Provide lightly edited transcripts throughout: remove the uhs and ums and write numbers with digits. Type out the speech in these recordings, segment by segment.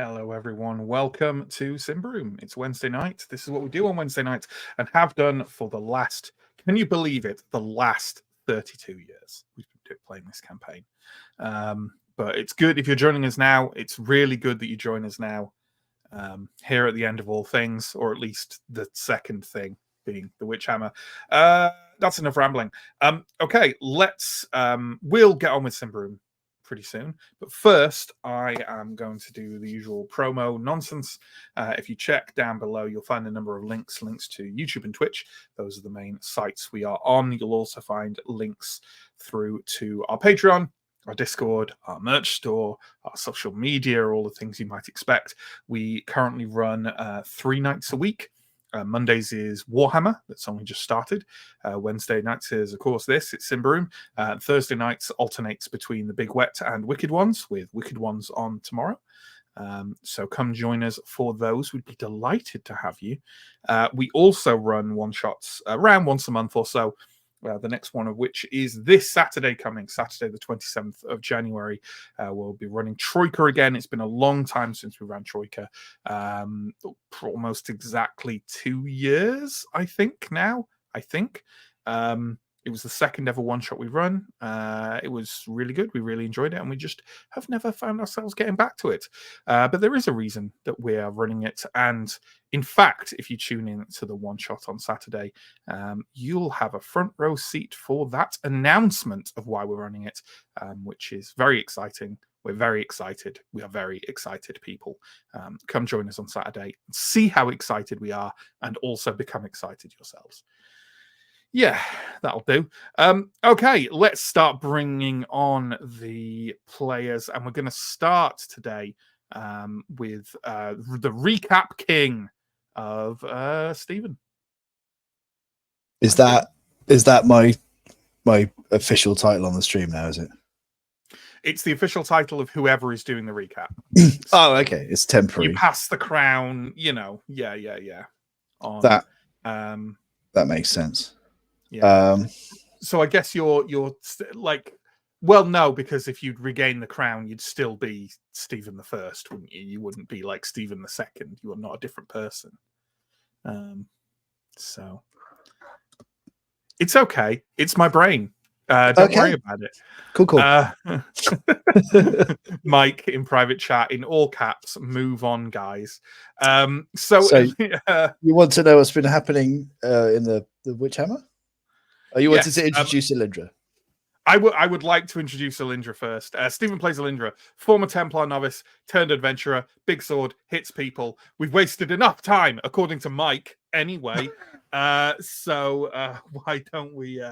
Hello, everyone. Welcome to Symbaroum. It's Wednesday night. This is what we do on Wednesday nights and have done for the last, can you believe it, the last 32 years we've been playing this campaign. But it's good if you're joining us now. It's really good that you join us now here at the end of all things, or at least the second thing being the Witch Hammer. That's enough rambling. Okay, we'll get on with Symbaroum pretty soon. But first, I am going to do the usual promo nonsense. If you check down below, you'll find a number of links to YouTube and Twitch. Those are the main sites we are on. You'll also find links through to our Patreon, our Discord, our merch store, our social media, all the things you might expect. We currently run 3 nights a week. Mondays is Warhammer, that's only just started. Wednesday nights is, of course, it's Symbaroum. Thursday nights alternates between the Big Wet and Wicked Ones, with Wicked Ones on tomorrow. So come join us for those. We'd be delighted to have you. We also run one-shots around once a month or so. The next one of which is this Saturday Saturday the 27th of January. We'll be running Troika again. It's been a long time since we ran Troika. Almost exactly 2 years, I think, now. It was the second ever one-shot we run. It was really good. We really enjoyed it, and we just have never found ourselves getting back to it. But there is a reason that we are running it. And in fact, if you tune in to the one-shot on Saturday, you'll have a front row seat for that announcement of why we're running it, which is very exciting. We're very excited. We are very excited people. Come join us on Saturday, see how excited we are, and also become excited yourselves. Yeah, that'll do. Okay, let's start bringing on the players, and we're going to start today with the recap king of Stephen. Is that my official title on the stream now? Is it? It's the official title of whoever is doing the recap. Oh, okay. It's temporary. You pass the crown, Yeah. On, that makes sense. Yeah. So I guess you're like, well, no, because if you'd regain the crown, you'd still be Stephen the First, wouldn't you? You wouldn't be like Stephen the Second. You are not a different person. So it's okay. It's my brain. Don't worry about it. Cool. Mike in private chat in all caps. Move on, guys. So you want to know what's been happening in the Witch Hammer? Or you wanted to introduce Alindra? I would like to introduce Alindra first. Stephen plays Alindra, former Templar novice, turned adventurer, big sword, hits people. We've wasted enough time, according to Mike, anyway. So why don't we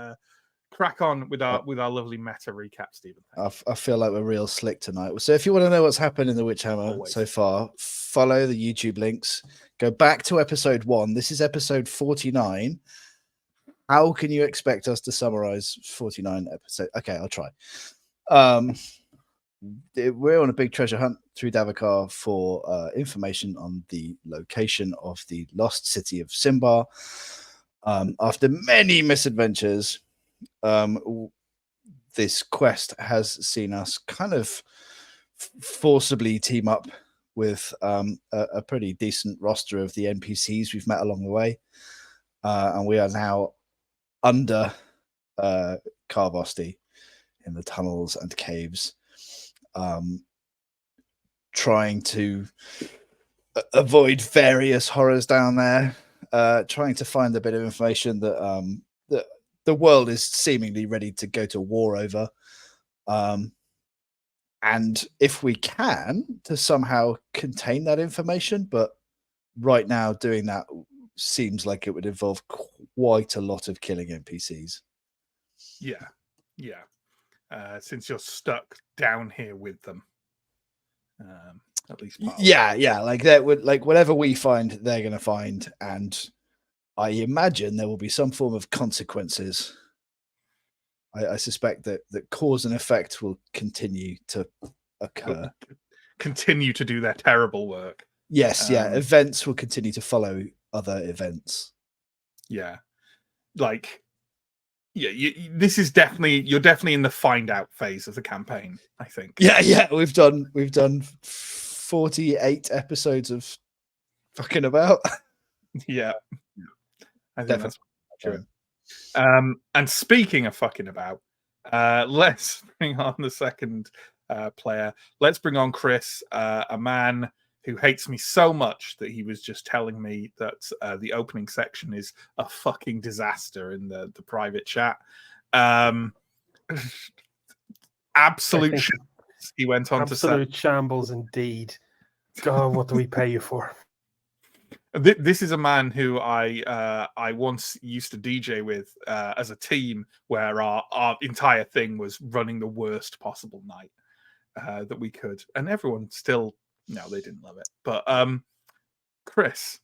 crack on with our lovely meta recap, Stephen? I feel like we're real slick tonight. So if you want to know what's happened in the Witch Hammer so far, follow the YouTube links. Go back to episode 1. This is episode 49. How can you expect us to summarize 49 episodes? Okay, I'll try. We're on a big treasure hunt through Davokar for information on the location of the lost city of Symbar. After many misadventures, this quest has seen us kind of forcibly team up with a pretty decent roster of the NPCs we've met along the way. And we are now under Carvosti in the tunnels and caves, trying to avoid various horrors down there, trying to find a bit of information that the world is seemingly ready to go to war over, and if we can, to somehow contain that information. But right now doing that seems like it would involve quite a lot of killing NPCs. Yeah. Since you're stuck down here with them, at least. Yeah. Like that would whatever we find, they're going to find, and I imagine there will be some form of consequences. I suspect that cause and effect will continue to occur. Continue to do their terrible work. Yes, events will continue to follow other events. This is you're definitely in the find out phase of the campaign, I think. We've done 48 episodes of fucking about. Yeah, I think Definitely. that's true. And speaking of fucking about, let's bring on the second player. Let's bring on Chris, a man who hates me so much that he was just telling me that the opening section is a fucking disaster in the private chat. Absolute shit. He went on to say, absolute shambles indeed. God, what do we pay you for? This is a man who I once used to DJ with as a team, where our entire thing was running the worst possible night that we could, and everyone still they didn't love it. But Chris,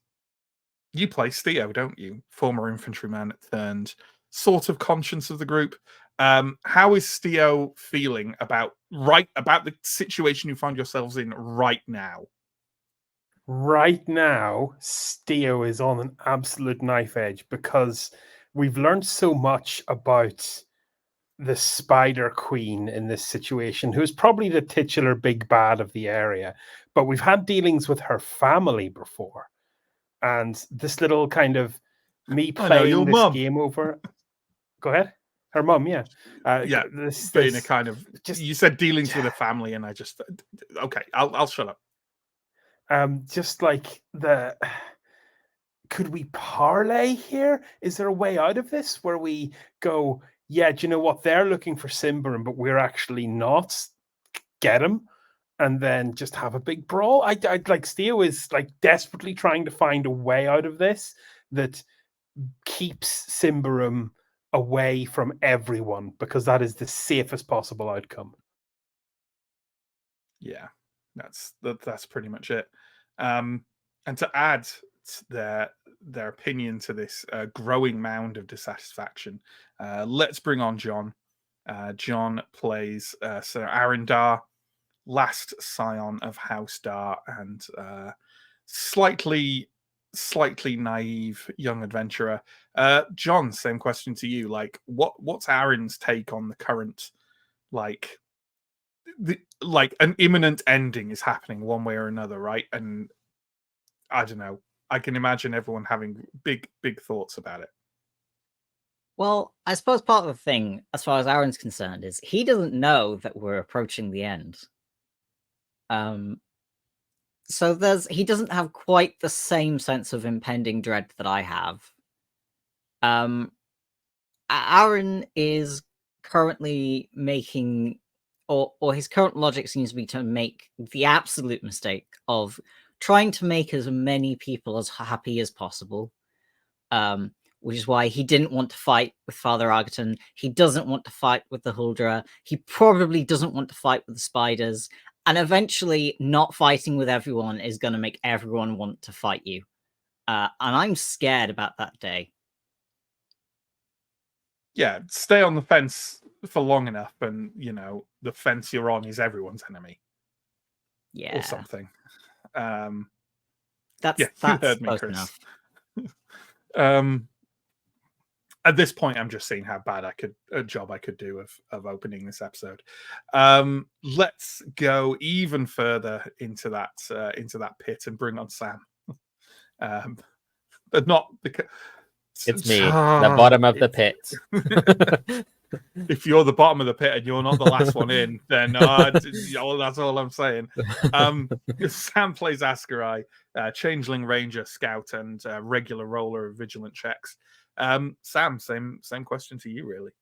you play Theo, don't you? Former infantryman turned sort of conscience of the group. How is Theo feeling about the situation you find yourselves in right now? Right now, Steo is on an absolute knife edge because we've learned so much about the Spider Queen in this situation, who's probably the titular big bad of the area. But we've had dealings with her family before. And this little kind of me playing this game over. Go ahead. Her mum, yeah. Being a kind of you said dealings with a family, and I just okay, I'll shut up. Just like could we parlay here? Is there a way out of this where we go, yeah, do you know what? They're looking for Symbaroum, but we're actually not. Get him, and then just have a big brawl. I'd like Steo is like desperately trying to find a way out of this that keeps Symbaroum away from everyone, because that is the safest possible outcome. Yeah, that's pretty much it. And to add their opinion to this growing mound of dissatisfaction, let's bring on John. John plays Sir Arendar, last scion of House Dar, and slightly naive young adventurer. John, same question to you. Like, what's Aaron's take on the current, like an imminent ending is happening one way or another, right? And I don't know. I can imagine everyone having big thoughts about it. Well, I suppose part of the thing, as far as Aaron's concerned, is he doesn't know that we're approaching the end. So he doesn't have quite the same sense of impending dread that I have. Aaron is currently making, or his current logic seems to be to make the absolute mistake of trying to make as many people as happy as possible. Which is why he didn't want to fight with Father Argaton. He doesn't want to fight with the Huldra. He probably doesn't want to fight with the spiders. And eventually, not fighting with everyone is going to make everyone want to fight you. And I'm scared about that day. Yeah, stay on the fence for long enough, and the fence you're on is everyone's enemy. Yeah, or something. That's you heard me, close Chris. enough. At this point, I'm just seeing how bad a job I could do of opening this episode. Let's go even further into that pit and bring on Sam. But not because it's me, the bottom of the pit. If you're the bottom of the pit and you're not the last one in, then that's all I'm saying. Sam plays Ascarai, Changeling Ranger, Scout, and regular roller of vigilant checks. Sam, same question to you, really.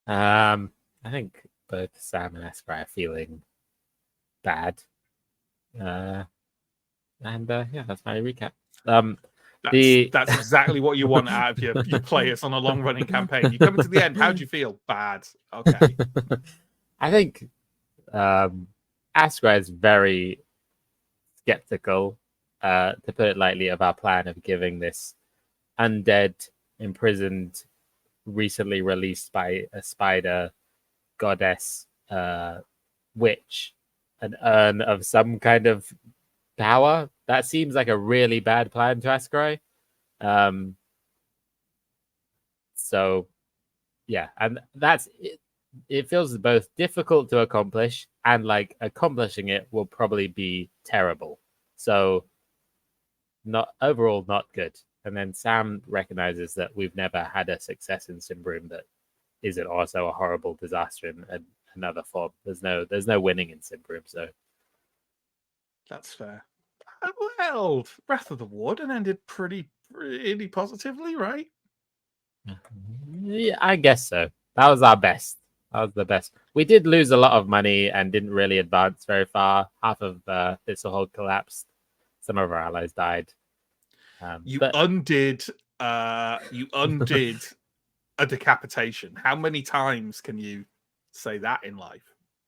I think both Sam and Ascarai are feeling bad. Yeah, that's my recap. That's exactly what you want out of your players on a long running campaign. You come to the end. How do you feel? Bad. Okay. I think Ascarai is very skeptical, to put it lightly, of our plan of giving this undead, imprisoned, recently released by a spider goddess witch an urn of some kind of power. That seems like a really bad plan to Ascarai. So yeah, and that's it feels both difficult to accomplish and like accomplishing it will probably be terrible. So not overall not good. And then Sam recognizes that we've never had a success in Symbaroum that isn't also a horrible disaster in another form. There's no winning in Symbaroum, so That's fair. Well, Wrath of the Warden ended pretty positively, right? yeah, I guess so. That was our best. That was the best. We did lose a lot of money and didn't really advance very far. Half of Thistlehold collapsed. Some of our allies died. You But undid a decapitation. How many times can you say that in life?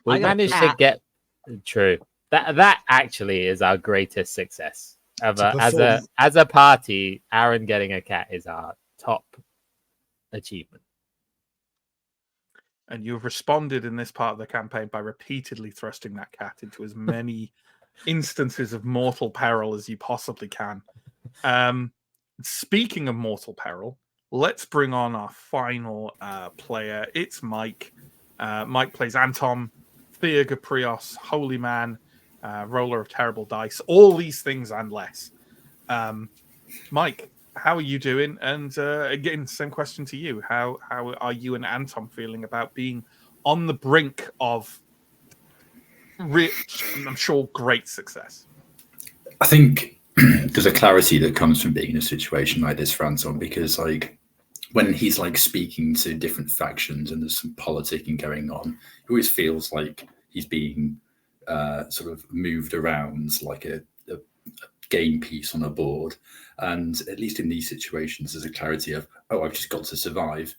we I got a managed to cat. get true. That actually is our greatest success ever. As a party, Aaron getting a cat is our top achievement. And you've responded in this part of the campaign by repeatedly thrusting that cat into as many instances of mortal peril as you possibly can. Speaking of mortal peril, let's bring on our final player. It's Mike. Mike plays Anton, Thea Gaprios, Holy Man, Roller of Terrible Dice, all these things and less. Mike, how are you doing? And again, same question to you. How are you and Anton feeling about being on the brink of rich, I'm sure, great success? I think there's a clarity that comes from being in a situation like this for Anton, because like when he's like speaking to different factions and there's some politicking going on, he always feels like he's being sort of moved around like a game piece on a board. And at least in these situations, there's a clarity of, oh, I've just got to survive,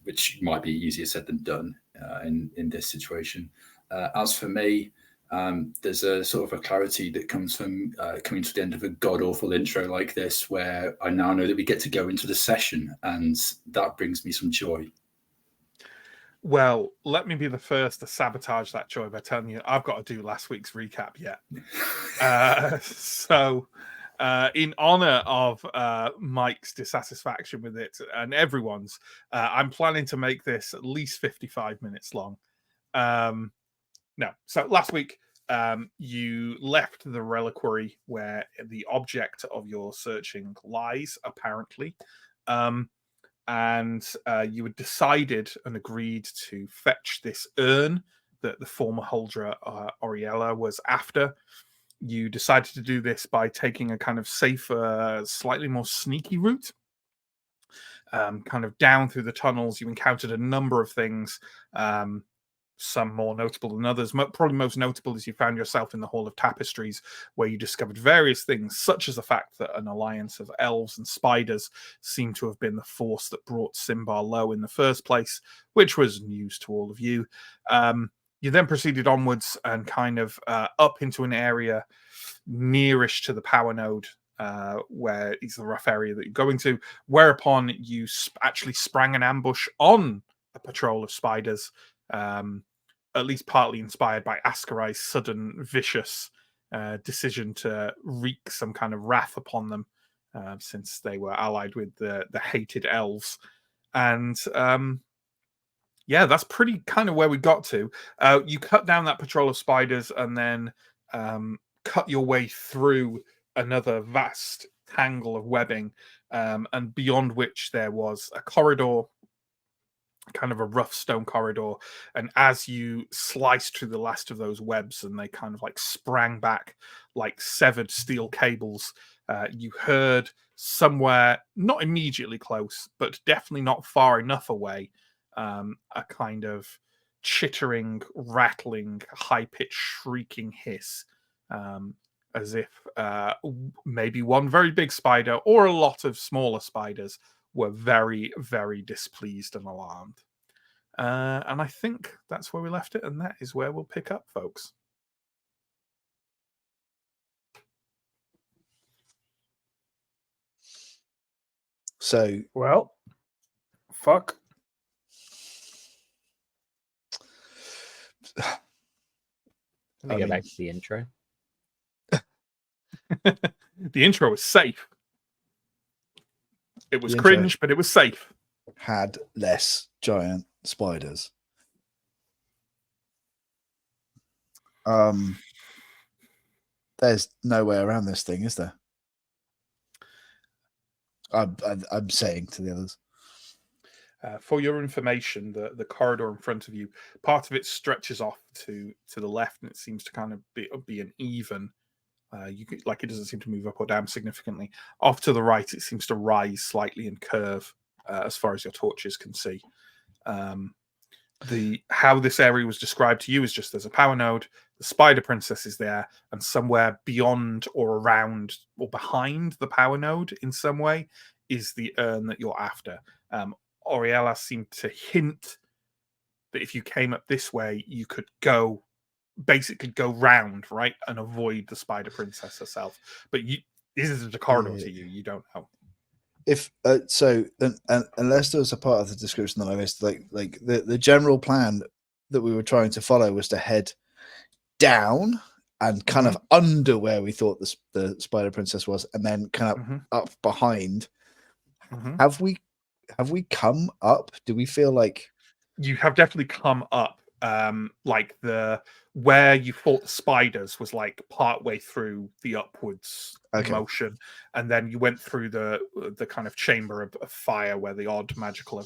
which might be easier said than done in this situation. As for me, there's a sort of a clarity that comes from coming to the end of a god-awful intro like this, where I now know that we get to go into the session, and that brings me some joy. Well, let me be the first to sabotage that joy by telling you I've got to do last week's recap yet. So in honor of Mike's dissatisfaction with it and everyone's, I'm planning to make this at least 55 minutes long. No, so last week you left the reliquary where the object of your searching lies, apparently. And you had decided and agreed to fetch this urn that the former holder Oriella was after. You decided to do this by taking a kind of safer, slightly more sneaky route. Kind of down through the tunnels, you encountered a number of things, some more notable than others. Probably most notable is you found yourself in the Hall of Tapestries, where you discovered various things, such as the fact that an alliance of elves and spiders seemed to have been the force that brought Symbar low in the first place, which was news to all of you. You then proceeded onwards and kind of up into an area nearish to the power node, where is the rough area that you're going to, whereupon you actually sprang an ambush on a patrol of spiders, at least partly inspired by Askarai's sudden vicious decision to wreak some kind of wrath upon them, since they were allied with the hated elves. And yeah, that's pretty kind of where we got to. You cut down that patrol of spiders and then cut your way through another vast tangle of webbing, and beyond which there was a corridor, kind of a rough stone corridor. And as you sliced through the last of those webs and they kind of like sprang back like severed steel cables, you heard somewhere not immediately close, but definitely not far enough away, a kind of chittering, rattling, high-pitched shrieking hiss, as if maybe one very big spider or a lot of smaller spiders were very, very displeased and alarmed. And I think that's where we left it, and that is where we'll pick up, folks. So, Well, fuck. Let me I go mean- back to the intro. The intro was safe. It was The intro- cringe, but it was safe. had less giant spiders. There's no way around this thing, is there? I'm saying to the others. For your information, the corridor in front of you, part of it stretches off to the left, and it seems to kind of be an even. It doesn't seem to move up or down significantly. Off to the right, it seems to rise slightly and curve as far as your torches can see. How this area was described to you is just there's a power node, the Spider Princess is there, and somewhere beyond or around or behind the power node in some way is the urn that you're after. Oriella seemed to hint that if you came up this way, you could basically go round, right, and avoid the Spider Princess herself. But this is the corridor to you. You don't know. If unless there was a part of the description that I missed, like the general plan that we were trying to follow was to head down and kind of under where we thought the Spider Princess was, and then kind of up behind. Have we come up? Do we feel like you have definitely come up? Like where you fought the spiders was like part way through the upwards motion, and then you went through the kind of chamber of fire where the old magical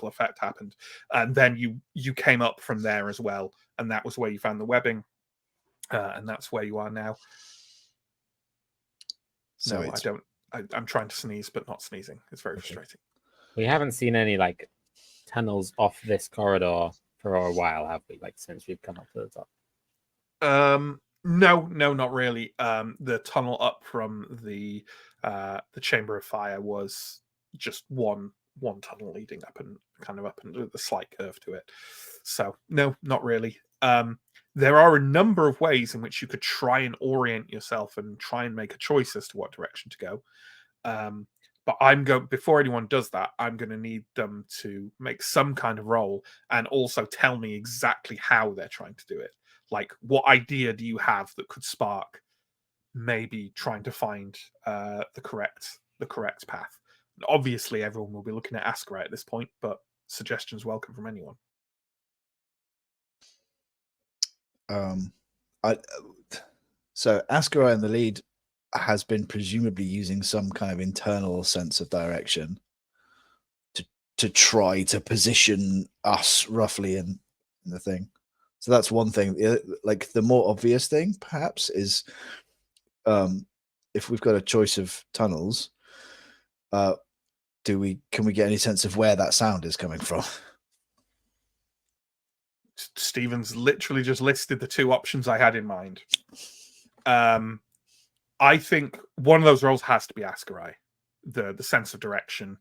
effect happened, and then you came up from there as well, and that was where you found the webbing, and that's where you are now. So no, I'm trying to sneeze, but not sneezing. It's very frustrating. We haven't seen any like tunnels off this corridor for a while, have we? Like since we've come up to the top. No, not really. The tunnel up from the chamber of fire was just one tunnel leading up and with a slight curve to it. So no, not really. There are a number of ways in which you could try and orient yourself and try and make a choice as to what direction to go. But before anyone does that, I'm going to need them to make some kind of roll and also tell me exactly how they're trying to do it. Like, what idea do you have that could spark maybe trying to find the correct path? And obviously, everyone will be looking at Askarai at this point, but suggestions welcome from anyone. So Askarai in the lead has been presumably using some kind of internal sense of direction to try to position us roughly in the thing. So that's one thing. Like the more obvious thing, perhaps, is if we've got a choice of tunnels, can we get any sense of where that sound is coming from? Stephen's literally just listed the two options I had in mind. I think one of those roles has to be Askarai, the sense of direction.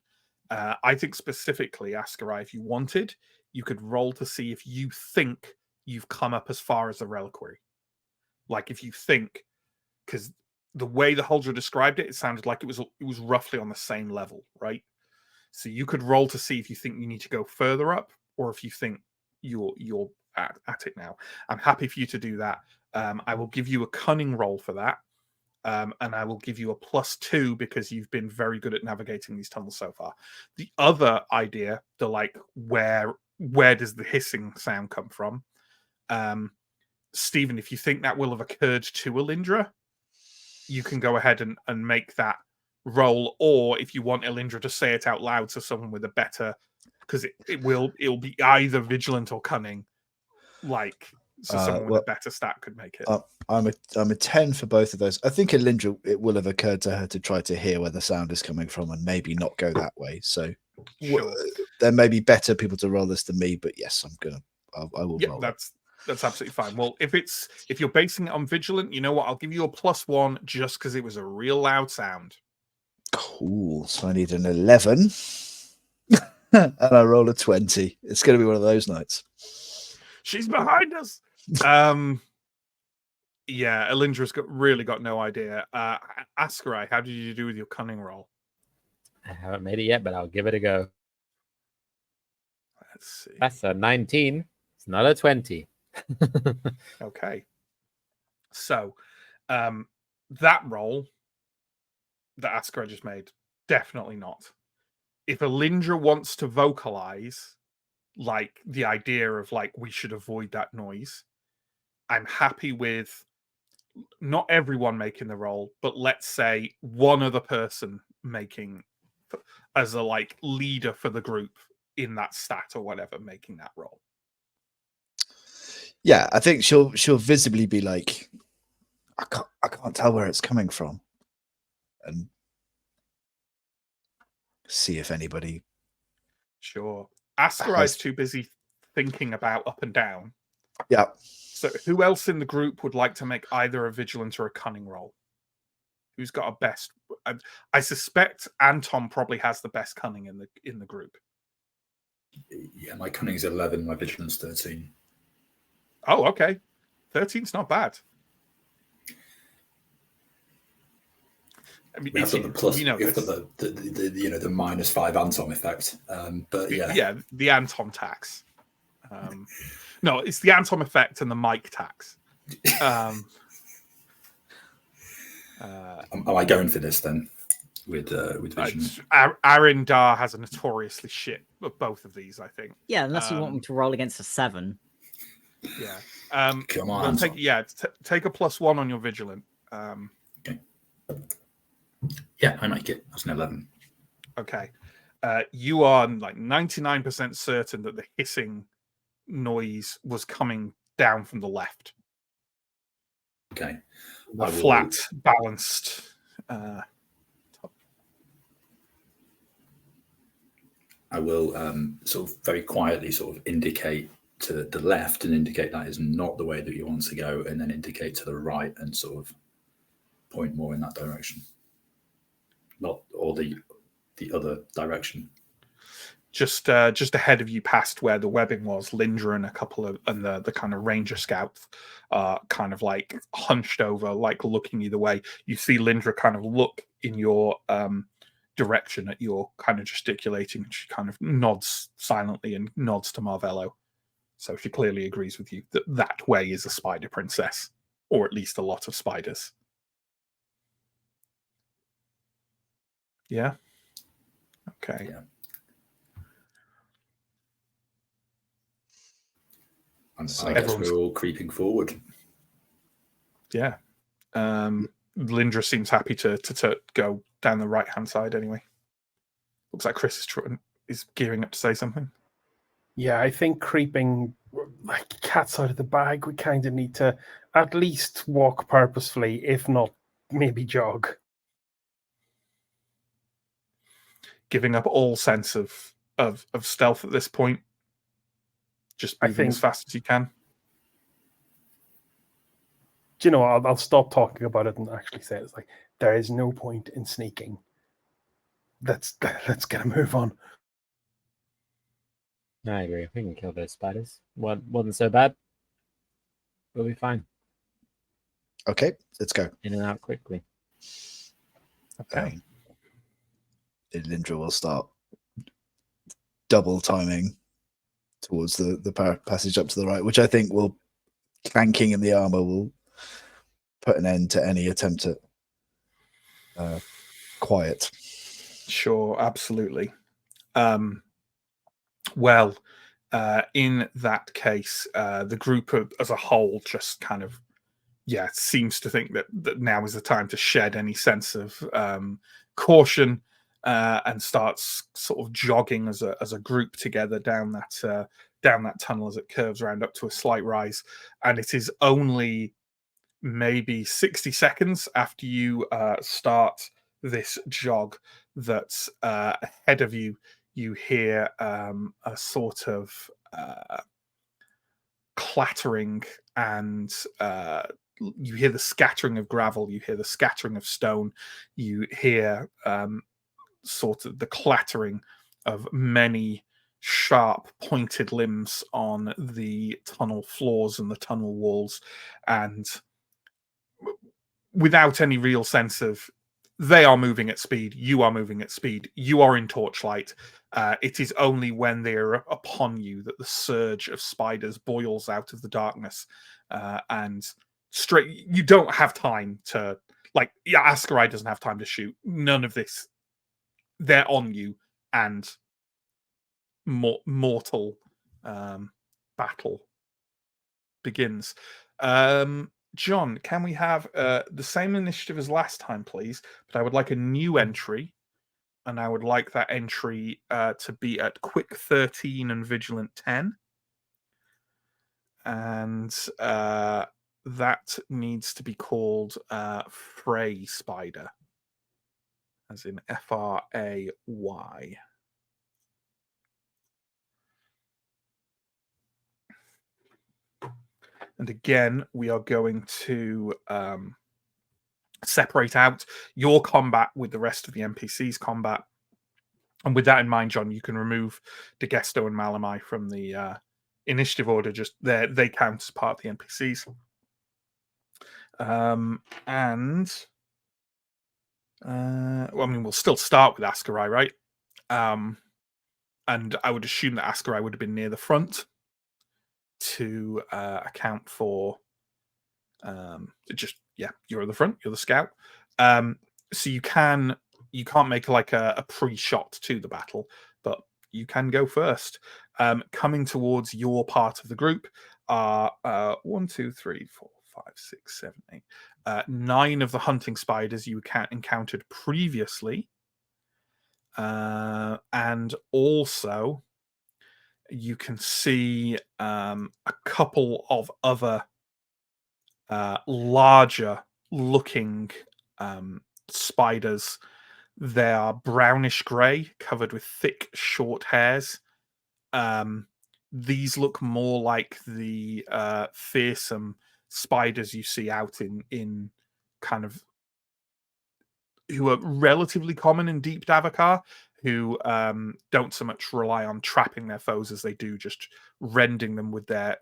I think specifically Askarai, if you wanted, you could roll to see if you think you've come up as far as the reliquary. Like if you think, because the way the Huldra described it, it sounded like it was roughly on the same level, right? So you could roll to see if you think you need to go further up, or if you think you're at it now. I'm happy for you to do that. I will give you a cunning roll for that. And I will give you a +2 because you've been very good at navigating these tunnels so far. The other idea, where does the hissing sound come from? Stephen, if you think that will have occurred to Elindra, you can go ahead and make that roll, or if you want Elindra to say it out loud so someone with a better, because it'll be either vigilant or cunning, so someone with a better stat could make it. I'm a 10 for both of those. I think Elindra, it will have occurred to her to try to hear where the sound is coming from and maybe not go that way. So sure. There may be better people to roll this than me, but yes, I will roll. That's absolutely fine. Well, if you're basing it on vigilant, you know what? I'll give you a +1 just because it was a real loud sound. Cool. So I need an 11 and I roll a 20. It's going to be one of those nights. She's behind us. Yeah, Elindra's really got no idea. Askarai, how did you do with your cunning roll? I haven't made it yet, but I'll give it a go. Let's see. That's a 19. It's not a 20. Okay. So, that roll that Askarai just made, definitely not. If Elindra wants to vocalize, like the idea of like we should avoid that noise. I'm happy with not everyone making the roll, but let's say one other person making as a like leader for the group in that stat or whatever, making that roll. Yeah, I think she'll visibly be like, I can't tell where it's coming from, and see if anybody. Sure. Askarai's too busy thinking about up and down. Yeah. So who else in the group would like to make either a vigilant or a cunning roll? Who's got a best? I suspect Anton probably has the best cunning in the group. Yeah, my cunning's 11, my vigilance 13. Oh, okay. 13's not bad. I mean, We have got the plus, you know, we've got the you know, the -5 Anton effect. But yeah, the Anton tax. No, it's the Anton effect and the Mike tax. Am I going for this then? With vision? Arindar has a notoriously shit of both of these, I think. Yeah, unless you want me to roll against a 7. Yeah. Come on, take a +1 on your vigilant. Okay. Yeah, I make it. That's an 11. Okay. You are like 99% certain that the hissing noise was coming down from the left. Okay. The flat, balanced. I will sort of very quietly sort of indicate to the left and indicate that is not the way that you want to go, and then indicate to the right and sort of point more in that direction. Not or the other direction. Just ahead of you, past where the webbing was, Lindra and a couple of the kind of ranger scouts kind of like hunched over, like looking either way. You see Lindra kind of look in your direction at your kind of gesticulating. She kind of nods silently and nods to Marvello. So she clearly agrees with you that that way is a spider princess, or at least a lot of spiders. Yeah. Okay. Yeah. I guess we're all creeping forward. Yeah. Lindra seems happy to go down the right-hand side anyway. Looks like Chris is gearing up to say something. Yeah, I think creeping like cats out of the bag, we kind of need to at least walk purposefully, if not maybe jog. Giving up all sense of stealth at this point. Just moving as fast as you can. Do you know, I'll stop talking about it and actually say it's like, there is no point in sneaking. Let's get a move on. I agree. We can kill those spiders. Wasn't so bad. We'll be fine. Okay, let's go. In and out quickly. Okay. Lindra will start double timing towards the passage up to the right, which I think will clanking in the armor will put an end to any attempt at quiet. Sure, absolutely. Well, in that case, the group as a whole just kind of, seems to think that now is the time to shed any sense of caution and starts sort of jogging as a group together down that tunnel as it curves around up to a slight rise. And it is only maybe 60 seconds after you start this jog that ahead of you hear a sort of clattering, and you hear the scattering of gravel, you hear the scattering of stone, you hear sort of the clattering of many sharp pointed limbs on the tunnel floors and the tunnel walls, and without any real sense of they are moving at speed, you are moving at speed, you are in torchlight. It is only when they are upon you that the surge of spiders boils out of the darkness, and straight. You don't have time to Askarai doesn't have time to shoot. None of this. They're on you, and mortal battle begins. John, can we have the same initiative as last time, please? But I would like a new entry, and I would like that entry to be at quick 13 and vigilant 10. And that needs to be called Fray Spider, as in Fray. And again, we are going to separate out your combat with the rest of the NPC's combat. And with that in mind, John, you can remove DeGesto and Malamai from the initiative order. Just they count as part of the NPCs. Well, I mean, we'll still start with Askarai, right? And I would assume that Askarai would have been near the front to account for you're at the front, you're the scout. So you can't make like a pre-shot to the battle, but you can go first. Coming towards your part of the group are 1, 2, 3, 4, 5, 6, 7, 8, 9 of the hunting spiders you encountered previously, and also you can see a couple of other larger looking spiders. They are brownish grey, covered with thick, short hairs. These look more like the fearsome spiders you see out in kind of who are relatively common in Deep Davakar, who don't so much rely on trapping their foes as they do just rending them with their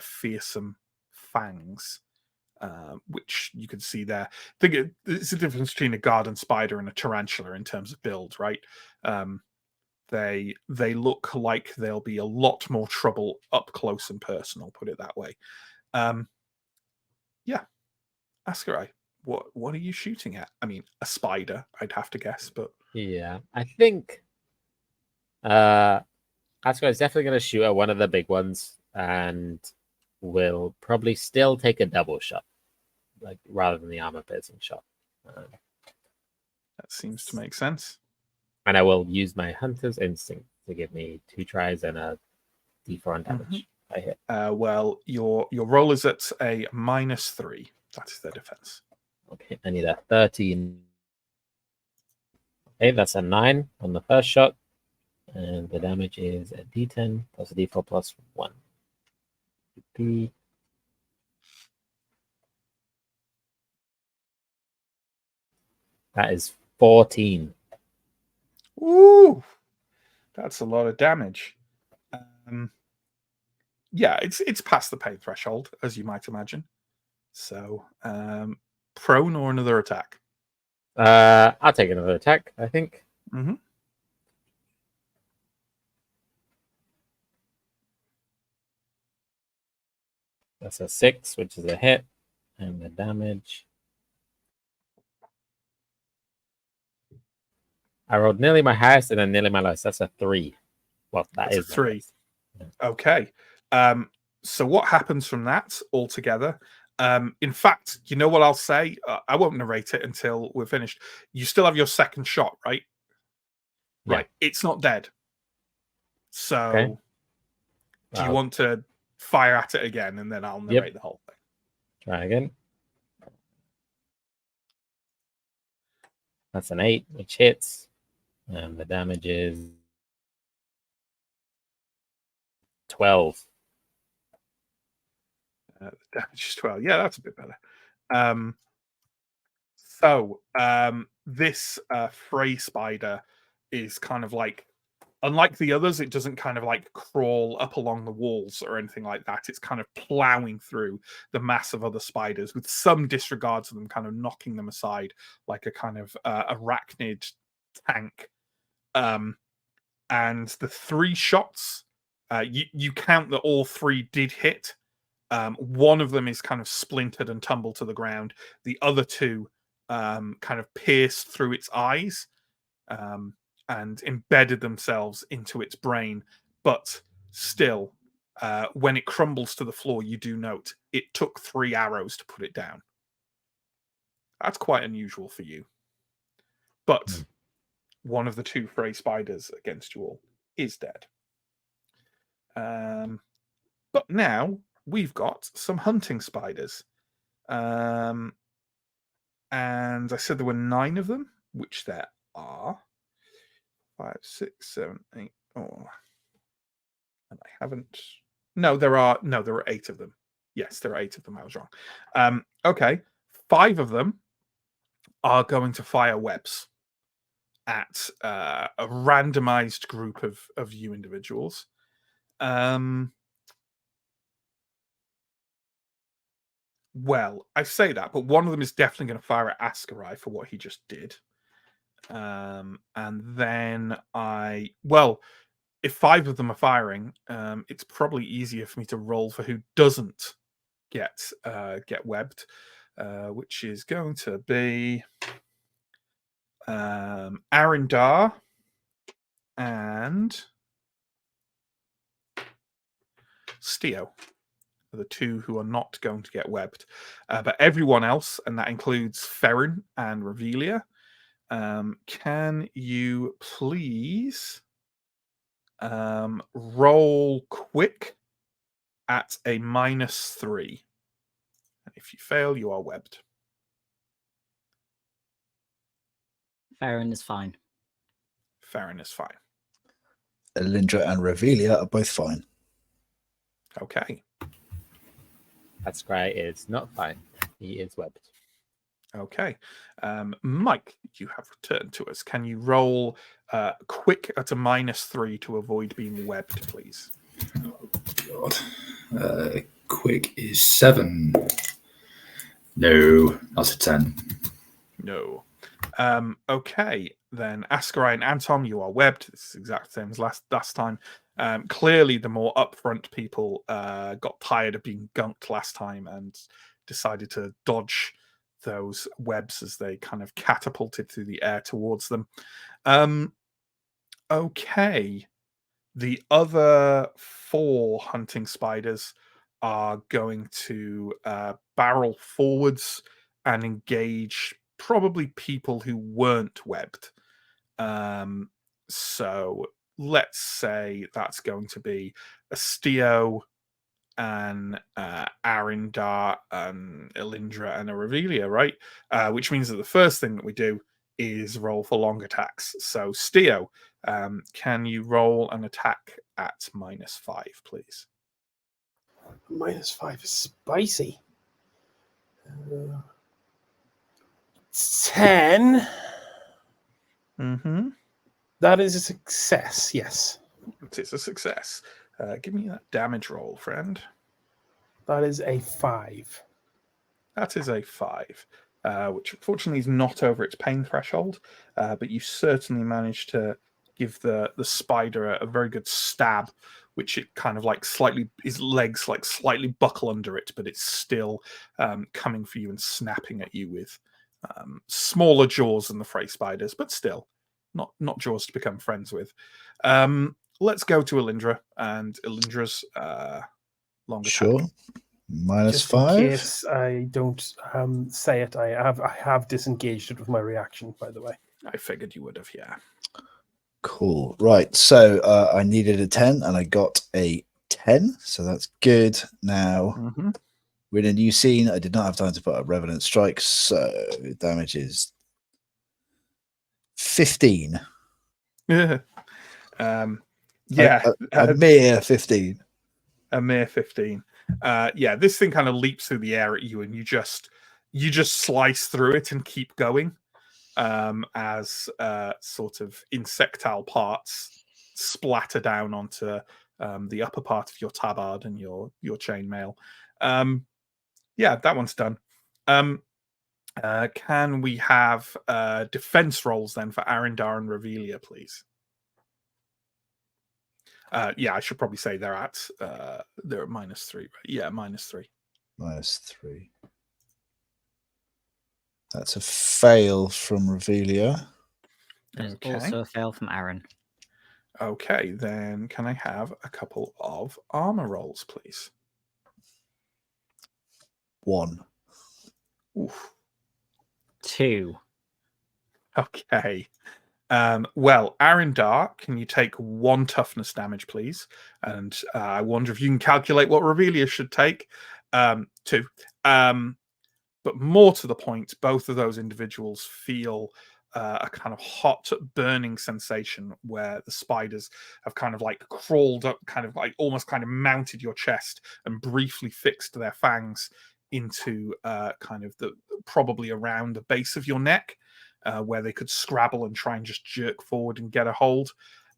fearsome fangs. Which you can see there. I think it's the difference between a garden spider and a tarantula in terms of build, right? They look like they'll be a lot more trouble up close and personal, put it that way. Yeah, Askarai, what are you shooting at? I mean, a spider, I'd have to guess, but yeah, I think Askarai is definitely going to shoot at one of the big ones, and will probably still take a double shot, like rather than the armor piercing shot. That seems to make sense. And I will use my hunter's instinct to give me 2 tries and a d4 on damage. I hit. Well, your roll is at a -3. That is their defense. Okay, I need a 13. Okay, that's a 9 on the first shot, and the damage is a d10 plus a d4 plus 1. That is 14. Ooh, that's a lot of damage. Yeah, it's past the pain threshold, as you might imagine. So, prone or another attack? I'll take another attack, I think. Mm-hmm. That's a 6, which is a hit, and the damage. I rolled nearly my highest and then nearly my lowest. That's a 3. Well, That's a 3. Okay. So what happens from that altogether? In fact, you know what I'll say? I won't narrate it until we're finished. You still have your second shot, right? Yeah. Right. It's not dead. So Okay. Do you want to fire at it again, and then I'll narrate the whole thing? Try again. That's an 8, which hits. And the damage is 12. The damage is 12. Yeah, that's a bit better. This Fray Spider is kind of like, unlike the others, it doesn't kind of like crawl up along the walls or anything like that. It's kind of plowing through the mass of other spiders with some disregard to them, kind of knocking them aside like a kind of arachnid tank. And the 3 shots, you count that all 3 did hit. One of them is kind of splintered and tumbled to the ground. The other 2 kind of pierced through its eyes and embedded themselves into its brain. But Still, when it crumbles to the floor, you do note it took 3 arrows to put it down. That's quite unusual for you. But one of the 2 Fray spiders against you all is dead. But now we've got some hunting spiders. And I said there were 9 of them, which there are. 5, 6, 7, 8. Oh. And I haven't. No, there are 8 of them. Yes, there are 8 of them. I was wrong. Okay. 5 of them are going to fire webs at a randomized group of you individuals. Well, I say that, but one of them is definitely going to fire at Askarai for what he just did. And then if 5 of them are firing, it's probably easier for me to roll for who doesn't get webbed, which is going to be Arindar and Steo. The 2 who are not going to get webbed, but everyone else, and that includes Ferrin and Revelia. Can you please roll quick at a -3? And if you fail, you are webbed. Farron is fine. Ferrin is fine. Elindra and Revelia are both fine. Okay. Askarai is not fine. He is webbed. Okay. Mike, you have returned to us. Can you roll quick at a -3 to avoid being webbed, please? Oh, God. Quick is 7. No, that's a 10. No. Okay, then Askarai and Anton, you are webbed. This is exactly the same as last time. Clearly, the more upfront people got tired of being gunked last time and decided to dodge those webs as they kind of catapulted through the air towards them. Okay. The other 4 hunting spiders are going to barrel forwards and engage probably people who weren't webbed. So let's say that's going to be Asteo and Arindar and Elindra and a Revelia, right? Which means that the first thing that we do is roll for long attacks. So Steo, can you roll an attack at -5, please? -5 is spicy. 10. Mm-hmm. That is a success, yes. It is a success. Give me that damage roll, friend. That is a 5. That is a 5, which unfortunately is not over its pain threshold, but you certainly managed to give the spider a very good stab, which it kind of like slightly, his legs like slightly buckle under it, but it's still coming for you and snapping at you with smaller jaws than the Fray spiders, but still not jaws to become friends with. Let's go to Elindra and Elindra's long attack. Sure. Just in -5. case I don't say it, I have disengaged it with my reaction, by the way. I figured you would have, yeah. Cool. Right. So I needed a 10 and I got a 10. So that's good. Now we're in a new scene. I did not have time to put up Revenant Strike. So damage is 15. Yeah. A mere 15. A mere 15. Yeah, this thing kind of leaps through the air at you, and you just slice through it and keep going as sort of insectile parts splatter down onto the upper part of your tabard and your chainmail. Yeah, that one's done. Can we have defense rolls then for Arindar and Revelia, please? Yeah, I should probably say they're at -3. Right? Yeah, -3. -3. That's a fail from Revelia. There's Okay. also a fail from Aaron. Okay, then can I have a couple of armor rolls, please? 1. Oof. 2. Okay. Well, Arindar, can you take 1 toughness damage, please? And I wonder if you can calculate what Revelia should take. 2. But more to the point, both of those individuals feel a kind of hot, burning sensation where the spiders have kind of like crawled up, kind of like almost kind of mounted your chest and briefly fixed their fangs into kind of the probably around the base of your neck, where they could scrabble and try and just jerk forward and get a hold.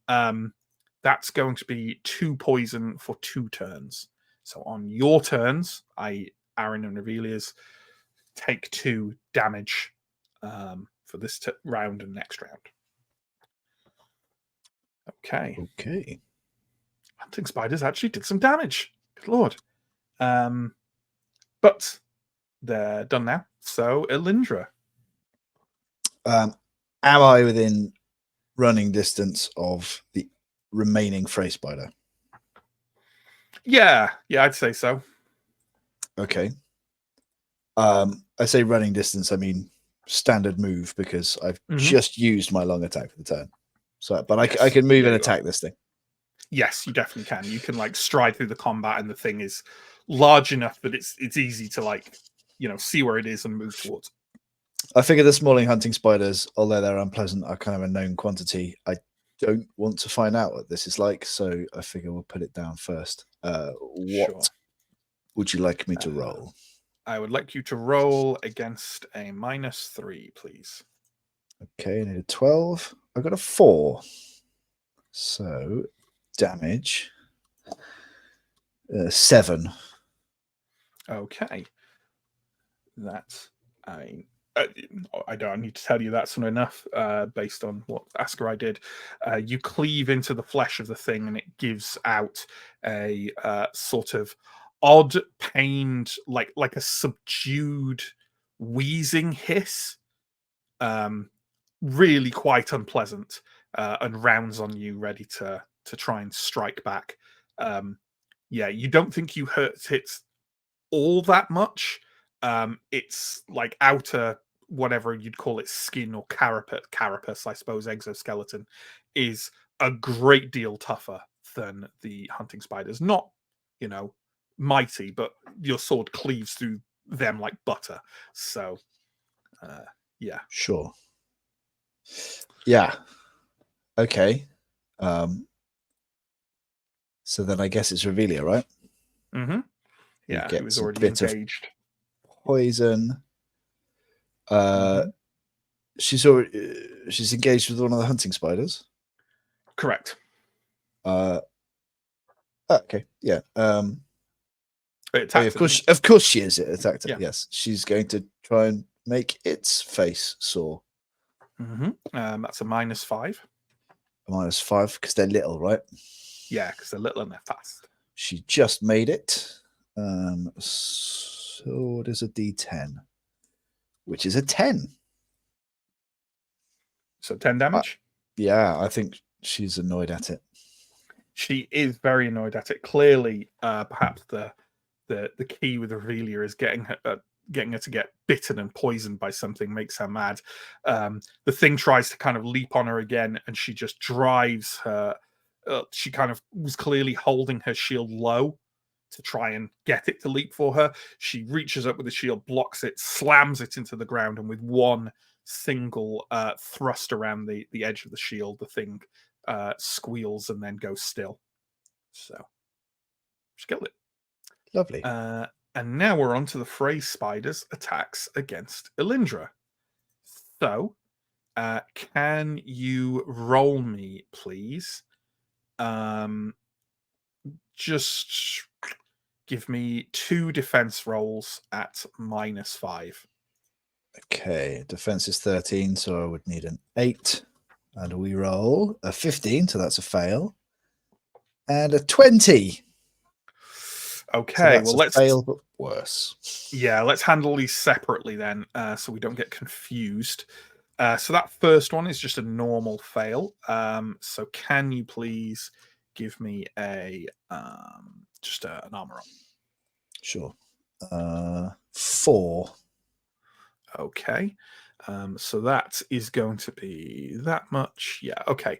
That's going to be 2 poison for 2 turns. So on your turns, Aaron and Revelia's, take 2 damage for this round and next round. Okay. Okay. Hunting spiders actually did some damage. Good lord. But they're done now. So Elindra. Am I within running distance of the remaining Frey spider? Yeah, I'd say so. Okay. I say running distance, I mean standard move, because I've just used my long attack for the turn. So, but Yes, I can move there and you are. attack this thing. Yes, you definitely can. You can like stride through the combat, and the thing is large enough that it's easy to like, see where it is and move towards. I figure the smalling hunting spiders, although they're unpleasant, are kind of a known quantity. I don't want to find out what this is like, so I figure we'll put it down first. What would you like me to roll? I would like you to roll against a -3, please. Okay, I need a 12. I got a 4. So damage 7. Okay. That's I don't need to tell you that's not enough based on what Ascarai did. You cleave into the flesh of the thing and it gives out a sort of odd, pained, like a subdued wheezing hiss. Really quite unpleasant, and rounds on you, ready to try and strike back. You don't think you hurt it all that much. It's like outer, whatever you'd call it, skin or carapace, I suppose, exoskeleton, is a great deal tougher than the hunting spiders. Not, mighty, but your sword cleaves through them like butter. So, yeah. Sure. Yeah. Okay. So then I guess it's Revelia, right? Mm-hmm. Yeah, Get it was a already bit engaged. Of poison. She's engaged with one of the hunting spiders. Correct. Okay. Yeah. Of course she is. It attacked her. Yeah. Yes. She's going to try and make its face sore. That's a -5. A -5 because they're little, right? Yeah, because they're little and they're fast. She just made it. So there's a D10, which is a 10. So 10 damage? Yeah, I think she's annoyed at it. She is very annoyed at it. Clearly, perhaps the key with Revelia is getting her to get bitten and poisoned by something makes her mad. The thing tries to kind of leap on her again, and she just drives her. She kind of was clearly holding her shield low to try and get it to leap for her. She reaches up with the shield, blocks it, slams it into the ground, and with one single thrust around the edge of the shield, the thing squeals and then goes still. So she killed it. Lovely. And now we're on to the Frey Spider's attacks against Elindra. So, can you roll me, please? Just give me 2 defense rolls at -5. Okay, defense is 13, so I would need an 8. And we roll a 15, so that's a fail. And a 20. Okay, so well, let's fail, but worse. Yeah, let's handle these separately then, so we don't get confused. So that first one is just a normal fail. So can you please give me a just an armor roll? Sure. 4. Okay. So that is going to be that much. Yeah. Okay.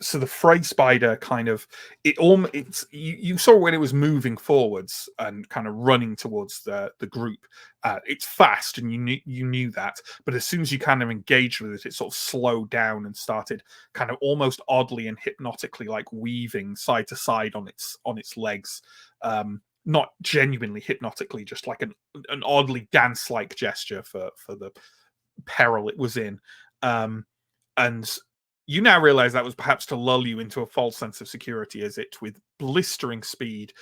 So the Frey spider kind of it's you saw when it was moving forwards and kind of running towards the group. It's fast, and you knew that. But as soon as you kind of engaged with it, it sort of slowed down and started kind of almost oddly and hypnotically like weaving side to side on its legs. Not genuinely hypnotically, just like an oddly dance-like gesture for the peril it was in. And you now realize that was perhaps to lull you into a false sense of security, as it, with blistering speed,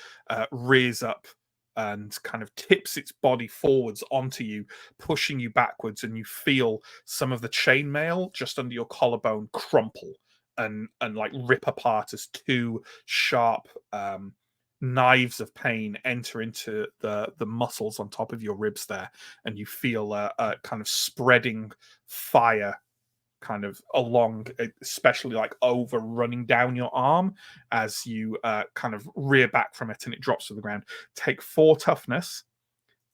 rears up and kind of tips its body forwards onto you, pushing you backwards, and you feel some of the chainmail just under your collarbone crumple and like rip apart as two sharp knives of pain enter into the muscles on top of your ribs there, and you feel a kind of spreading fire kind of along, especially like over running down your arm as you kind of rear back from it, and it drops to the ground. Take 4 toughness,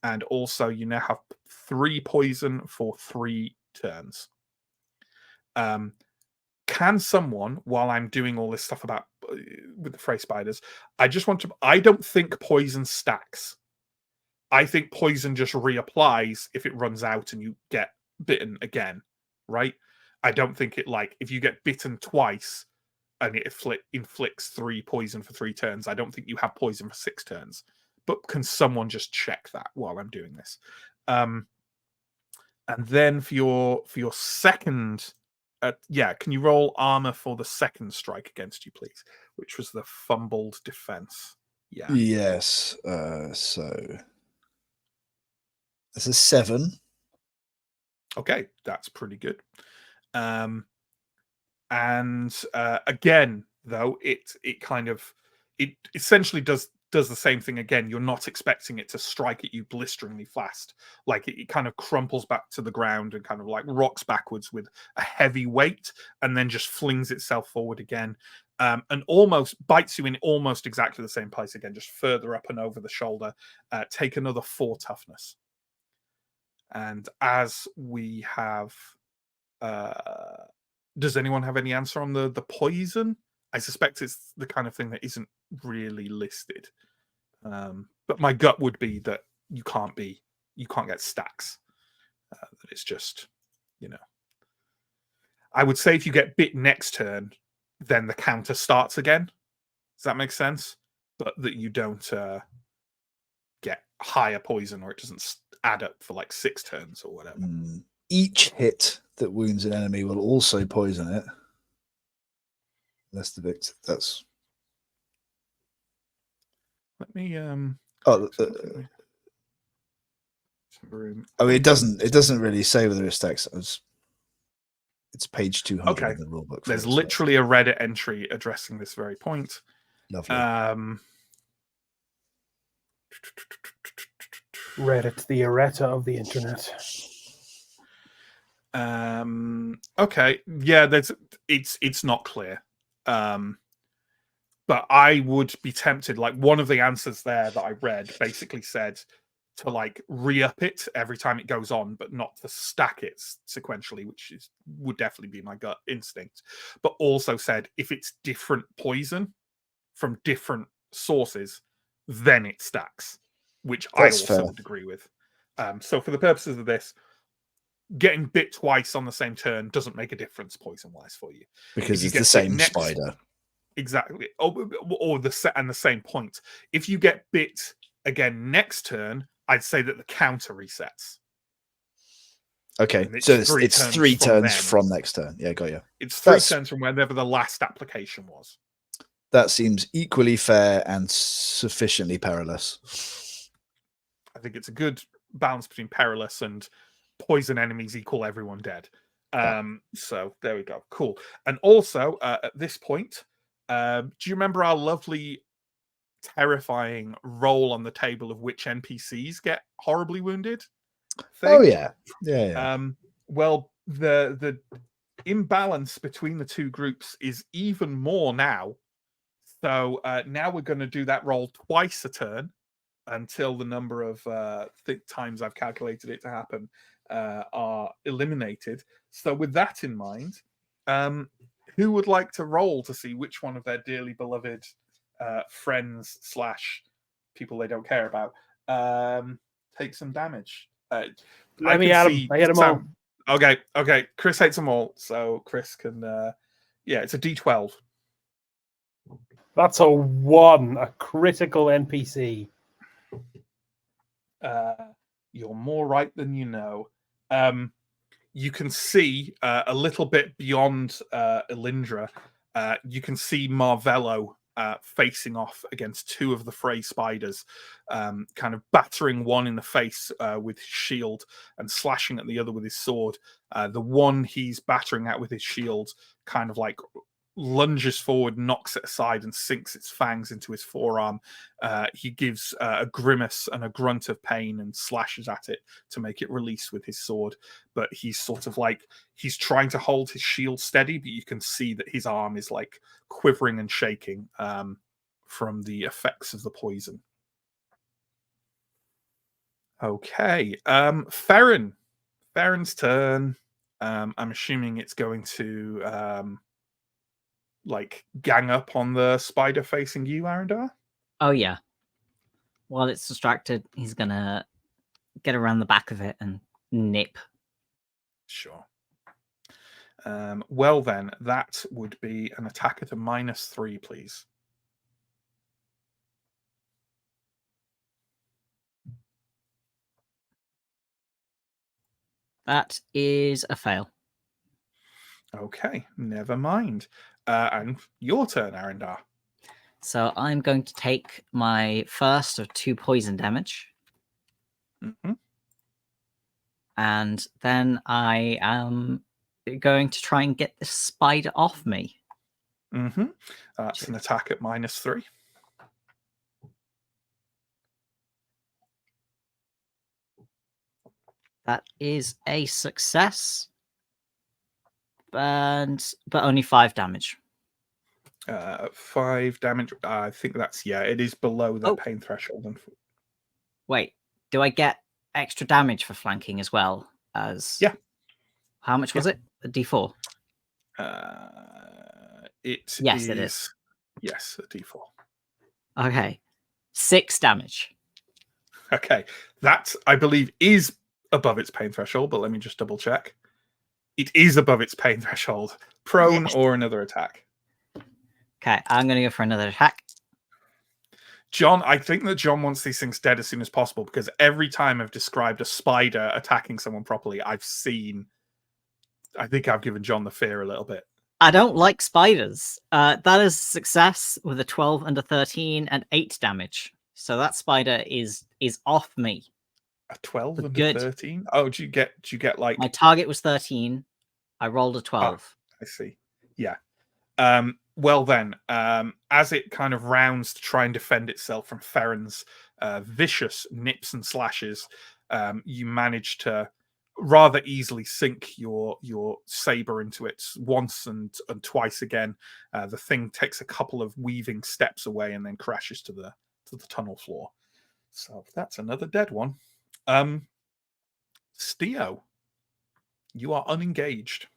and also you now have 3 poison for 3 turns. Can someone, while I'm doing all this stuff about with the Frey spiders, I don't think poison stacks. I think poison just reapplies if it runs out and you get bitten again, right? I don't think it, like, if you get bitten twice and it inflicts 3 poison for 3 turns, I don't think you have poison for 6 turns. But can someone just check that while I'm doing this? And then for your second, can you roll armor for the second strike against you, please? Which was the fumbled defense. Yeah. Yes. So that's a 7. Okay, that's pretty good. Again, though, it essentially does the same thing again. You're not expecting it to strike at you blisteringly fast. Like it kind of crumples back to the ground and kind of like rocks backwards with a heavy weight, and then just flings itself forward again, and almost bites you in almost exactly the same place again, just further up and over the shoulder. Take another 4 toughness. And as we have, does anyone have any answer on the poison? I suspect it's the kind of thing that isn't really listed. But my gut would be that you can't get stacks. That it's just, I would say if you get bit next turn, then the counter starts again. Does that make sense? But that you don't get higher poison, or it doesn't add up for like 6 turns or whatever. Each hit that wounds an enemy will also poison it. That's the victim. That's. Let me. It doesn't really say whether it stacks. It's page 200 okay. in the rulebook. There's literally a Reddit entry addressing this very point. Lovely. Reddit, the errata of the internet. Okay, yeah, it's not clear. But I would be tempted, like one of the answers there that I read basically said to like re-up it every time it goes on, but not to stack it sequentially, which would definitely be my gut instinct. But also said if it's different poison from different sources, then it stacks, which That's I also fair. would agree with. So for the purposes of this, getting bit twice on the same turn doesn't make a difference poison-wise for you. Because it's the same spider. Exactly. Or the same point. If you get bit again next turn, I'd say that the counter resets. Okay, so it's 3 turns from next turn. Yeah, got you. It's 3 turns from whenever the last application was. That seems equally fair and sufficiently perilous. I think it's a good balance between perilous and poison enemies equal everyone dead. So there we go. Cool. And also, at this point, do you remember our lovely, terrifying roll on the table of which NPCs get horribly wounded? Oh, yeah. Yeah. Well, the imbalance between the two groups is even more now. So now we're going to do that roll twice a turn until the number of times I've calculated it to happen are eliminated. So with that in mind, who would like to roll to see which one of their dearly beloved friends / people they don't care about take some damage? Let me at him. I hit them all. Okay. Chris hates them all, so Chris can. It's a D12. That's a 1, a critical NPC. You're more right than you know. You can see a little bit beyond Elindra. You can see Marvello facing off against 2 of the Frey spiders, kind of battering one in the face with his shield and slashing at the other with his sword. The one he's battering at with his shield kind of like lunges forward, knocks it aside, and sinks its fangs into his forearm. He gives a grimace and a grunt of pain and slashes at it to make it release with his sword. But he's sort of like, he's trying to hold his shield steady, but you can see that his arm is like quivering and shaking from the effects of the poison. Okay, Farron's turn. I'm assuming it's going to like gang up on the spider facing you, Arendar? Oh yeah. While it's distracted, he's gonna get around the back of it and nip. Sure. Well then, that would be an attack at a -3, please. That is a fail. Okay, never mind. And your turn, Arendar. So I'm going to take my first of 2 poison damage. Mm-hmm. And then I am going to try and get this spider off me. Mm-hmm. That's an attack at -3. That is a success. But only 5 damage. 5 damage. I think that's, it is below that pain threshold. Wait, do I get extra damage for flanking as well as? Yeah. How much was it? A D4. It is. Yes, a D4. Okay, 6 damage. Okay, that I believe is above its pain threshold, but let me just double check. It is above its pain threshold. Prone or another attack. Okay, I'm going to go for another attack. John, I think that John wants these things dead as soon as possible because every time I've described a spider attacking someone properly, I think I've given John the fear a little bit. I don't like spiders. That is success with a 12 and a 13 and 8 damage. So that spider is off me. A 12 and a 13? Oh, do you get like... My target was 13. I rolled a 12. I see. Yeah. Well then, as it kind of rounds to try and defend itself from Farron's vicious nips and slashes, you manage to rather easily sink your saber into it once and twice again. The thing takes a couple of weaving steps away and then crashes to the tunnel floor. So that's another dead one. Steo, you are unengaged.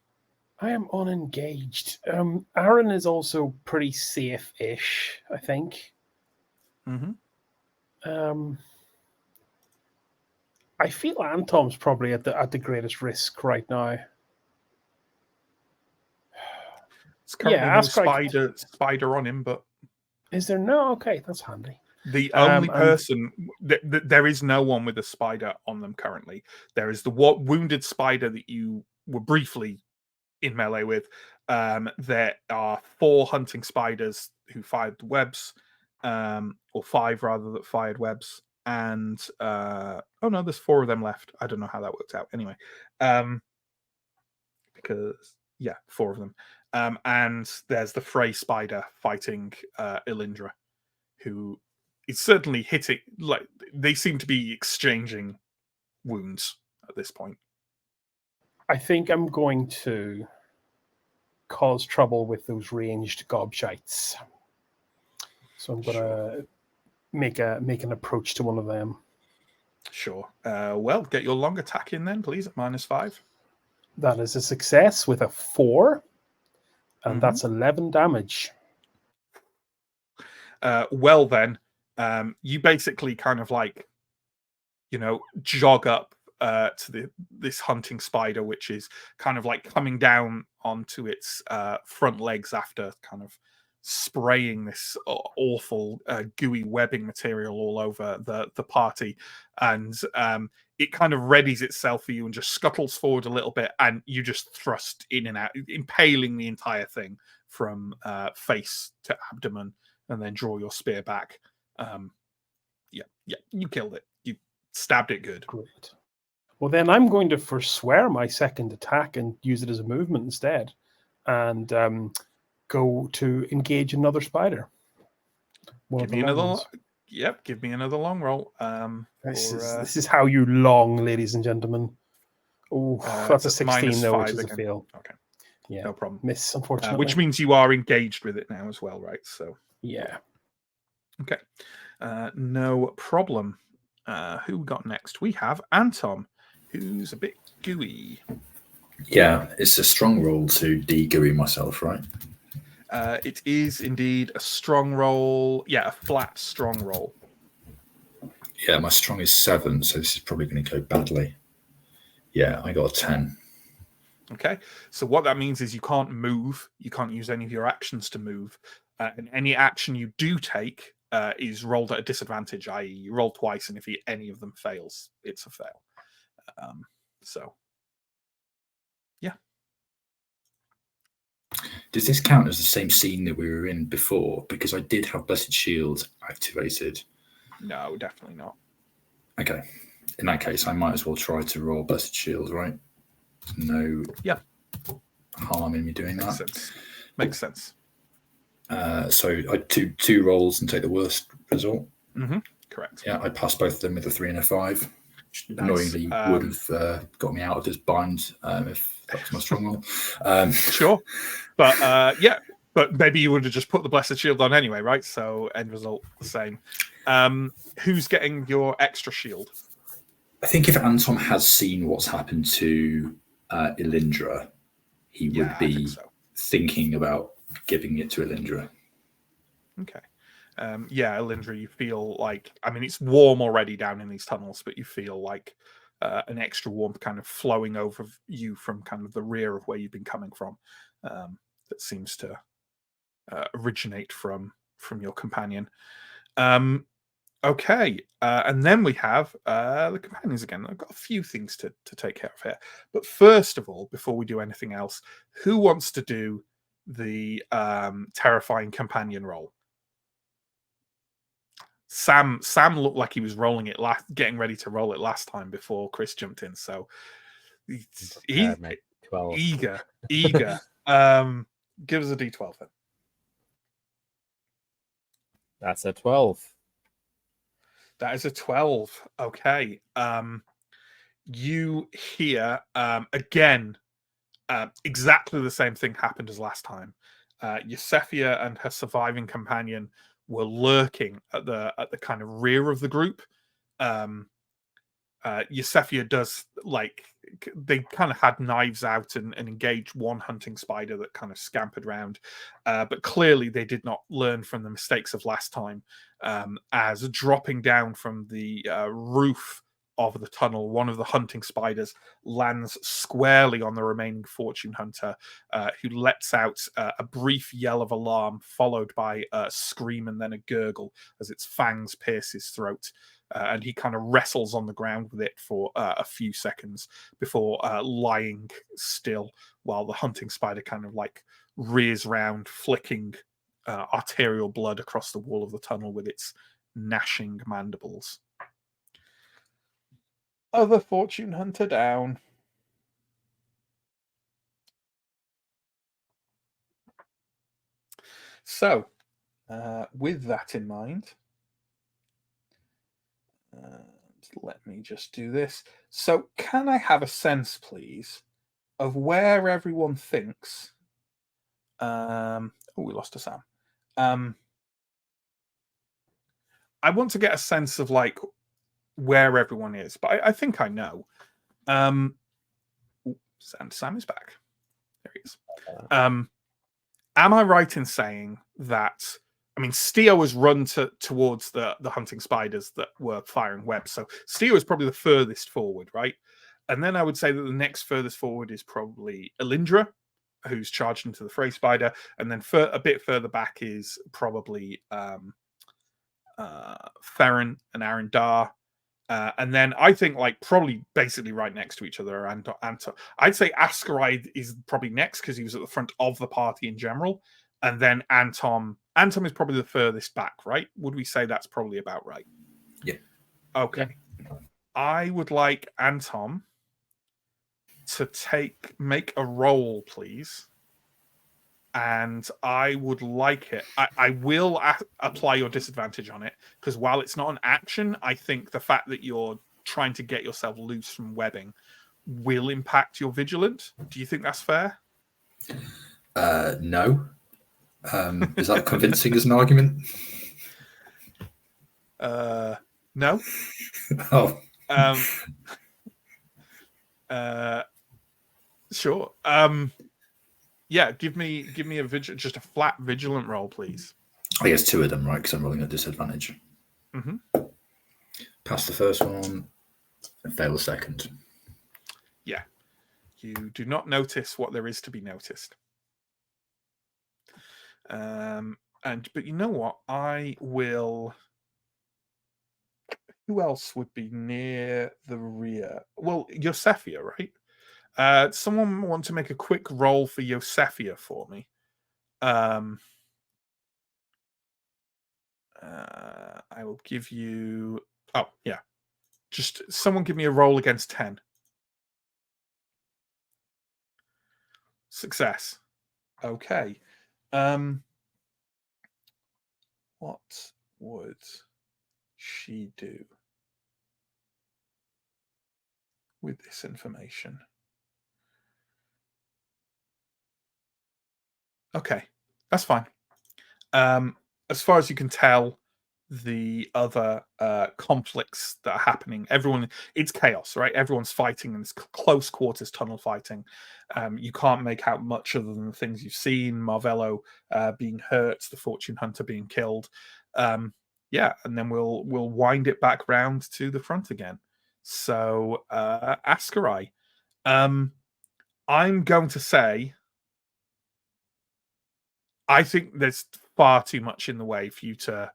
I am unengaged. Aaron is also pretty safe-ish, I think. Mm-hmm. I feel Antom's probably at the greatest risk right now. It's currently no spider on him, but is there no? Okay, that's handy. The only person there is no one with a spider on them currently. There is the wounded spider that you were briefly in melee with. There are 4 hunting spiders who fired the webs, or 5 rather that fired webs, and there's 4 of them left. I don't know how that worked out. Anyway, because 4 of them, and there's the Frey spider fighting Elindra, who is certainly hitting. Like they seem to be exchanging wounds at this point. I think I'm going to cause trouble with those ranged gobshites. So I'm going to make an approach to one of them. Sure. Well, get your long attack in then, please, at -5. That is a success with a 4, and that's 11 damage. Well, then, you basically kind of like, jog up to this hunting spider, which is kind of like coming down onto its front legs after kind of spraying this awful gooey webbing material all over the party, and it kind of readies itself for you and just scuttles forward a little bit, and you just thrust in and out, impaling the entire thing from face to abdomen, and then draw your spear back. Yeah, you killed it. You stabbed it good. Great. Well, then I'm going to forswear my second attack and use it as a movement instead, and go to engage another spider. Give me another. Yep, give me another long roll. This is how you long, ladies and gentlemen. Oh, that's a 16 though, which is a fail. Okay, yeah, no problem. Miss, unfortunately. Which means you are engaged with it now as well, right? So yeah. Okay, no problem. Who we got next? We have Anton, who's a bit gooey. Yeah, it's a strong roll to de-gooey myself, right? It is indeed a strong roll. Yeah, a flat strong roll. Yeah, my strong is 7, so this is probably going to go badly. Yeah, I got a 10. Okay, so what that means is you can't move. You can't use any of your actions to move. And any action you do take is rolled at a disadvantage, i.e. you roll twice, and if any of them fails, it's a fail. So, yeah. Does this count as the same scene that we were in before? Because I did have Blessed Shield activated. No, definitely not. Okay. In that case, I might as well try to roll Blessed Shield, right? No harm in me doing that. Makes sense. So I do 2 rolls and take the worst result. Correct. Yeah, I passed both of them with a 3 and a 5. Which Nice. Annoyingly would have got me out of this bind if that was my strong roll. Sure. But but maybe you would have just put the Blessed Shield on anyway, right? So end result the same. Who's getting your extra shield? I think if Anton has seen what's happened to Elindra, he would be thinking about giving it to Elindra. Okay. Elindra, you feel like, I mean, it's warm already down in these tunnels, but you feel like an extra warmth kind of flowing over you from kind of the rear of where you've been coming from. That seems to originate from your companion. Okay, and then we have the companions again. I've got a few things to take care of here. But first of all, before we do anything else, who wants to do the terrifying companion roll? Sam looked like he was rolling it getting ready to roll it last time before Chris jumped in. So he's eager. Give us a D12 then. That's a 12. That is a 12. Okay. You hear again exactly the same thing happened as last time. Yosefia and her surviving companion were lurking at the kind of rear of the group. Yosefia does, like, they kind of had knives out and engaged one hunting spider that kind of scampered around, but clearly they did not learn from the mistakes of last time, as dropping down from the roof of the tunnel, one of the hunting spiders lands squarely on the remaining fortune hunter, who lets out a brief yell of alarm followed by a scream and then a gurgle as its fangs pierce his throat. And he kind of wrestles on the ground with it for a few seconds before lying still while the hunting spider kind of like rears round, flicking arterial blood across the wall of the tunnel with its gnashing mandibles. Other fortune hunter down. So, with that in mind, let me just do this. So, can I have a sense, please, of where everyone thinks. We lost a Sam. I want to get a sense of like where everyone is, but I think I know. Sam is back. There he is. Am I right in saying that? I mean, Steo has run towards the hunting spiders that were firing webs. So Steo is probably the furthest forward, right? And then I would say that the next furthest forward is probably Elindra, who's charged into the Frey spider. And then a bit further back is probably Theron and Arendar. And then I think like probably basically right next to each other. And I'd say Askaride is probably next because he was at the front of the party in general. And then Antom is probably the furthest back, right? Would we say that's probably about right? Yeah. Okay. Yeah. I would like Antom to make a roll, please. And I would like it. I will apply your disadvantage on it because while it's not an action, I think the fact that you're trying to get yourself loose from webbing will impact your vigilant. Do you think that's fair? No. Is that convincing as an argument? No. Oh. Sure. Yeah, give me just a flat vigilant roll, please. I guess 2 of them, right? Because I'm rolling at disadvantage. Mm-hmm. Pass the first one and fail the second. Yeah. You do not notice what there is to be noticed. But you know what? I will. Who else would be near the rear? Well, Yosefia, right? Someone want to make a quick roll for Yosefia for me. I will give you. Oh, yeah. Just someone give me a roll against 10. Success. Okay. What would she do with this information? Okay, that's fine. As far as you can tell, the other conflicts that are happening, it's chaos, right? Everyone's fighting in this close quarters tunnel fighting. You can't make out much other than the things you've seen. Marvello being hurt, the Fortune Hunter being killed. Yeah, and then we'll wind it back round to the front again. So Askarai, I'm going to say I think there's far too much in the way for you to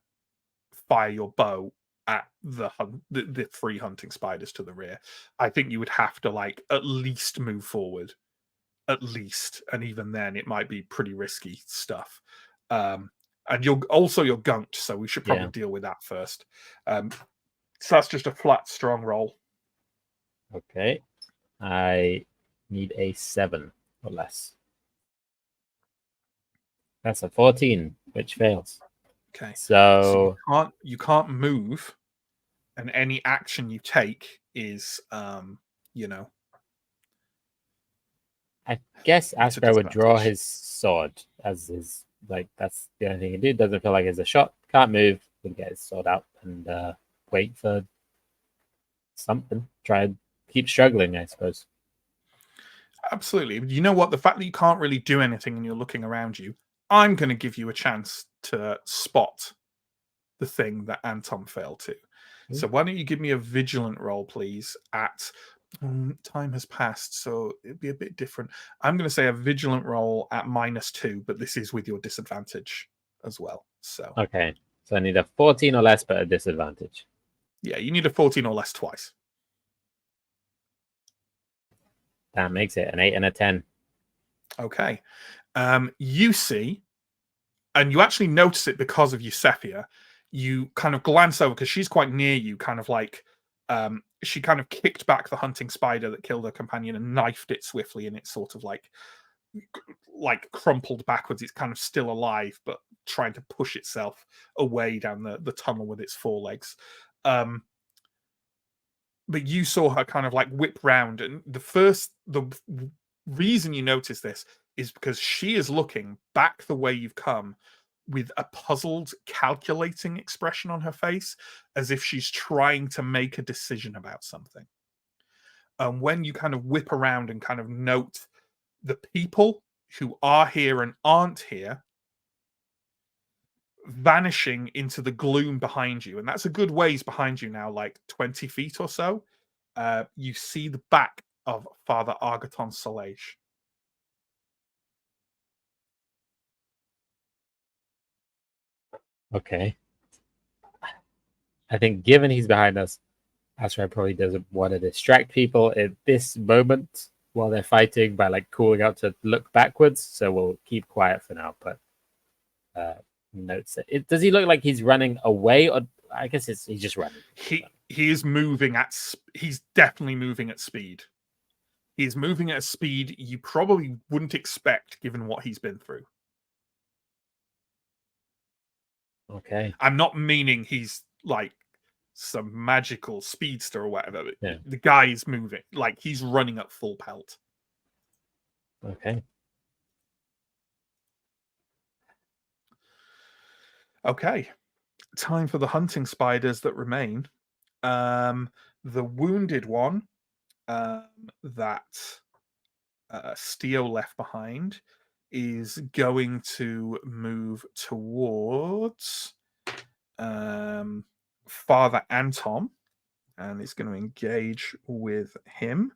fire your bow at the 3 hunting spiders to the rear. I think you would have to like at least move forward, at least, and even then it might be pretty risky stuff. And you're gunked, so we should probably deal with that first. So that's just a flat strong roll. Okay, I need a 7 or less. That's a 14, which fails. Okay. So you can't move, and any action you take is I guess Aspar would draw his sword as his that's the only thing he can do. Doesn't feel like it's a shot. Can't move. Would get his sword out and wait for something. Try and keep struggling, I suppose. Absolutely. You know what? The fact that you can't really do anything and you're looking around you, I'm going to give you a chance to spot the thing that Anton failed to. So why don't you give me a vigilant roll, please, at time has passed, so it'd be a bit different. I'm going to say a vigilant roll at -2, but this is with your disadvantage as well. So okay, so I need a 14 or less, but a disadvantage. Yeah, you need a 14 or less twice. That makes it an 8 and a 10. Okay. You see, and you actually notice it because of Eusefia, you kind of glance over because she's quite near you, kind of like she kind of kicked back the hunting spider that killed her companion and knifed it swiftly, and it's sort of like crumpled backwards. It's kind of still alive, but trying to push itself away down the tunnel with its forelegs. But you saw her kind of like whip round, and the reason you notice this is because she is looking back the way you've come with a puzzled, calculating expression on her face, as if she's trying to make a decision about something. And when you kind of whip around and kind of note the people who are here and aren't here vanishing into the gloom behind you, and that's a good ways behind you now, like 20 feet or so, you see the back of Father Argaton Salage. Okay. I think given he's behind us, Asrai probably doesn't want to distract people at this moment while they're fighting by like calling out to look backwards. So we'll keep quiet for now. But notes it. Does he look like he's running away, or I guess he's just running? He is moving at. He's definitely moving at speed. He's moving at a speed you probably wouldn't expect given what he's been through. Okay. I'm not meaning he's like some magical speedster or whatever. Yeah. The guy is moving. Like he's running at full pelt. Okay. Okay. Time for the hunting spiders that remain. The wounded one that Steo left behind is going to move towards Father Anton, and is going to engage with him.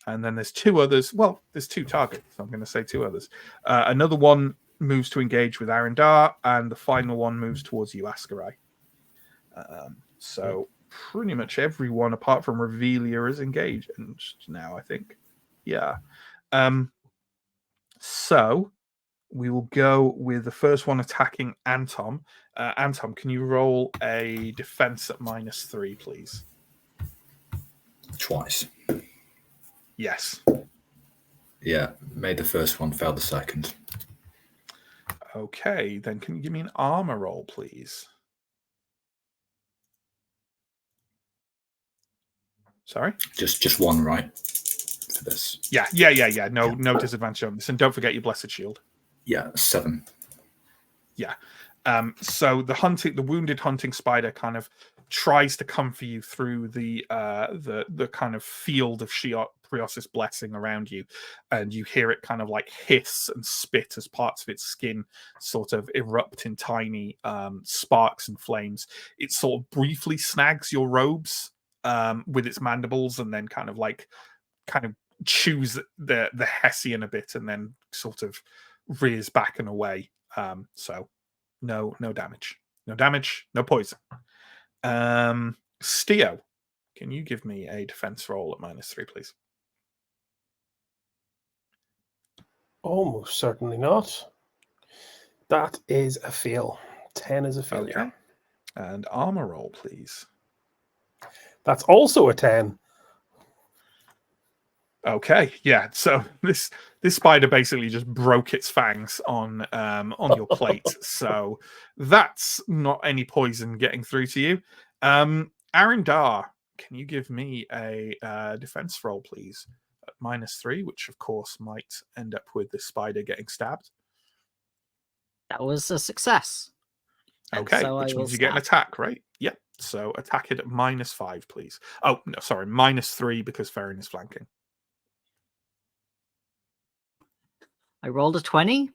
And then there's two others. Well, there's two targets, so I'm going to say two others. Another one moves to engage with Arendar, and the final one moves towards you, Askarai. So pretty much everyone apart from Revelia is engaged now, I think. Yeah. So we will go with the first one attacking Anton. Anton, can you roll a defense at -3, please? Twice. Yes. Yeah, made the first one, failed the second. Okay, then can you give me an armor roll, please? Sorry? Just one, right? For this. Yeah. No disadvantage on this. And don't forget your blessed shield. Yeah, 7. Yeah. So the wounded hunting spider kind of tries to come for you through the kind of field of Prios's blessing around you, and you hear it kind of like hiss and spit as parts of its skin sort of erupt in tiny sparks and flames. It sort of briefly snags your robes with its mandibles, and then kind of chews the Hessian a bit, and then sort of rears back and away. So no damage. No damage, no poison. Steo, can you give me a defense roll at -3, please? Almost certainly not. That is a fail. 10 is a failure. Okay. And armor roll, please. That's also a 10. Okay, yeah. So this spider basically just broke its fangs on your plate. So that's not any poison getting through to you. Arendar, can you give me a defense roll, please? At -3, which of course might end up with the spider getting stabbed. That was a success. And Okay, so which I will means you get an stab. attack, right? Yep. So attack it at -5, please. Oh no, sorry, -3 because Ferrin is flanking. I rolled a 20.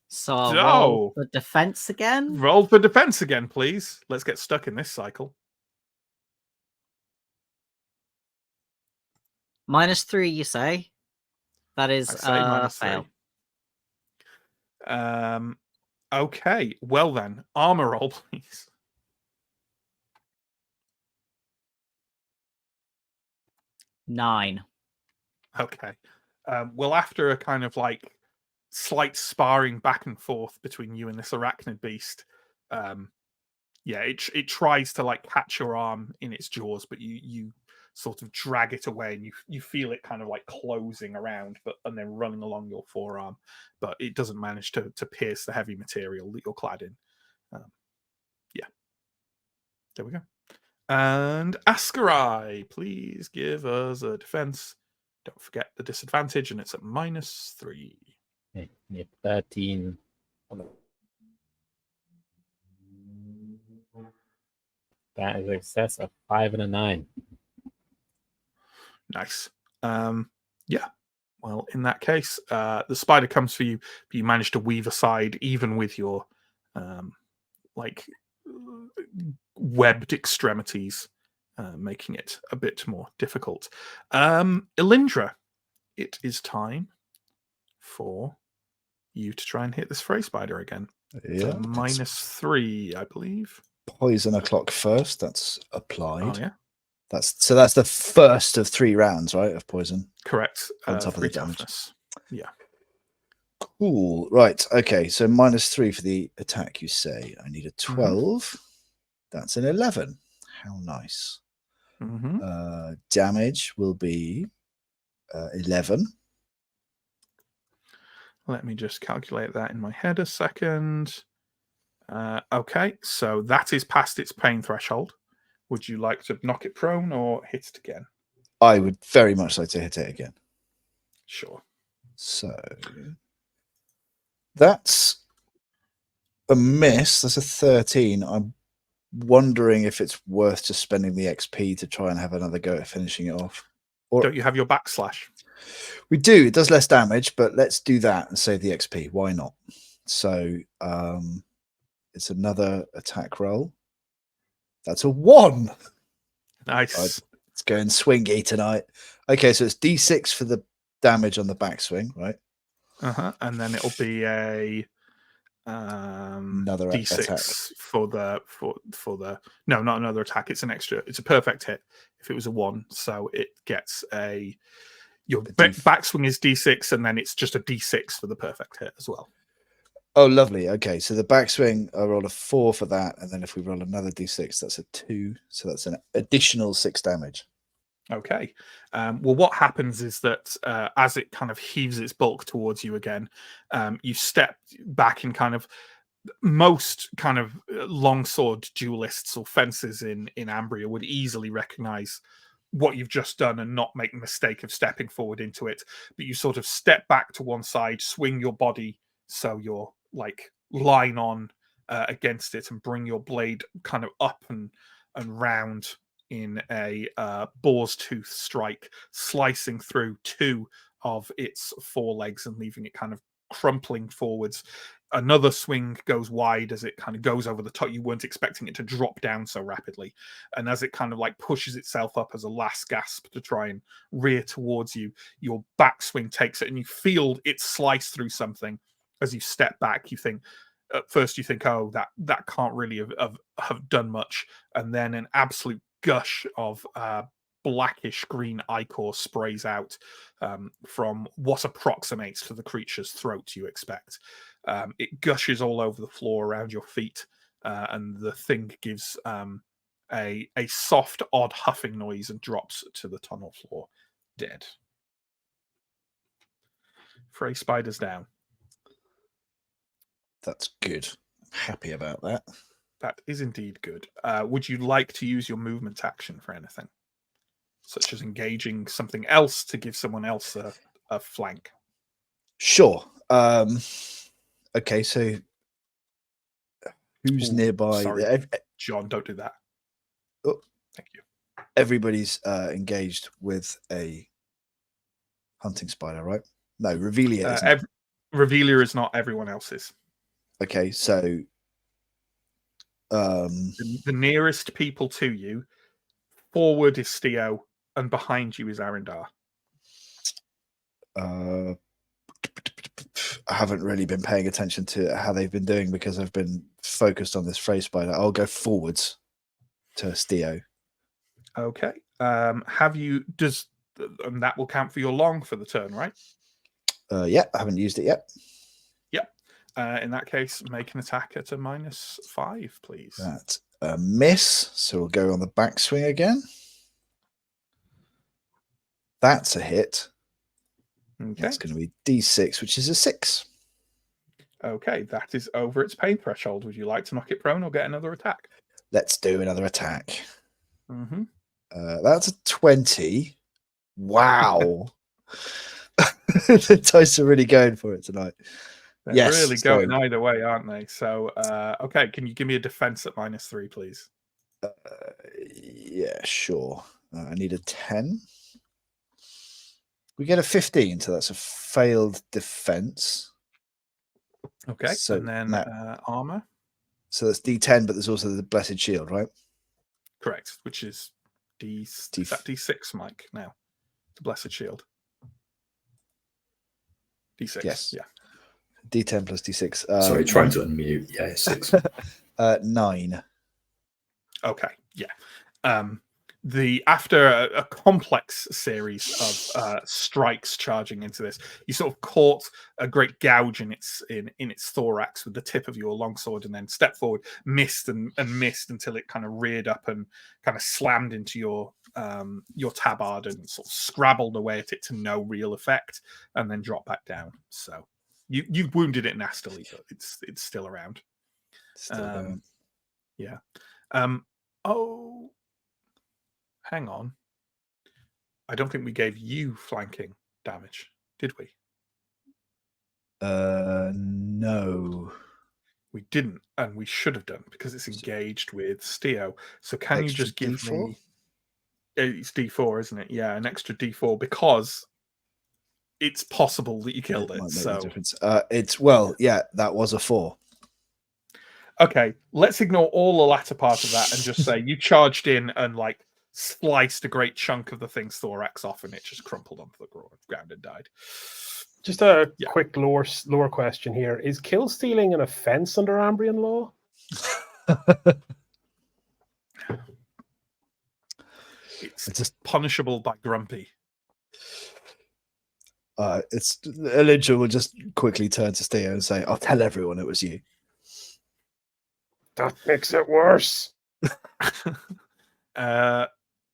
So I'll roll So the defense again. roll for defense again, please. Let's get stuck in this cycle. -3, you say? That is I say fail. -3. Okay. Well then, armor roll, please. Nine. Okay. Well, after a kind of like slight sparring back and forth between you and this arachnid beast, it tries to like catch your arm in its jaws, but you sort of drag it away, and you feel it kind of like closing around, and then running along your forearm, but it doesn't manage to pierce the heavy material that you're clad in. There we go. And Askarai, please give us a defense Don't forget the disadvantage, and it's at -3. Okay, need 13. That is a success of 5 and a 9. Nice. Yeah. Well, in that case, the spider comes for you, but you manage to weave aside, even with your webbed extremities, making it a bit more difficult. Elindra, it is time for you to try and hit this Fray spider again. Yeah. -3, I believe. Poison o'clock first. That's applied. Oh yeah, That's the first of 3 rounds, right? Of poison. correct. On top of the 3 damage. toughness. Yeah. Cool. Right. Okay. So -3 for the attack, you say. I need a 12. That's an 11. How nice. Damage will be 11. Let me just calculate that in my head a second. Okay, so that is past its pain threshold. Would you like to knock it prone or hit it again? I would very much like to hit it again. Sure. So that's a miss. That's a 13. I'm wondering if it's worth just spending the XP to try and have another go at finishing it off. Or don't you have your backslash? We do. It does less damage, but let's do that and save the XP. Why not? So it's another attack roll. That's a 1. Nice. It's going swingy tonight. Okay, so it's D6 for the damage on the backswing, right? And then it'll be a another D6 attack for the no, not another attack. It's an extra. It's a perfect hit. If it was a 1, so it gets your backswing is D6, and then it's just a D6 for the perfect hit as well. Oh, lovely. Okay, so the backswing, I roll a 4 for that, and then if we roll another D6, that's a 2. So that's an additional 6 damage. Okay. Well, what happens is that as it kind of heaves its bulk towards you again, you step back in kind of most kind of longsword duelists or fencers in Ambria would easily recognize what you've just done and not make the mistake of stepping forward into it. But you sort of step back to one side, swing your body so you're like line on against it, and bring your blade kind of up and round in a boar's tooth strike, slicing through 2 of its forelegs and leaving it kind of crumpling forwards. Another swing goes wide as it kind of goes over the top. You weren't expecting it to drop down so rapidly. And as it kind of like pushes itself up as a last gasp to try and rear towards you, your backswing takes it and you feel it slice through something. As you step back, you think, at first you think, oh, that can't really have done much. And then an absolute gush of blackish green ichor sprays out from what approximates to the creature's throat, you expect. It gushes all over the floor around your feet, and the thing gives a soft, odd huffing noise and drops to the tunnel floor, dead. Fray spider's down. That's good. I'm happy about that. That is indeed good. Would you like to use your movement action for anything? Such as engaging something else to give someone else a flank? Sure. Okay, so who's nearby? Sorry, John, don't do that. Oh, thank you. Everybody's engaged with a hunting spider, right? No, Revelia isn't. Revelia is not. Everyone else is. Okay, so the nearest people to you, forward is Steo, and behind you is Arendar. I haven't really been paying attention to how they've been doing because I've been focused on this Fray spider. I'll go forwards to Steo. Okay. Have you? And that will count for your long for the turn, right? Yeah, I haven't used it yet. Yep. In that case, make an attack at a -5, please. That's a miss. So we'll go on the backswing again. That's a hit. Okay. That's going to be D6, which is a 6. Okay, that is over its pain threshold. Would you like to knock it prone or get another attack? Let's do another attack. Mm-hmm. That's a 20. Wow. The dice are really going for it tonight. They're Yes, really so- going either way, aren't they? So, okay, can you give me a defense at -3, please? Yeah, sure. I need a 10. We get a 15, so that's a failed defense. Okay, So and then that- armor, So that's D10, but there's also the blessed shield, right? correct, which is is that D6, Mike? Now, the blessed shield. D6, Yes. yeah. D10 plus D6. Sorry, trying to unmute. Yeah, it's 6. 9. Okay, yeah. After a complex series of strikes charging into this, you sort of caught a great gouge in its thorax with the tip of your longsword, and then stepped forward, missed and missed until it kind of reared up and kind of slammed into your tabard and sort of scrabbled away at it to no real effect, and then dropped back down. So you wounded it nastily, but it's still around. Still going. Yeah. Oh, hang on. I don't think we gave you flanking damage, did we? No. We didn't, and we should have done because it's engaged with Steo. So can you Extra just give D4? me? It's D4, isn't it? Yeah, an extra D4 because it's possible that you killed it. Might make the So difference. That was a 4. okay, let's ignore all the latter part of that and just say you charged in and like sliced a great chunk of the thing's thorax off, and it just crumpled onto the ground and died. Just a quick lore question here. Is kill stealing an offense under Ambrian law? It's just punishable by Grumpy. It's Elijah will just quickly turn to Steo and say, "I'll tell everyone it was you." That makes it worse.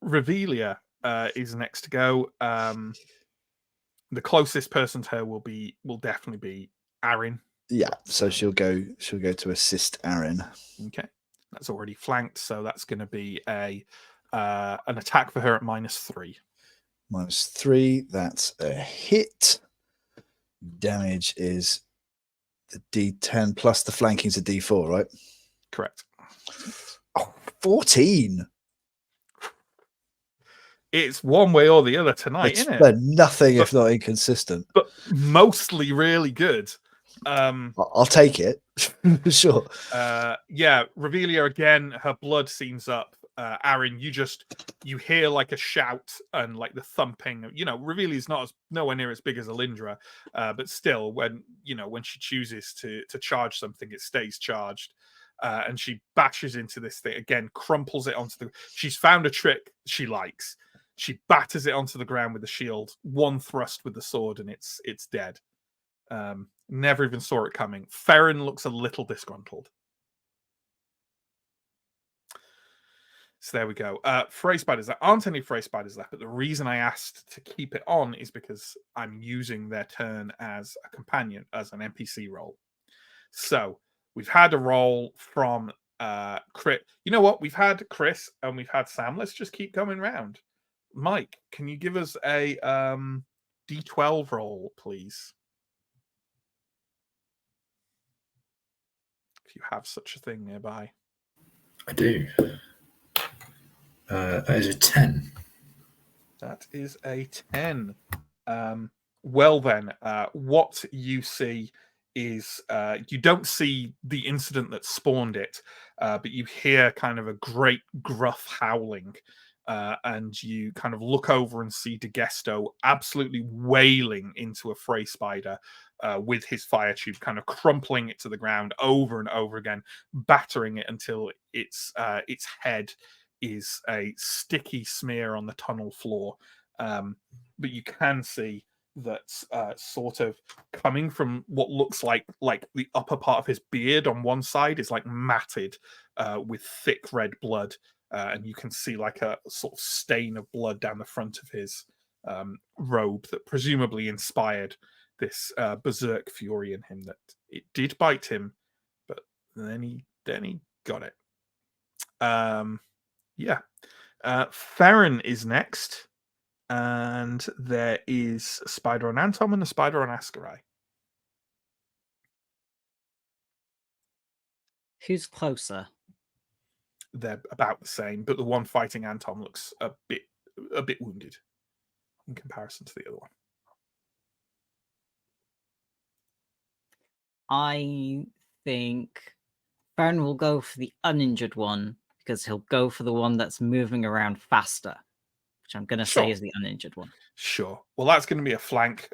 Revelia is next to go. The closest person to her will definitely be Arin. Yeah, so she'll go to assist Aaron. Okay, that's already flanked, so that's going to be an attack for her at -3. -3. That's a hit. Damage is the D10 plus the flanking's a D4, right? Correct. Oh, 14. It's one way or the other tonight, It's isn't it? nothing if not inconsistent. But mostly really good. I'll take it. Sure. Yeah, Revelia again, her blood seems up. Aaron, you hear like a shout and like the thumping. Revelia's nowhere near as big as Alindra, but still, when she chooses to charge something, it stays charged. And she bashes into this thing again, crumples it onto the. She's found a trick she likes. She batters it onto the ground with the shield. One thrust with the sword, and it's dead. Never even saw it coming. Farron looks a little disgruntled. So there we go. Fray spiders. There aren't any Fray spiders left, but the reason I asked to keep it on is because I'm using their turn as a companion, as an NPC role. So we've had a roll from Chris. You know what? We've had Chris and we've had Sam. Let's just keep coming round. Mike, can you give us a D12 roll, please? If you have such a thing nearby. I do. That is a 10. That is a 10. Well then, what you see is you don't see the incident that spawned it, but you hear kind of a great gruff howling, and you kind of look over and see DeGesto absolutely wailing into a Fray spider with his fire tube, kind of crumpling it to the ground over and over again, battering it until its head is a sticky smear on the tunnel floor. But you can see that sort of coming from what looks like the upper part of his beard on one side is like matted with thick red blood, and you can see like a sort of stain of blood down the front of his robe that presumably inspired this berserk fury in him. That it did bite him, but then he got it. Yeah. Farron is next. And there is a spider on Antom and a spider on Ascarai. Who's closer? They're about the same, but the one fighting Antom looks a bit wounded in comparison to the other one. I think Baron will go for the uninjured one because he'll go for the one that's moving around faster, which I'm going to say Sure. is the uninjured one. Sure. Well, that's going to be a flank.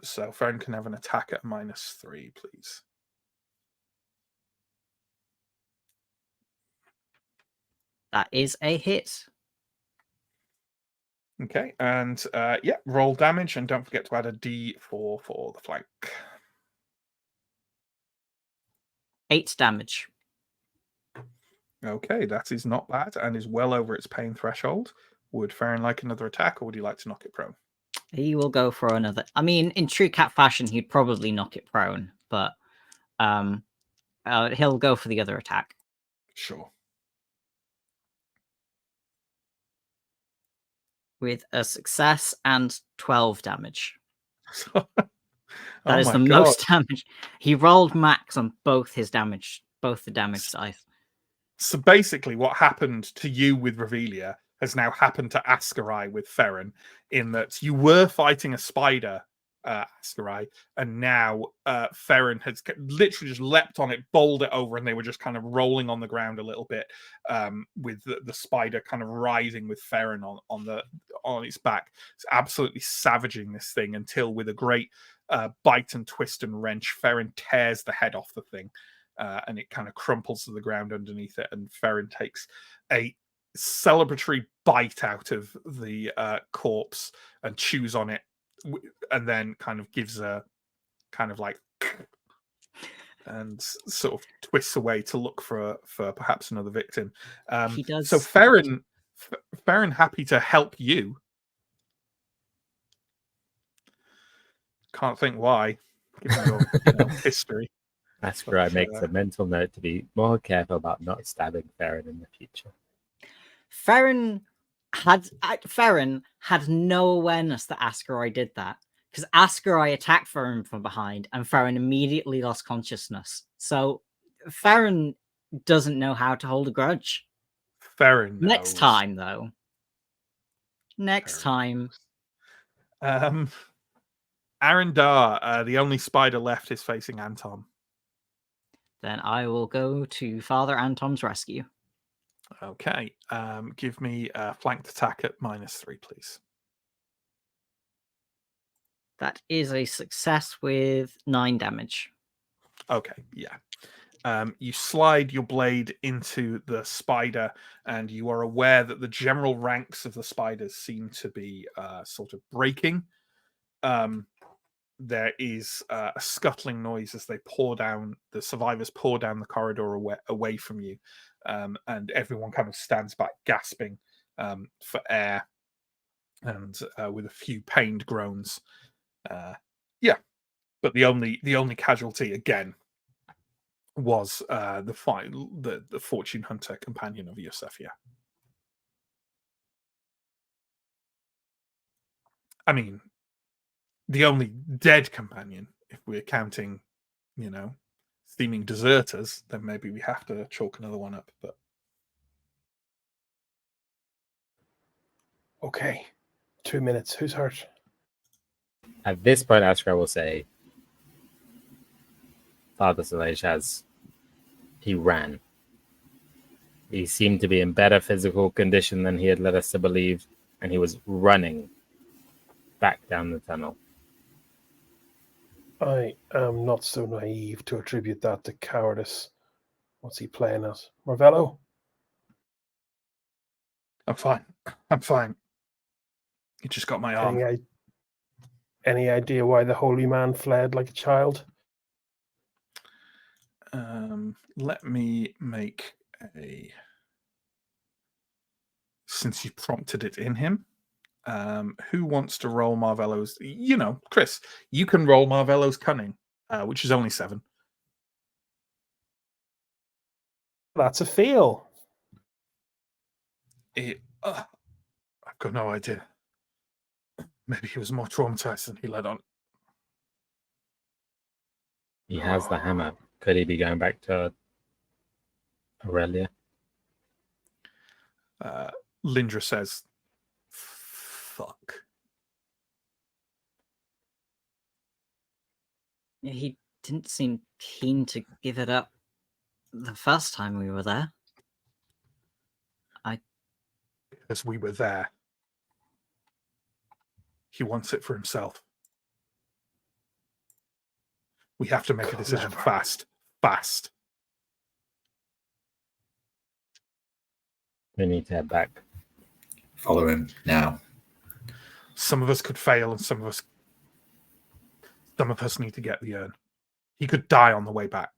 So Farron can have an attack at -3, please. That is a hit. Okay, and yeah, roll damage, and don't forget to add a D4 for the flank. 8 damage. Okay, that is not bad and is well over its pain threshold. Would Farron like another attack, or would you like to knock it prone? He will go for another. I mean, in true cat fashion, he'd probably knock it prone, but he'll go for the other attack. Sure. With a success and 12 damage. Oh That is my the God. most damage. He rolled max on both the damage dice. So basically, what happened to you with Revelia has now happened to Ascarai with Farron, in that you were fighting a spider, Ascarai, and now Farron has literally just leapt on it, bowled it over, and they were just kind of rolling on the ground a little bit, with the spider kind of rising with Farron on its back. It's absolutely savaging this thing until, with a great bite and twist and wrench, Farron tears the head off the thing. And it kind of crumples to the ground underneath it, and Farron takes a celebratory bite out of the corpse and chews on it, and then kind of gives a kind of like and sort of twists away to look for perhaps another victim. He does. So Farron happy to help you. Can't think why, given your history. Ascarai makes a mental note to be more careful about not stabbing Farron in the future. Farron had no awareness that Ascarai did that, because Ascarai attacked Farron from behind, and Farron immediately lost consciousness. So Farron doesn't know how to hold a grudge. Farron knows. Next time, though. Next time. Arendar, the only spider left, is facing Anton. Then I will go to Father Antom's rescue. Okay. Give me a flanked attack at -3, please. That is a success with 9 damage. Okay, yeah. You slide your blade into the spider, and you are aware that the general ranks of the spiders seem to be sort of breaking. There is a scuttling noise as the survivors pour down the corridor away from you, and everyone kind of stands back gasping for air, and with a few pained groans. Yeah, but the only casualty again was the fortune hunter companion of Yosefia. I mean, the only dead companion, if we're counting, seeming deserters, then maybe we have to chalk another one up. But Okay, 2 minutes. Who's hurt? At this point, Ascarai will say, Father Salaj he ran. He seemed to be in better physical condition than he had led us to believe, and he was running back down the tunnel. I am not so naive to attribute that to cowardice. What's he playing at? Marvello? I'm fine. He just got my arm. Any idea why the holy man fled like a child? Let me make since you prompted it in him. Who wants to roll Marvello's? Chris, you can roll Marvello's cunning, which is only 7. That's a fail. I've got no idea. Maybe he was more traumatized than he let on. He has the hammer. Could he be going back to Aurelia? Lindra says, fuck. He didn't seem keen to give it up the first time we were there. As we were there. He wants it for himself. We have to make a decision fast. Fast. We need to head back. Follow him now. Some of us could fail, and some of us need to get the urn. He could die on the way back.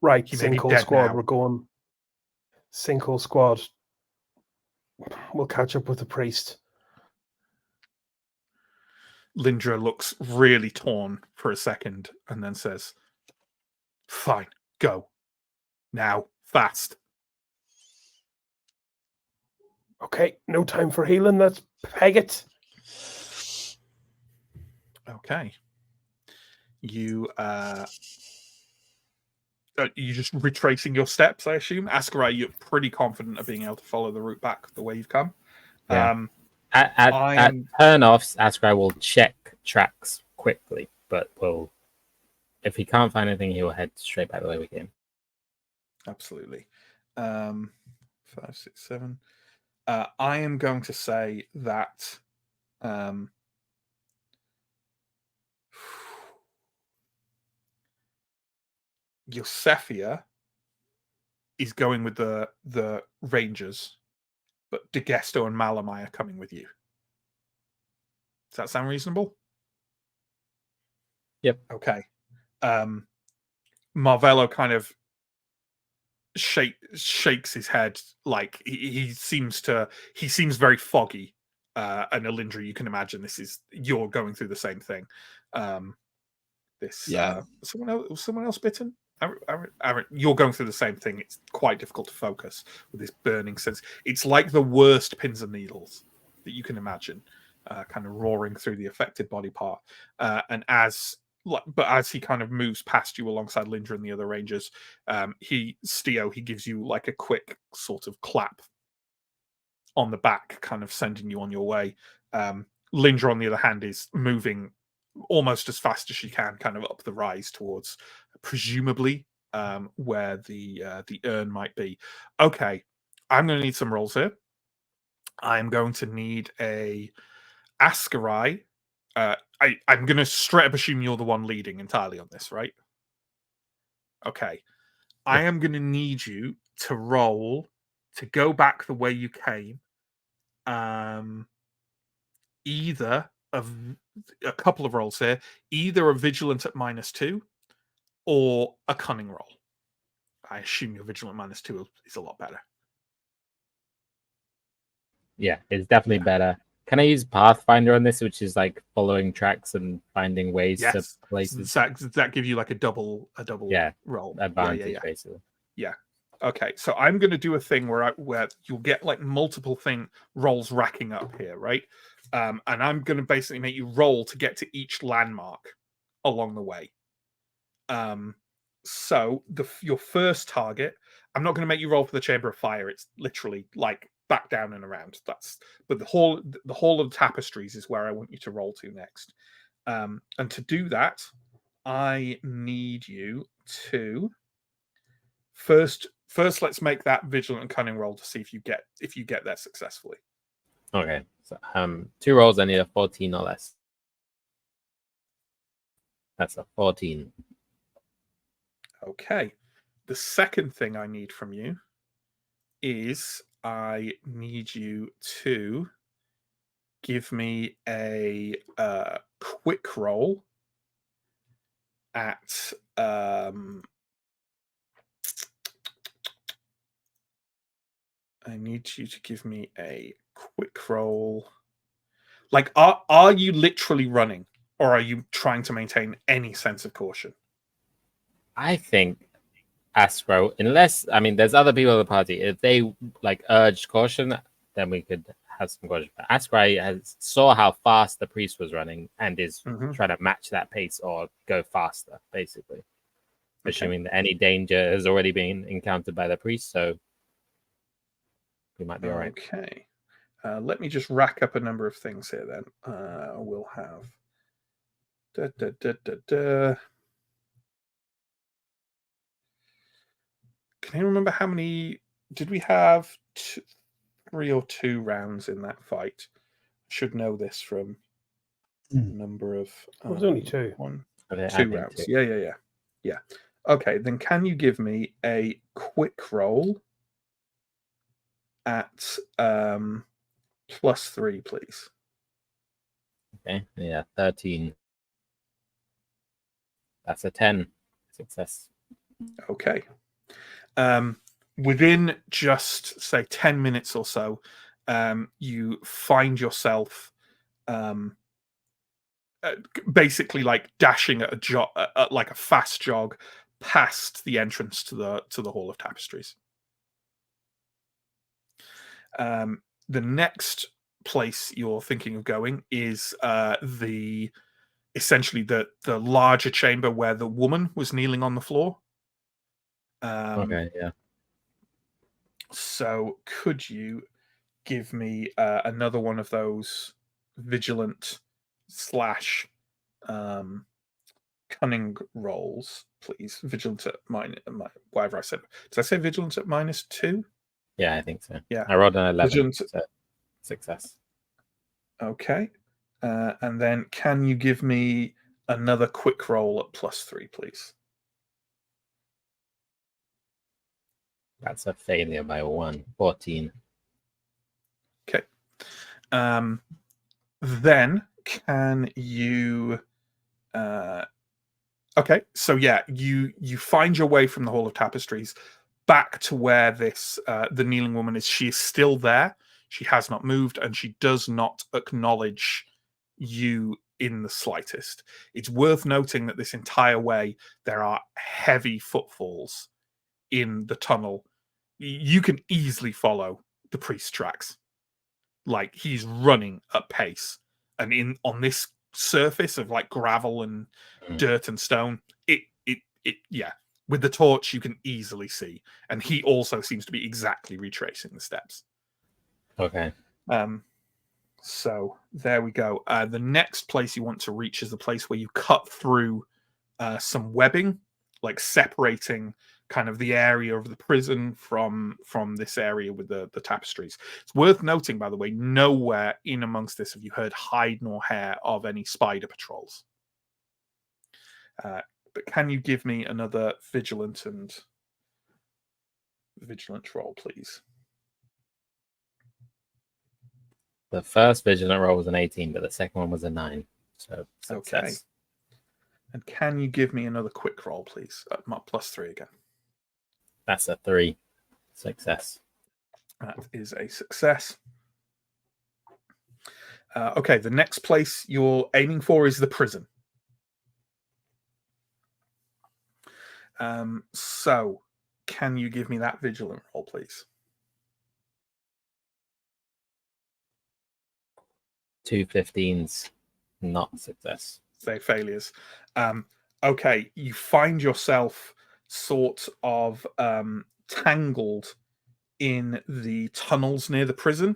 Right, He may be Sinkhole dead Squad, now. we're going. Sinkhole Squad. We'll catch up with the priest. Lindra looks really torn for a second and then says, fine, go. Now, fast. Okay, no time for healing. Let's peg it. Okay. You just retracing your steps, I assume. Askarai, you're pretty confident of being able to follow the route back the way you've come. Yeah. At turn-offs, Askarai will check tracks quickly, but if he can't find anything, he will head straight back the way we came. Absolutely. 5, 6, 7. I am going to say that Yosefia is going with the Rangers, but DeGesto and Malamai are coming with you. Does that sound reasonable? Yep. Okay. Marvello kind of shakes his head, like he seems very foggy. And Alindra, you can imagine you're going through the same thing. Someone else bitten? Aaron, you're going through the same thing. It's quite difficult to focus with this burning sense. It's like the worst pins and needles that you can imagine, kind of roaring through the affected body part. And as he kind of moves past you alongside Lindra and the other rangers, he gives you like a quick sort of clap on the back, kind of sending you on your way. Lindra, on the other hand, is moving almost as fast as she can, kind of up the rise towards, presumably, where the urn might be. Okay, I'm going to need some rolls here. I'm going to need a Askarai. I'm going to straight up assume you're the one leading entirely on this, right? Okay. I am going to need you to roll to go back the way you came. Either of a couple of rolls here, either a vigilant at -2 or a cunning roll. I assume your vigilant -2 is a lot better. Yeah, it's definitely better. Can I use Pathfinder on this, which is like following tracks and finding ways to places? Does that give you like a double roll advantage, basically? Yeah. Okay, so I'm going to do a thing where you'll get like multiple rolls racking up here, right? And I'm going to basically make you roll to get to each landmark along the way. So your first target, I'm not going to make you roll for the Chamber of Fire. It's literally like back down and around. But the hall of Tapestries is where I want you to roll to next. And to do that, I need you to first let's make that vigilant and cunning roll to see if you get there successfully. Okay, so 2 rolls. I need a 14 or less. That's a 14. Okay. The second thing I need from you is I need you to give me a quick roll at I need you to give me a quick roll. Like, are you literally running, or are you trying to maintain any sense of caution? I think Astro, unless there's other people in the party. If they like urged caution, then we could has some questions. Ascry saw how fast the priest was running and is trying to match that pace or go faster, basically. Assuming that any danger has already been encountered by the priest, so we might be all right. Okay. Let me just rack up a number of things here then. We'll have... Can you remember how many... Did we have 3 or 2 rounds in that fight? Should know this from number of... It was only 2. 2 rounds. 2. Yeah. Okay, then can you give me a quick roll at +3, please? Okay, yeah, 13. That's a 10 success. Okay. Within just, say, 10 minutes or so, you find yourself basically like dashing at like a fast jog past the entrance to the Hall of Tapestries. The next place you're thinking of going is essentially the larger chamber where the woman was kneeling on the floor. Okay, yeah. So could you give me another one of those vigilant / cunning rolls, please? Vigilant at whatever I said. Did I say vigilant at -2? Yeah, I think so. Yeah. I rolled an 11. Vigilant... So success. Okay. And then can you give me another quick roll at +3, please? That's a failure by 1. 14. Okay. Then can you... Okay, so yeah, you find your way from the Hall of Tapestries back to where the kneeling woman is. She is still there. She has not moved, and she does not acknowledge you in the slightest. It's worth noting that this entire way there are heavy footfalls in the tunnel. You can easily follow the priest's tracks. Like, he's running at pace, and on this surface of like gravel and dirt and stone, it with the torch you can easily see, and he also seems to be exactly retracing the steps. Okay. So there we go. The next place you want to reach is the place where you cut through some webbing, like separating kind of the area of the prison from this area with the tapestries. It's worth noting, by the way, nowhere in amongst this have you heard hide nor hair of any spider patrols. But can you give me another vigilant roll, please? The first vigilant roll was an 18, but the second one was a 9. So success. Okay. And can you give me another quick roll, please? At +3 again. That's a 3. Success. That is a success. Okay, the next place you're aiming for is the prison. So can you give me that vigilant roll, please? 2 15s, not success. Say failures. Okay, you find yourself sort of tangled in the tunnels near the prison,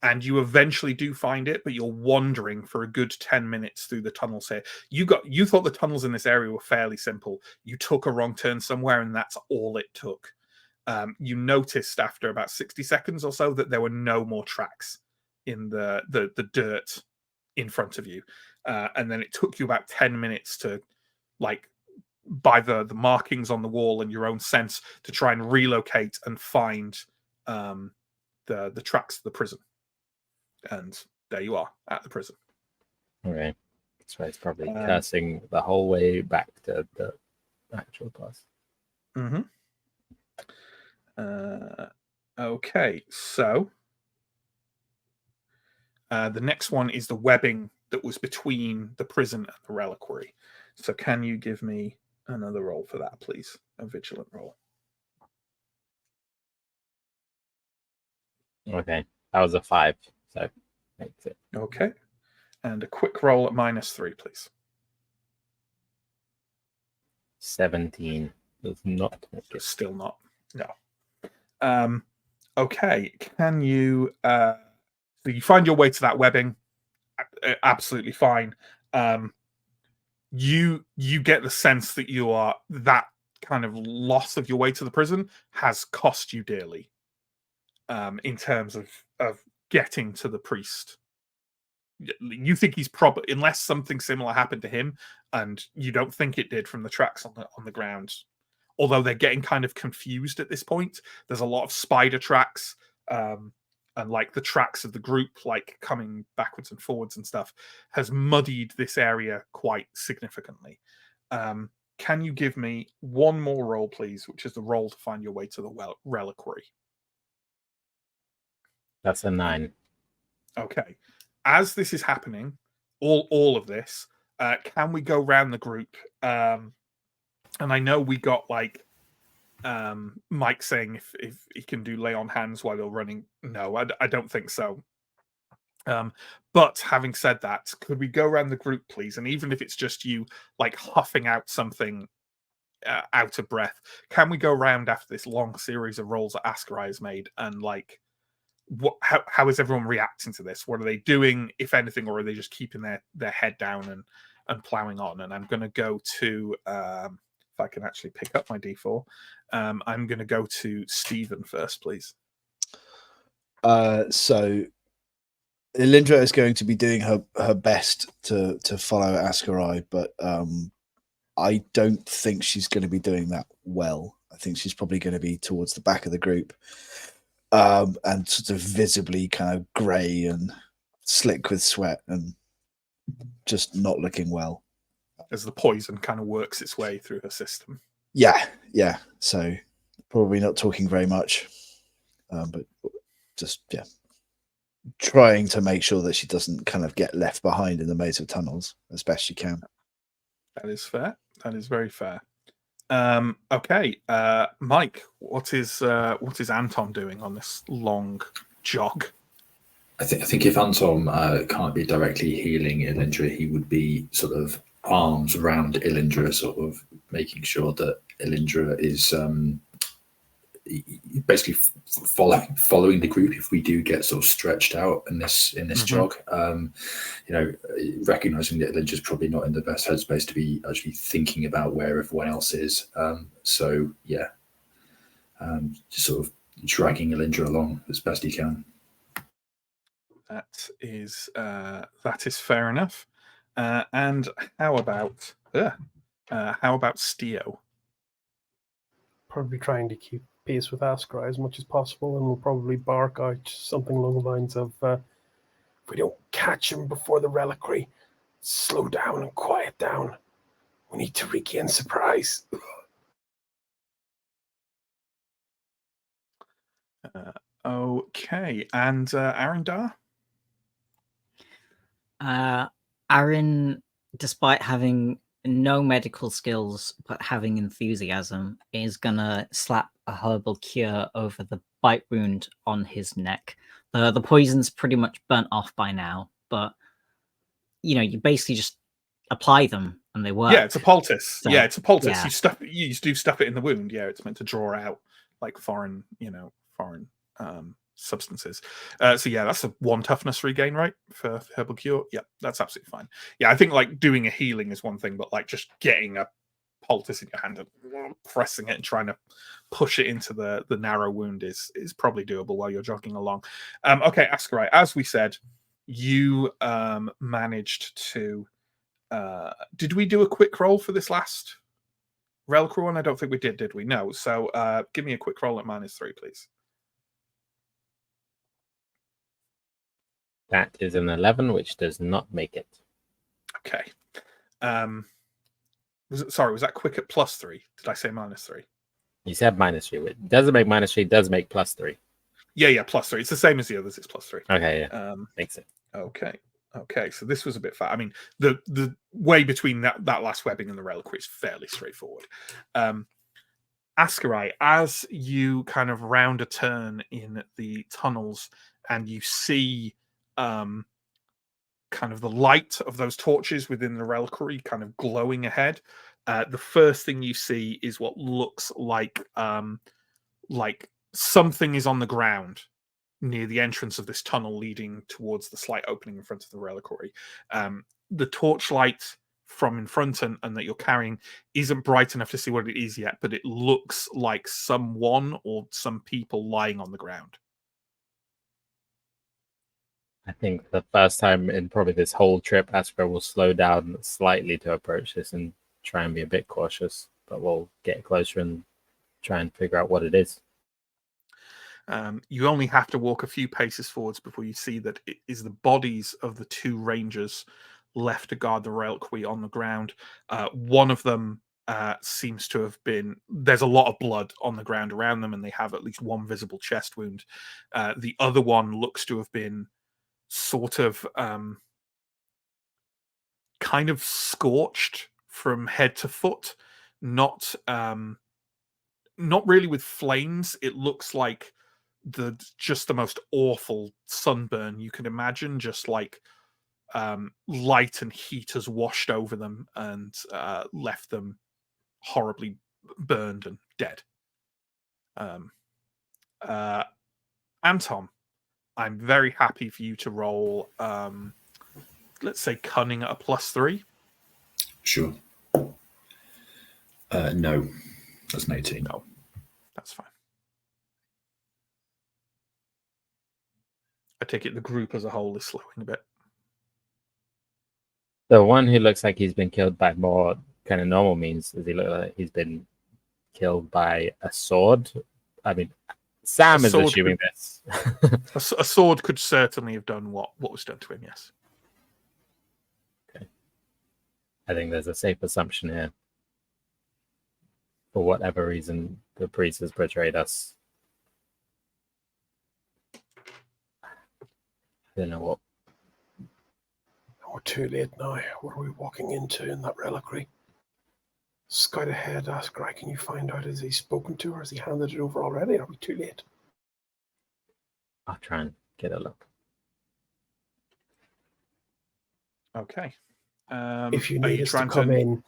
and you eventually do find it, but you're wandering for a good 10 minutes through the tunnels here. You thought the tunnels in this area were fairly simple. You took a wrong turn somewhere, and that's all it took. You noticed after about 60 seconds or so that there were no more tracks in the dirt in front of you. And then it took you about 10 minutes to, like, by the markings on the wall and your own sense, to try and relocate and find the tracks to the prison. And there you are at the prison. Okay. So it's probably cursing the whole way back to the actual class. Mm-hmm. Okay, so the next one is the webbing that was between the prison and the reliquary. So can you give me another roll for that, please? A vigilant roll. Okay. That was a 5. So makes it Okay. And a quick roll at -3, please. 17. Does not make So it. still not. No. Okay. Can you? So you find your way to that webbing. Absolutely fine. You get the sense that that kind of loss of your way to the prison has cost you dearly. In terms of getting to the priest. You think he's probably, unless something similar happened to him, and you don't think it did from the tracks on the ground. Although they're getting kind of confused at this point. There's a lot of spider tracks, and like the tracks of the group, like coming backwards and forwards and stuff, has muddied this area quite significantly. Can you give me one more roll, please, which is the roll to find your way to the reliquary? That's a 9. Okay. As this is happening, all of this, can we go round the group? And I know we got like Mike saying if he can do lay on hands while you're running. No, I don't think so. But having said that, could we go around the group, please? And even if it's just you, like huffing out something out of breath, can we go round after this long series of rolls that Askarai has made and like? How is everyone reacting to this? What are they doing, if anything, or are they just keeping their head down and plowing on? And I'm going to go to if I can actually pick up my D4, I'm going to go to Stephen first, please. So Elindra is going to be doing her best to follow Askarai, but I don't think she's going to be doing that well. I think she's probably going to be towards the back of the group. And sort of visibly kind of grey and slick with sweat and just not looking well. As the poison kind of works its way through her system. Yeah. So probably not talking very much, but just, trying to make sure that she doesn't kind of get left behind in the maze of tunnels as best she can. That is fair. That is very fair. Okay, Mike, what is Anton doing on this long jog? I think if Anton can't be directly healing Elindra, he would be sort of arms around Elindra, sort of making sure that Elindra is basically following the group if we do get sort of stretched out in this jog. Recognizing that Elindra's probably not in the best headspace to be actually thinking about where everyone else is. Just sort of dragging Elindra along as best he can. That is fair enough. And how about Steo? Probably trying to keep pace with Askarai as much as possible, and will probably bark out something along the lines of, if we don't catch him before the reliquary, slow down and quiet down. We need to regain surprise. Okay, and Arendar? Aaron, despite having no medical skills but having enthusiasm, is gonna slap a herbal cure over the bite wound on his neck. The poison's pretty much burnt off by now, but you basically just apply them and they work. Yeah, it's a poultice. So, it's a poultice. yeah. You do stuff it in the wound. Yeah, it's meant to draw out like foreign substances. So yeah, that's a 1 toughness regain, right? For herbal cure. Yeah, that's absolutely fine. Yeah, I think like doing a healing is one thing, but like just getting a poultice in your hand and pressing it and trying to push it into the narrow wound is probably doable while you're jogging along. Okay, Askarai, as we said, you managed to did we do a quick roll for this last reliquary one? I don't think we did we? No. So give me a quick roll at -3, please. That is an 11, which does not make it. Okay. Was that quick at +3? Did I say -3? You said -3. It doesn't make -3, does make +3. Yeah, +3. It's the same as the others. It's +3. Okay, yeah. Makes it. Okay. So this was a bit fast. I mean, the way between that last webbing and the reliquary is fairly straightforward. Askarai, as you kind of round a turn in the tunnels and you see kind of the light of those torches within the reliquary kind of glowing ahead. The first thing you see is what looks like something is on the ground near the entrance of this tunnel leading towards the slight opening in front of the reliquary. The torchlight from in front and that you're carrying isn't bright enough to see what it is yet, but it looks like someone or some people lying on the ground. I think the first time in probably this whole trip, Asker will slow down slightly to approach this and try and be a bit cautious, but we'll get closer and try and figure out what it is. You only have to walk a few paces forwards before you see that it is the bodies of the two rangers left to guard the reliquary on the ground. One of them seems to have been... There's a lot of blood on the ground around them, and they have at least one visible chest wound. The other one looks to have been sort of kind of scorched from head to foot, not really with flames. It looks like just the most awful sunburn you can imagine, just like light and heat has washed over them and left them horribly burned and dead. Anton, I'm very happy for you to roll, let's say, cunning at a +3. Sure. No, that's an 18. No, that's fine. I take it the group as a whole is slowing a bit. The one who looks like he's been killed by more kind of normal means, does he look like he's been killed by a sword? I mean, Sam is assuming this. A sword could certainly have done what was done to him, yes. Okay. I think there's a safe assumption here. For whatever reason, the priest has betrayed us. I don't know what. We're too late now. What are we walking into in that reliquary? Scout ahead, ask Guy, can you find out, has he spoken to her? Has he handed it over already? Are we too late? I'll try and get a look. Okay. If you need us to come in,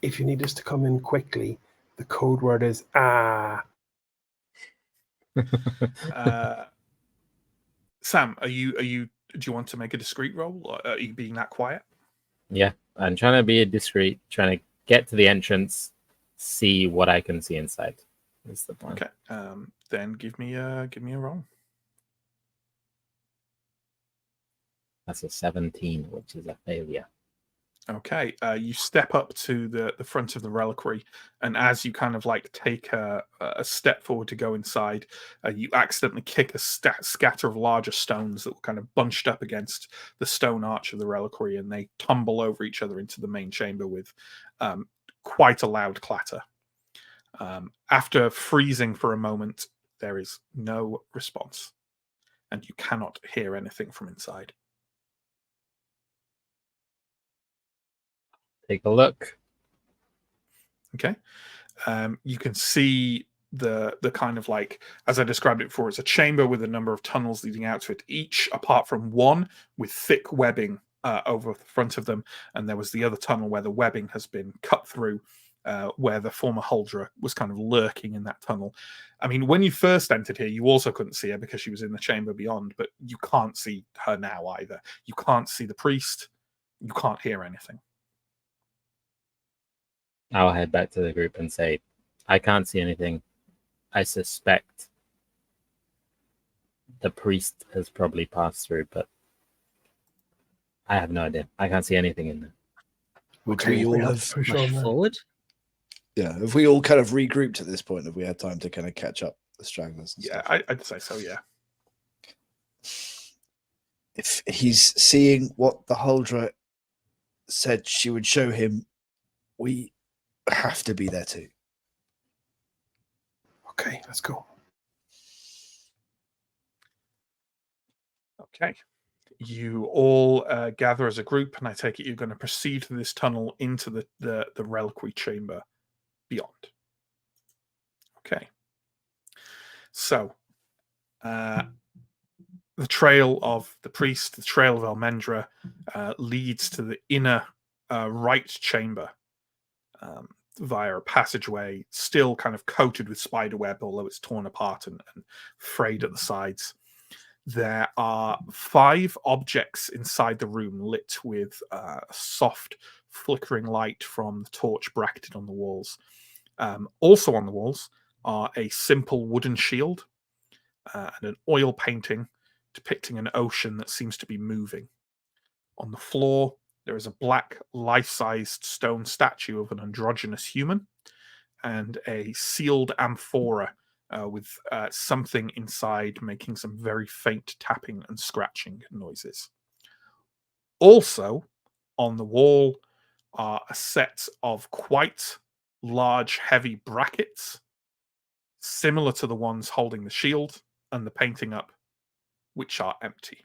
if you need us to come in quickly, the code word is Sam, do you want to make a discreet roll? Or are you being that quiet? Yeah, I'm trying to be discreet, trying to get to the entrance, see what I can see inside. That's the point. Okay. Then give me a roll. That's a 17, which is a failure. Okay. You step up to the front of the reliquary, and as you kind of like take a step forward to go inside, you accidentally kick a scatter of larger stones that were kind of bunched up against the stone arch of the reliquary, and they tumble over each other into the main chamber with quite a loud clatter. After freezing for a moment, there is no response, and you cannot hear anything from inside. Take a look. Okay. You can see the kind of like, as I described it before, it's a chamber with a number of tunnels leading out to it, each apart from one with thick webbing over the front of them. And there was the other tunnel where the webbing has been cut through, where the former Huldra was kind of lurking in that tunnel. I mean, when you first entered here, you also couldn't see her because she was in the chamber beyond, but you can't see her now either. You can't see the priest. You can't hear anything. I'll head back to the group and say, I can't see anything. I suspect the priest has probably passed through, but I have no idea. I can't see anything in there. Would we all have push Push on forward? Yeah, if we all kind of regrouped at this point, have we had time to kind of catch up the stragglers? And Yeah, stuff? I'd say so, yeah. If he's seeing what the Huldra said she would show him, we have to be there too. Okay, let's go. Okay. You all gather as a group, and I take it you're going to proceed to this tunnel into the reliquary chamber beyond. Okay. So, the trail of the priest, the trail of Almendra, leads to the inner right chamber via a passageway, still kind of coated with spiderweb, although it's torn apart and frayed at the sides. There are 5 objects inside the room lit with soft flickering light from the torch bracketed on the walls. Also on the walls are a simple wooden shield and an oil painting depicting an ocean that seems to be moving. On the floor, there is a black, life-sized stone statue of an androgynous human and a sealed amphora with something inside making some very faint tapping and scratching noises. Also, on the wall are a set of quite large, heavy brackets, similar to the ones holding the shield and the painting up, which are empty.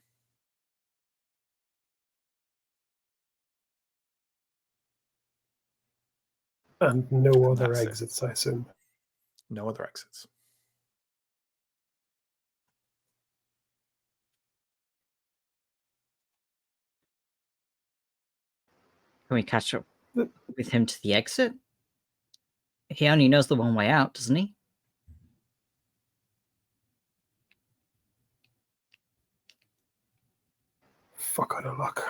And no other that's it. exits, I assume. No other exits. Can we catch up with him to the exit? He only knows the one way out, doesn't he? Fuck out of luck.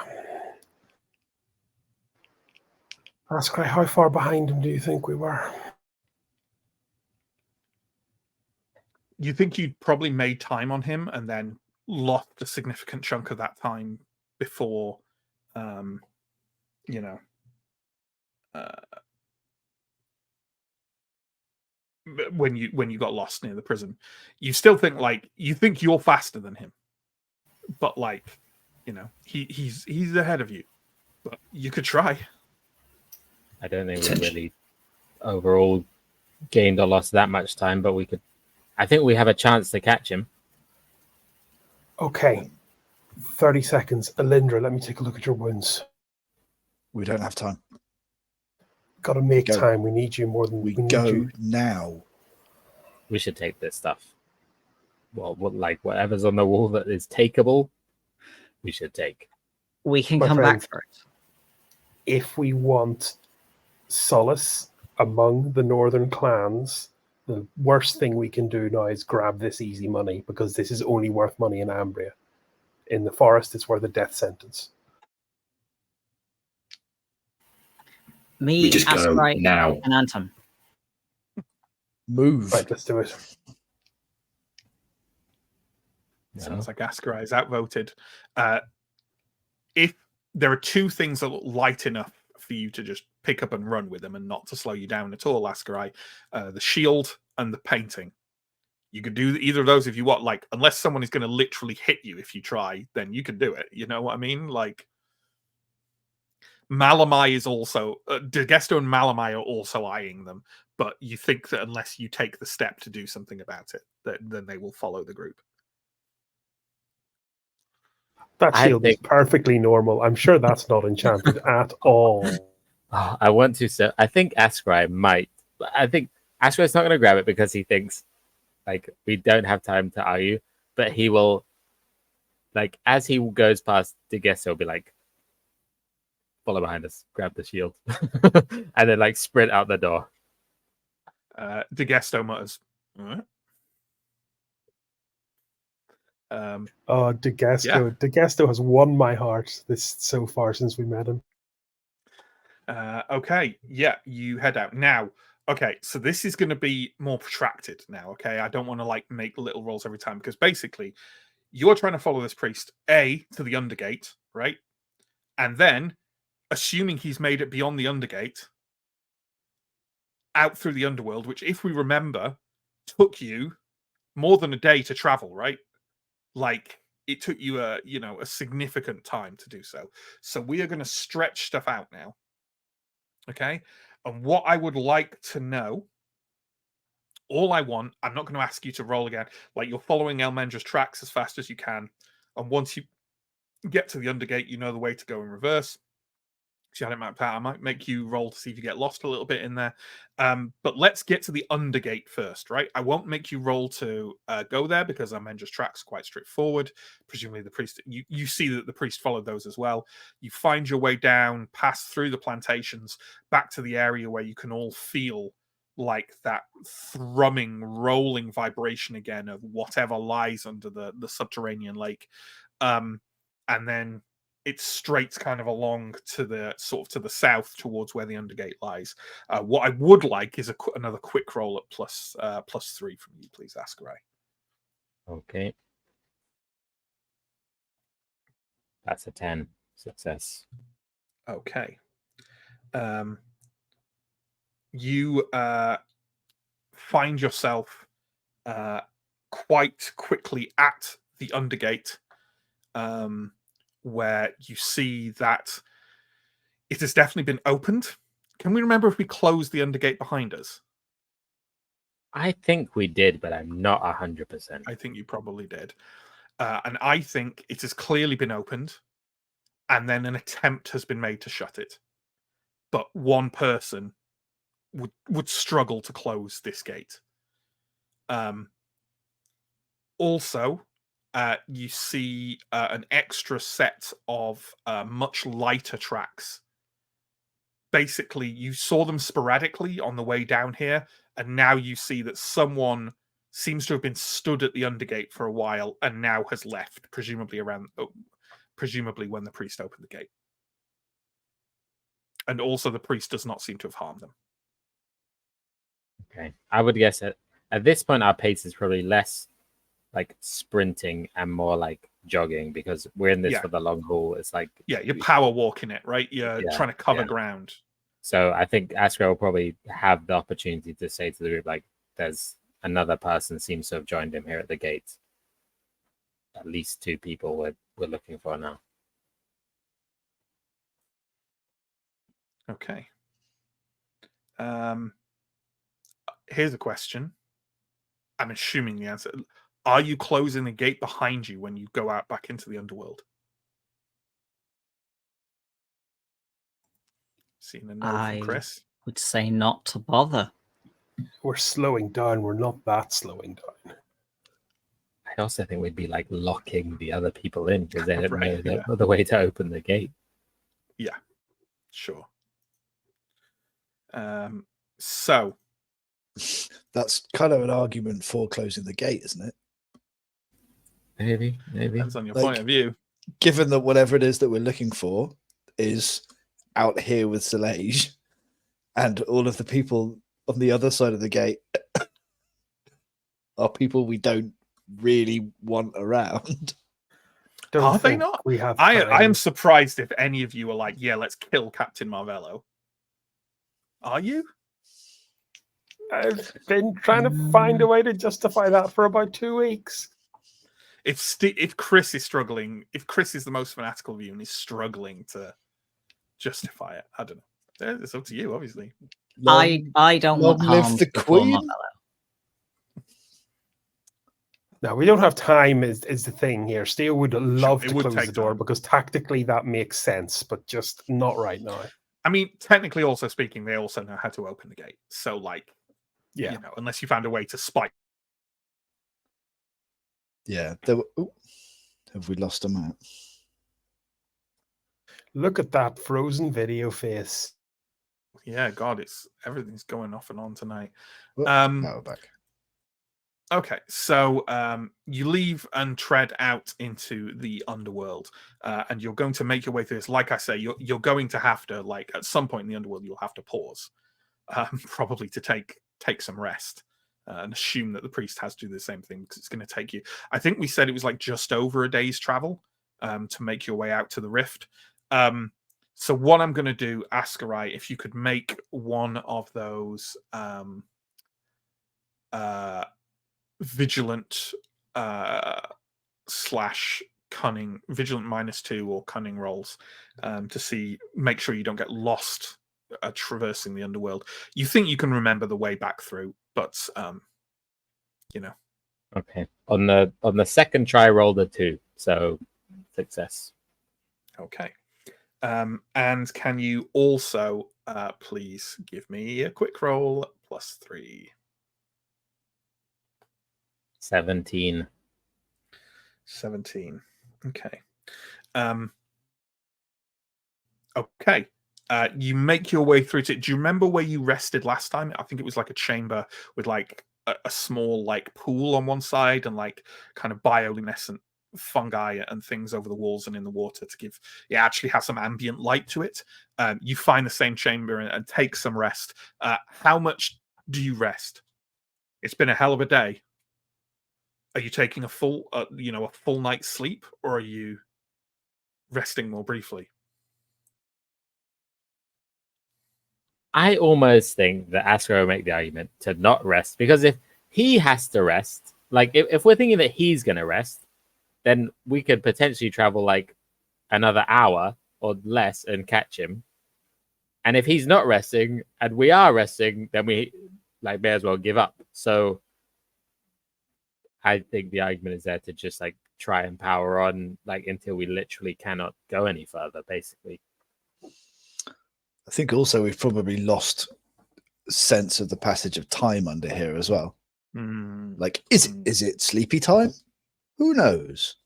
Ascry, how far behind him do you think we were? You think you'd probably made time on him and then lost a significant chunk of that time before, when you got lost near the prison. You still think you think you're faster than him, but he's ahead of you. But you could try. I don't think we really overall gained or lost that much time, but we could. I think we have a chance to catch him. Okay. 30 seconds. Alindra, let me take a look at your wounds. We don't have time. Got to make Go. time. We need you more than We need go you. now. We should take this stuff. Well, whatever's on the wall that is takeable, we should take. We can My come friend, back for it. If we want solace among the northern clans, the worst thing we can do now is grab this easy money, because this is only worth money in Ambria. In the forest, it's worth a death sentence. We just go Ascry, now. and Anton. Move. Right, let's do it. Sounds like Ascari is outvoted. If there are 2 things that look light enough for you to just pick up and run with them and not to slow you down at all, Ascari, the shield and the painting. You could do either of those if you want, unless someone is going to literally hit you if you try, then you can do it. You know what I mean? Malamai is also, Degesto and Malamai are also eyeing them, but you think that unless you take the step to do something about it, then they will follow the group. That shield is perfectly normal. I'm sure that's not enchanted at all. I want to say, I think Ascry might. I think Ascry's not going to grab it because he thinks, we don't have time to argue, but he will, as he goes past Degesto, he'll be like, follow behind us, grab the shield, and then sprint out the door. Degesto mutters, all right. Degesto. Yeah. Degesto has won my heart so far since we met him. Okay, yeah, you head out now. Okay, so this is going to be more protracted now. Okay, I don't want to make little rolls every time, because basically you're trying to follow this priest to the Undergate, right? And then, assuming he's made it beyond the Undergate, out through the underworld, which, if we remember, took you more than a day to travel, right? It took you a significant time to do so. So we are going to stretch stuff out now. Okay. And what I would like to know, I'm not going to ask you to roll again. You're following Elmendra's tracks as fast as you can. And once you get to the Undergate, you know the way to go in reverse. because you had it mapped out. I might make you roll to see if you get lost a little bit in there. But let's get to the undergate first, right? I won't make you roll to go there because Amendra's tracks are quite straightforward. Presumably the priest, you see that the priest followed those as well. You find your way down, pass through the plantations, back to the area where you can all feel like that thrumming, rolling vibration again of whatever lies under the subterranean lake. And then it's straight kind of along to the sort of to the south towards where the undergate lies. What I would like is another quick roll at +3 from you, please, Ascarai. Okay. That's a 10 success. Okay. You find yourself quite quickly at the undergate, where you see that it has definitely been opened. Can we remember if we closed the undergate behind us? I think we did, but I'm not 100%. I think you probably did. And I think it has clearly been opened, and then an attempt has been made to shut it. But one person would struggle to close this gate. Also, you see an extra set of much lighter tracks. Basically, you saw them sporadically on the way down here, and now you see that someone seems to have been stood at the undergate for a while and now has left, presumably when the priest opened the gate. And also, the priest does not seem to have harmed them. Okay. I would guess at this point, our pace is probably less like sprinting and more like jogging, because we're in this for the long haul. It's like, you're power walking it, right? You're trying to cover ground. So I think Ascar will probably have the opportunity to say to the group, like, there's another person seems to have joined him here at the gate. At least 2 people we're looking for now. Okay. Here's a question. I'm assuming the answer. Are you closing the gate behind you when you go out back into the underworld? Seeing a no from Chris. Would say not to bother. We're slowing down. We're not that slowing down. I also think we'd be like locking the other people in, because they don't Right, know the way to open the gate. Yeah, sure. So that's kind of an argument for closing the gate, isn't it? Maybe. Depends on your point of view. Given that whatever it is that we're looking for is out here with Solange, and all of the people on the other side of the gate are people we don't really want around. Are they not? We have. I am surprised if any of you are like, yeah, let's kill Captain Marvello. Are you? I've been trying to find a way to justify that for about 2 weeks. If Chris is struggling, if Chris is the most fanatical of you and is struggling to justify it, I don't know. It's up to you, obviously. I don't want harm the to Queen. Marvello. No, we don't have time is the thing here. Steel would love to close the door time. because tactically that makes sense, but just not right now. I mean, technically also speaking, they also know how to open the gate. So, like, yeah, you know, unless you found a way to spike. Yeah. Have we lost a map? Look at that frozen video face. Yeah, God, everything's going off and on tonight. Now we're back. Okay, so you leave and tread out into the underworld, and you're going to make your way through this. Like I say, you're going to have to, like, at some point in the underworld, you'll have to pause, probably to take some rest, and assume that the priest has to do the same thing, because it's going to take you. I think we said it was like just over a day's travel to make your way out to the rift. So what I'm going to do, Ascarai, if you could make one of those vigilant slash cunning, vigilant -2 or cunning rolls, to make sure you don't get lost traversing the underworld. You think you can remember the way back through, but you know. Okay. On the second try, rolled a 2, so success. Okay. And can you also please give me a quick roll +3? 17. 17. Okay. Okay. You make your way through to it. Do you remember where you rested last time? I think it was like a chamber with like a small like pool on one side and like kind of bioluminescent fungi and things over the walls and in the water to give it actually has some ambient light to it. You find the same chamber and take some rest. How much do you rest? It's been a hell of a day. Are you taking a full a full night's sleep, or are you resting more briefly? I almost think that Asker will make the argument to not rest, because if he has to rest, like if we're thinking that he's going to rest, then we could potentially travel like another hour or less and catch him. And if he's not resting and we are resting, then we like may as well give up. So I think the argument is there to just like try and power on like until we literally cannot go any further, basically. I think also we've probably lost sense of the passage of time under here as well. Like, is it sleepy time? Who knows?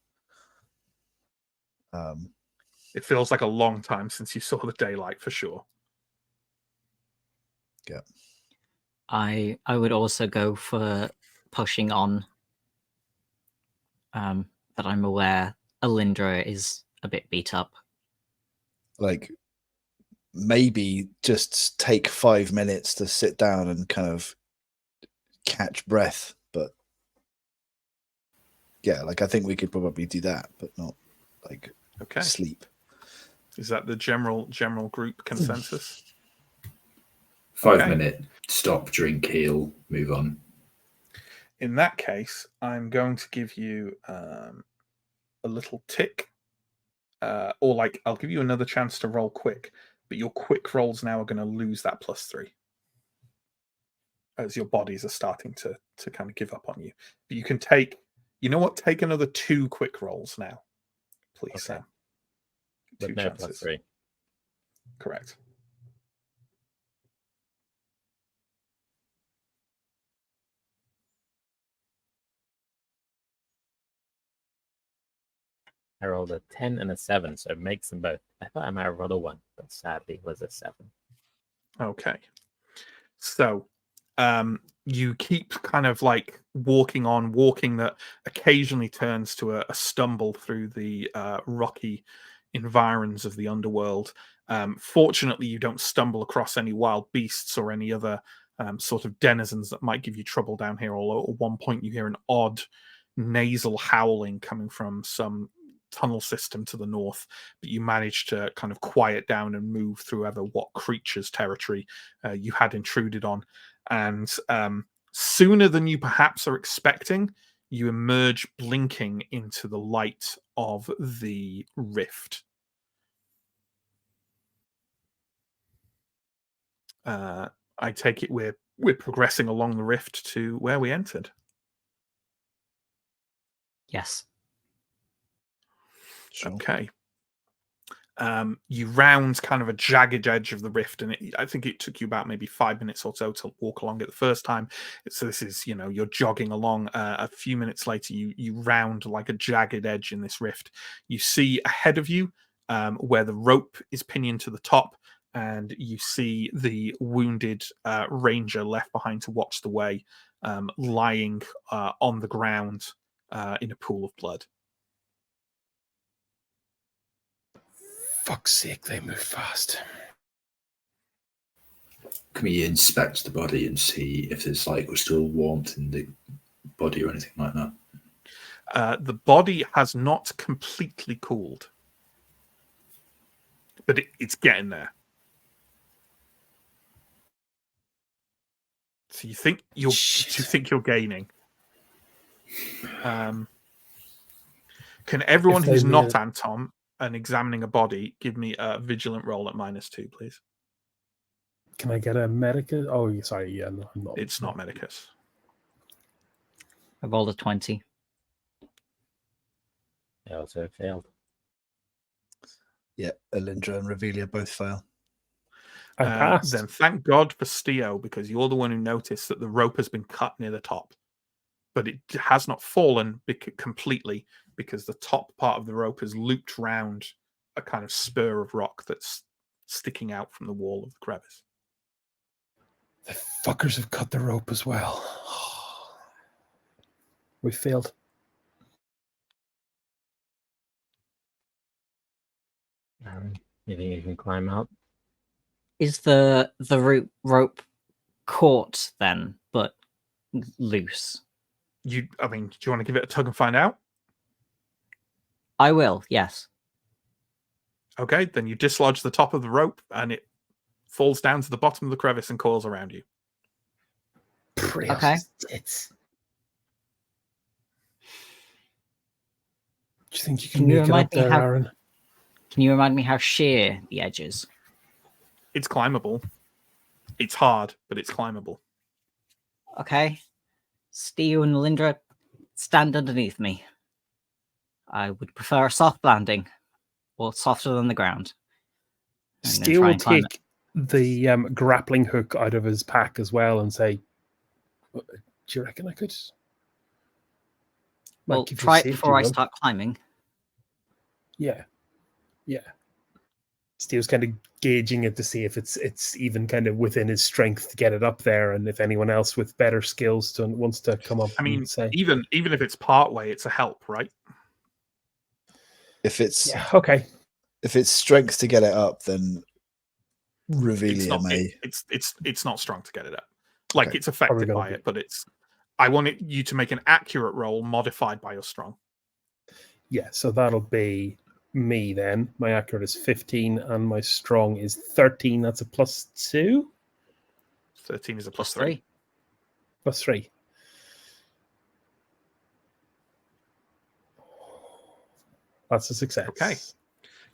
It feels like a long time since you saw the daylight for sure. Yeah. I would also go for pushing on. But I'm aware Alindra is a bit beat up. Like, maybe just take 5 minutes to sit down and kind of catch breath. But yeah, like I think we could probably do that, but not like sleep. Is that the general group consensus? 5 minute stop, drink, heal, move on. In that case, I'm going to give you a little tick, or like I'll give you another chance to roll quick, but your quick rolls now are going to lose that +3 as your bodies are starting to kind of give up on you. But you can take, take another 2 quick rolls now, please, Sam. With 2 no chances. +3. Correct. I rolled a 10 and a 7, so it makes them both. I thought I might have rolled a 1, but sadly it was a 7. Okay. So you keep kind of like walking that occasionally turns to a stumble through the rocky environs of the underworld. Fortunately, you don't stumble across any wild beasts or any other sort of denizens that might give you trouble down here, although at one point you hear an odd nasal howling coming from some tunnel system to the north, but you managed to kind of quiet down and move through what creature's territory you had intruded on. And sooner than you perhaps are expecting, you emerge blinking into the light of the rift. I take it we're progressing along the rift to where we entered. Yes. Sure. Okay. You round kind of a jagged edge of the rift, and I think it took you about maybe 5 minutes or so to walk along it the first time. So this is, you're jogging along. A few minutes later, you round like a jagged edge in this rift. You see ahead of you where the rope is pinioned to the top, and you see the wounded ranger left behind to watch the way, lying on the ground in a pool of blood. Fuck's sake, they move fast. Can we inspect the body and see if there's like still warmth in the body or anything like that? The body has not completely cooled, but it's getting there. So you think you're gaining. Can everyone who's not Anton and examining a body give me a vigilant roll at -2, please? Can I get a medicus? Oh, sorry, yeah, no, I'm not. It's not medicus. I rolled a 20. I also failed. Yeah, Alindra and Revelia both fail. I passed. Then thank God for Steo, because you're the one who noticed that the rope has been cut near the top, but it has not fallen completely because the top part of the rope has looped round a kind of spur of rock that's sticking out from the wall of the crevice. The fuckers have cut the rope as well. We failed. Aaron, you think you can climb out? Is the rope caught then, but loose? I mean, do you want to give it a tug and find out? I will, yes. Okay, then you dislodge the top of the rope and it falls down to the bottom of the crevice and coils around you. Okay. Do you think you Can can you make it remind up me there, how- Aaron? Can you remind me how sheer the edge is? It's climbable. It's hard, but it's climbable. Okay. Steve and Lindra, stand underneath me. I would prefer a soft landing, or softer than the ground. I'm gonna Steel try will and climb take the grappling hook out of his pack as well and say, "Do you reckon I could?" Might Well, give you a try it safety before I rub. start climbing. Yeah. Steve's kind of gauging it to see if it's even kind of within his strength to get it up there, and if anyone else with better skills wants to come up. I mean, and say, even if it's part way, it's a help, right? If it's yeah, okay. if it's strength to get it up, then It's Revelia not. may. It's not strong to get it up. Like Okay. it's affected gonna by be- it, but it's. I want you to make an accurate roll modified by your strong. Yeah, so that'll be me then. My accurate is 15 and my strong is 13. That's a +2? 13 is a Plus +3. +3. That's a success. Okay.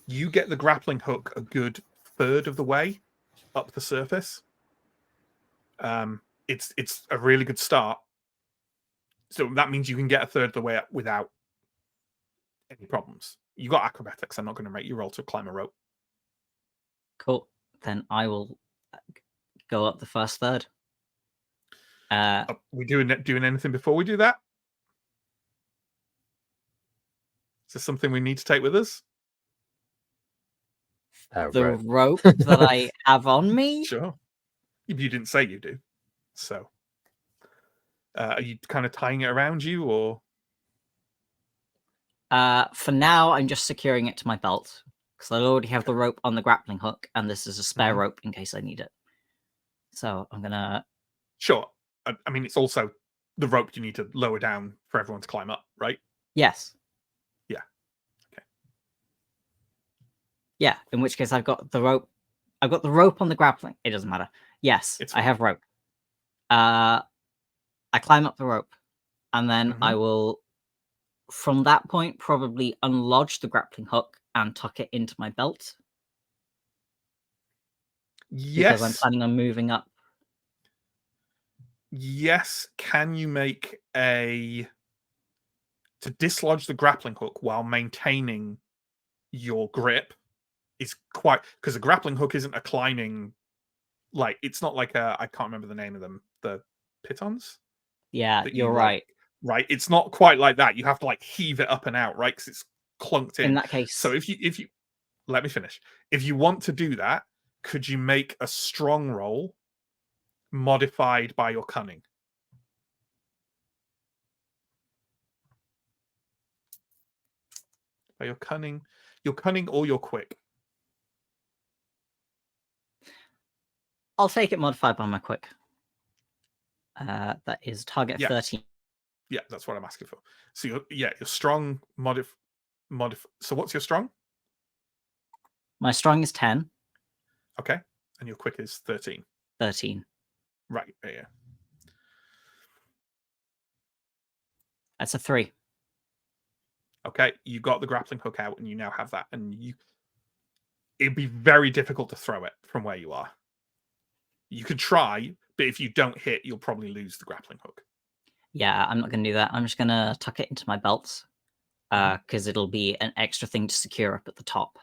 You get the grappling hook a good third of the way up the surface. It's a really good start. So that means you can get a third of the way up without any problems. You got acrobatics. I'm not going to make you roll to climb a rope. Cool. Then I will go up the first third. Are we doing anything before we do that? Is there something we need to take with us? The Right. rope that I have on me? Sure. You didn't say you do. So, are you kind of tying it around you, or? For now, I'm just securing it to my belt because I already have the rope on the grappling hook, and this is a spare rope in case I need it. So I'm gonna. Sure. I mean, it's also the rope you need to lower down for everyone to climb up, right? Yes. Yeah. Okay. Yeah. In which case, I've got the rope. I've got the rope on the grappling. It doesn't matter. Yes, It's I fine. have rope. I climb up the rope, and then I Mhm. will, from that point, probably unlodge the grappling hook and tuck it into my belt because I'm Yes. planning on moving up. Yes. Can you make to dislodge the grappling hook while maintaining your grip is quite, because the grappling hook isn't a climbing, like it's not like I can't remember the name of them, the pitons. Yeah, That you're you, right. Right, it's not quite like that. You have to like heave it up and out, right? Because it's clunked in. In that case, So if you let me finish. If you want to do that, could you make a strong roll modified by your cunning? By your cunning or your quick? I'll take it modified by my quick. That is target Yeah. 13. Yeah, that's what I'm asking for. So your strong modif. So what's your strong? My strong is 10. Okay, and your quick is 13. 13. Right. Yeah. That's a 3. Okay, you got the grappling hook out, and you now have that, and it'd be very difficult to throw it from where you are. You could try, but if you don't hit, you'll probably lose the grappling hook. Yeah, I'm not going to do that. I'm just going to tuck it into my belt because it'll be an extra thing to secure up at the top.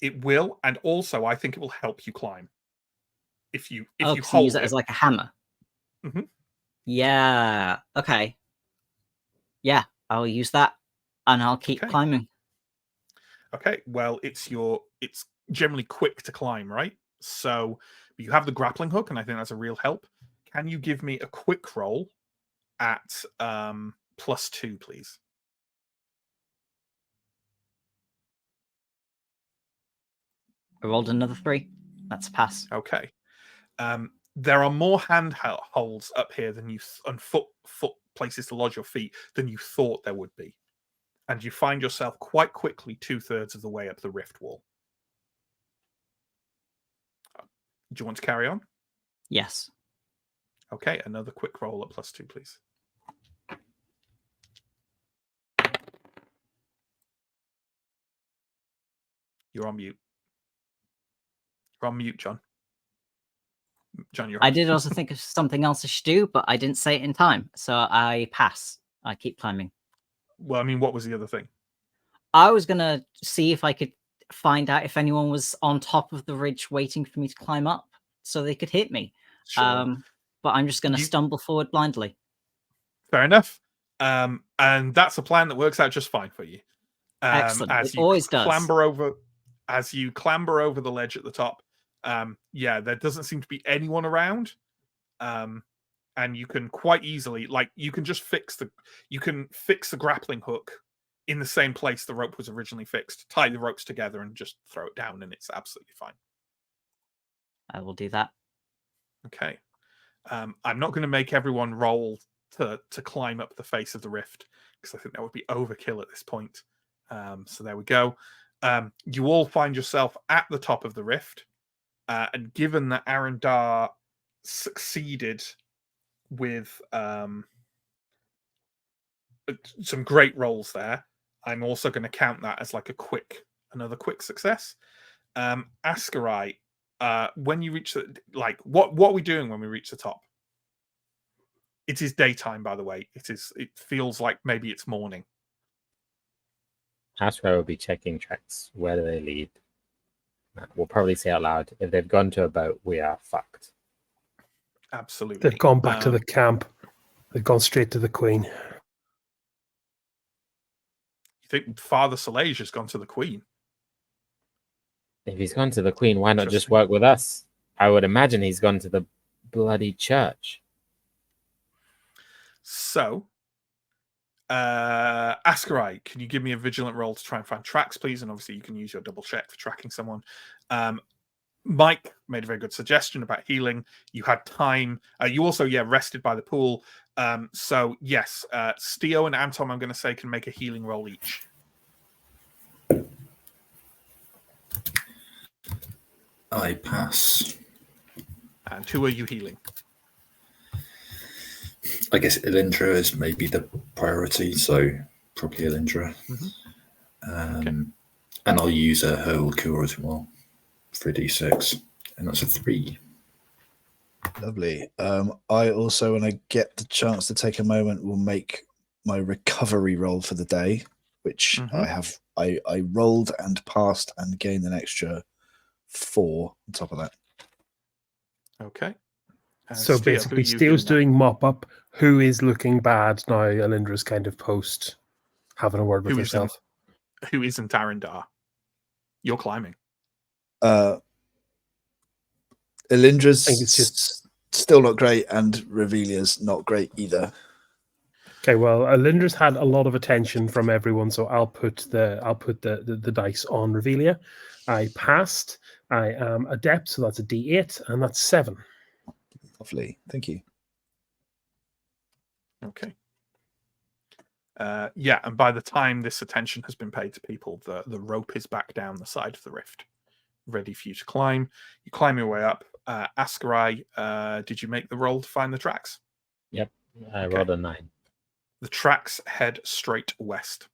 It will, and also I think it will help you climb. If you Oh, you 'cause you use hold it as like a hammer. Mhm. Yeah. Okay. Yeah, I'll use that, and I'll keep Okay. climbing. Okay, well, it's generally quick to climb, right? So you have the grappling hook, and I think that's a real help. Can you give me a quick roll at +2, please? I rolled another 3. That's a pass. Okay. There are more handholds up here than and foot places to lodge your feet than you thought there would be, and you find yourself quite quickly 2/3 of the way up the rift wall. Do you want to carry on? Yes. Okay, another quick roll at +2, please. You're on mute. You're on mute, John. John, you're on I did also think of something else I should do, but I didn't say it in time, so I pass. I keep climbing. Well, I mean, what was the other thing? I was gonna see if I could find out if anyone was on top of the ridge waiting for me to climb up, so they could hit me. Sure. But I'm just gonna stumble forward blindly. Fair enough. And that's a plan that works out just fine for you. Excellent. As It you always does. clamber over the ledge at the top, yeah, there doesn't seem to be anyone around. And you can quite easily, like, you can fix the grappling hook in the same place the rope was originally fixed, tie the ropes together and just throw it down, and it's absolutely fine. I will do that. Okay. I'm not going to make everyone roll to climb up the face of the rift, because I think that would be overkill at this point. So there we go. You all find yourself at the top of the rift, and given that Arendar succeeded with some great rolls there, I'm also going to count that as like another quick success. Askarai, when you reach what are we doing when we reach the top? It is daytime, by the way. It feels like maybe it's morning. Ashra will be checking tracks. Where do they lead? We'll probably say out loud, if they've gone to a boat, we are fucked. Absolutely. They've gone back to the camp. They've gone straight to the Queen. You think Father Soleil has gone to the Queen? If he's gone to the Queen, why not just Interesting. work with us? I would imagine he's gone to the bloody church. So, Askarai, can you give me a vigilant roll to try and find tracks, please? And obviously you can use your double check for tracking someone. Mike made a very good suggestion about healing. You had time. You also, rested by the pool. So yes, Steo and Anton, I'm going to say, can make a healing roll each. I pass. And who are you healing? I guess Elindra is maybe the priority, so probably Elindra. Okay. And I'll use a Hurl Cure as well for a D6, and that's a 3. Lovely. I also, when I get the chance to take a moment, will make my recovery roll for the day, which I have. I rolled and passed and gained an extra 4 on top of that. Okay. So Steo, basically, who are you Steele's healing doing mop up. Who is looking bad now? Elindra's kind of post having a word with herself. Who isn't Arendar? You're climbing. Elindra's I think it's just still not great, and Revelia's not great either. okay. Well, Elindra's had a lot of attention from everyone, so I'll put the dice on Revelia. I passed. I am adept, so that's a D8, and that's 7. Lovely, thank you. Okay. And by the time this attention has been paid to people, the rope is back down the side of the rift, ready for you to climb. You climb your way up. Askarai, did you make the roll to find the tracks? Yep, I rolled a 9. The tracks head straight west,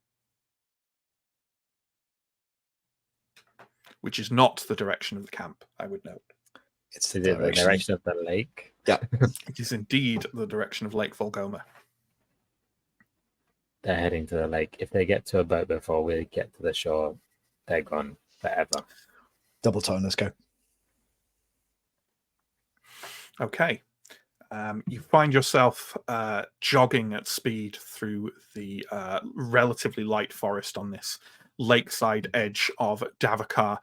which is not the direction of the camp, I would note. It's Is it the direction of the lake? Yeah. It is indeed the direction of Lake Volgoma. They're heading to the lake. If they get to a boat before we get to the shore, they're gone forever. Double time. Let's go. Okay. You find yourself jogging at speed through the relatively light forest on this lakeside edge of Davakar.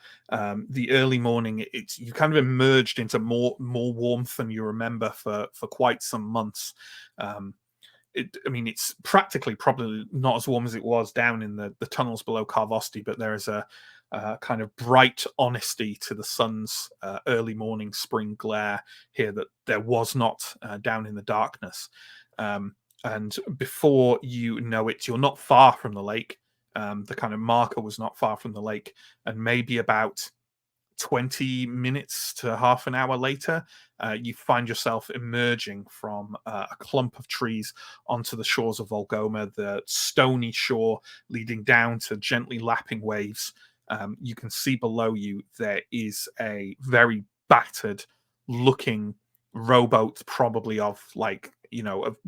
The early morning, you kind of emerged into more warmth than you remember for quite some months. It's practically probably not as warm as it was down in the tunnels below Karvosti, but there is a kind of bright honesty to the sun's early morning spring glare here that there was not down in the darkness. And before you know it, you're not far from the lake. The kind of marker was not far from the lake, and maybe about 20 minutes to half an hour later, you find yourself emerging from a clump of trees onto the shores of Volgoma, the stony shore leading down to gently lapping waves. You can see below you there is a very battered looking rowboat, probably of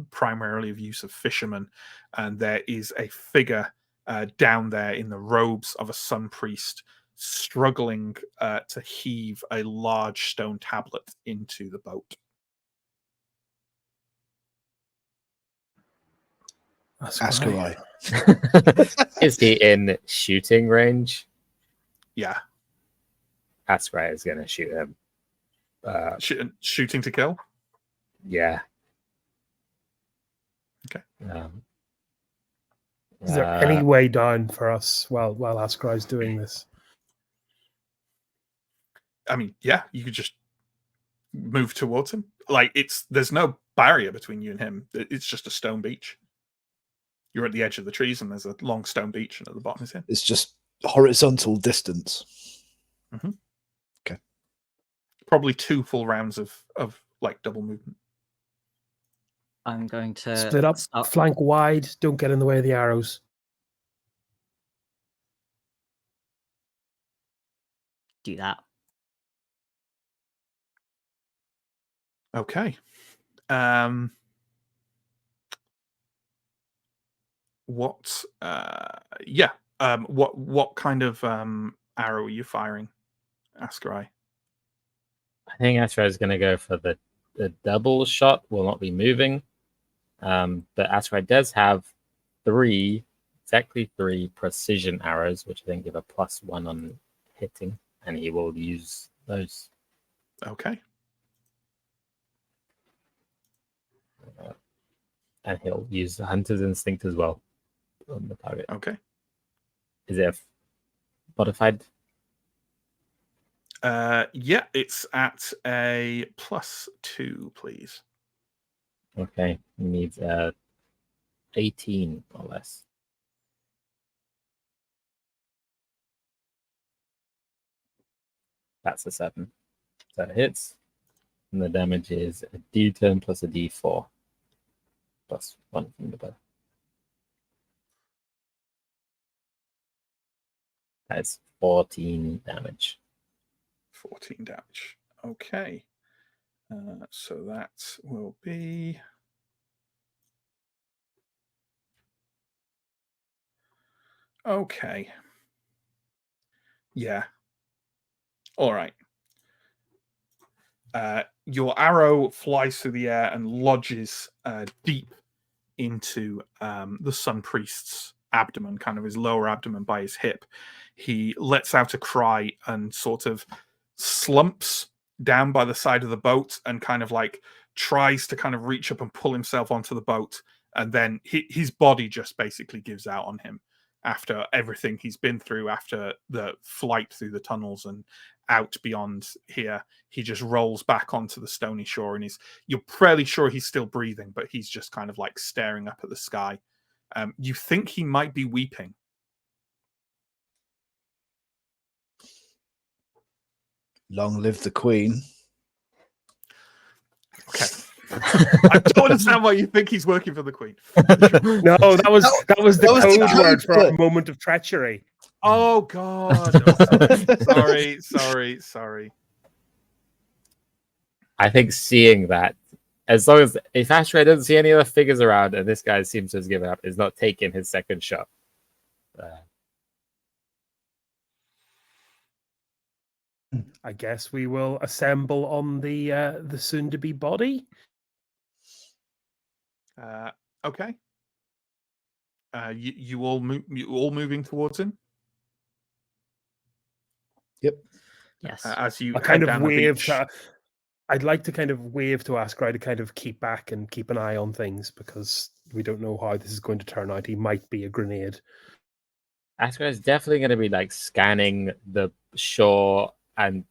primarily of use of fishermen, and there is a figure down there in the robes of a sun priest, struggling to heave a large stone tablet into the boat. Ascarai. Is he in shooting range? Yeah. Ascarai is going to shoot him. Shooting to kill? Yeah. Okay. Is there any way down for us while Ascarai's doing this? I mean, yeah, you could just move towards him. There's no barrier between you and him. It's just a stone beach. You're at the edge of the trees, and there's a long stone beach, and at the bottom is him. It's just horizontal distance. Mm-hmm. Okay. Probably 2 full rounds of double movement. I'm going to split up, flank wide. Don't get in the way of the arrows. Do that. Okay. What kind of arrow are you firing, Ascarai? I think Ascarai is going to go for the double shot. Will not be moving. But Ascarai does have exactly three precision arrows, which I think give a +1 on hitting, and he will use those. Okay. And he'll use the Hunter's Instinct as well on the target. Okay. Is it modified? Yeah, it's at a +2, please. Okay, he needs 18 or less. That's a 7. So it hits. And the damage is a D10 plus a D4. +1 from the bow. That's 14 damage. 14 damage. Okay. So that will be... Okay. Yeah. All right. Your arrow flies through the air and lodges deep into the Sun Priest's abdomen, kind of his lower abdomen by his hip. He lets out a cry and sort of slumps down by the side of the boat and kind of tries to kind of reach up and pull himself onto the boat. And then his body just basically gives out on him after everything he's been through, after the flight through the tunnels and out beyond here. He just rolls back onto the stony shore, and you're fairly sure he's still breathing, but he's just kind of staring up at the sky. You think he might be weeping. Long live the Queen. Okay. I don't understand why you think he's working for the Queen. No, that was the code word for a moment of treachery. Oh God! Oh, sorry. I think seeing that, as long as if Ascarai doesn't see any other figures around, and this guy seems to have given up, is not taking his second shot. I guess we will assemble on the soon-to-be body. Okay. You all moving towards him Yes. as you I head kind of down the wave beach. to. I'd like to kind of wave to Askrai to kind of keep back and keep an eye on things because we don't know how this is going to turn out. He might be a grenade. Askra is definitely going to be like scanning the shore, and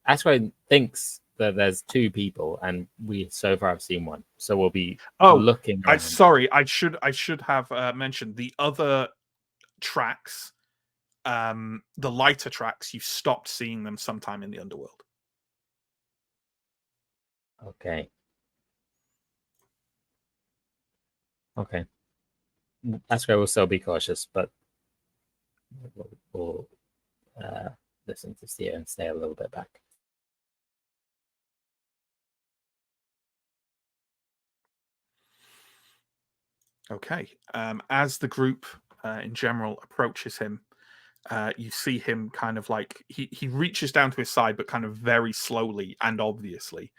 Askra thinks that there's two people, and we so far have seen one. So we'll be looking around. Sorry, I should have mentioned the other tracks. The lighter tracks, you stopped seeing them sometime in the underworld. Okay. Askra will still be cautious, but we'll listen to Steer and stay a little bit back. Okay. As the group in general approaches him, you see him kind of like he reaches down to his side, but kind of very slowly and obviously,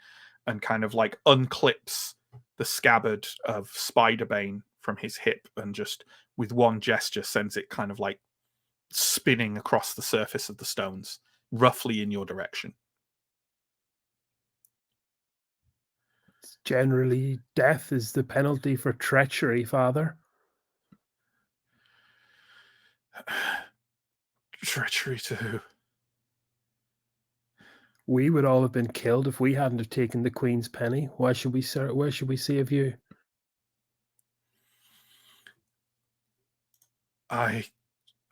and kind of like unclips the scabbard of Spiderbane from his hip, and just with one gesture sends it kind of like spinning across the surface of the stones, roughly in your direction. Generally, death is the penalty for treachery, Father. Treachery to who? We would all have been killed if we hadn't have taken the Queen's penny. Why should we save you? I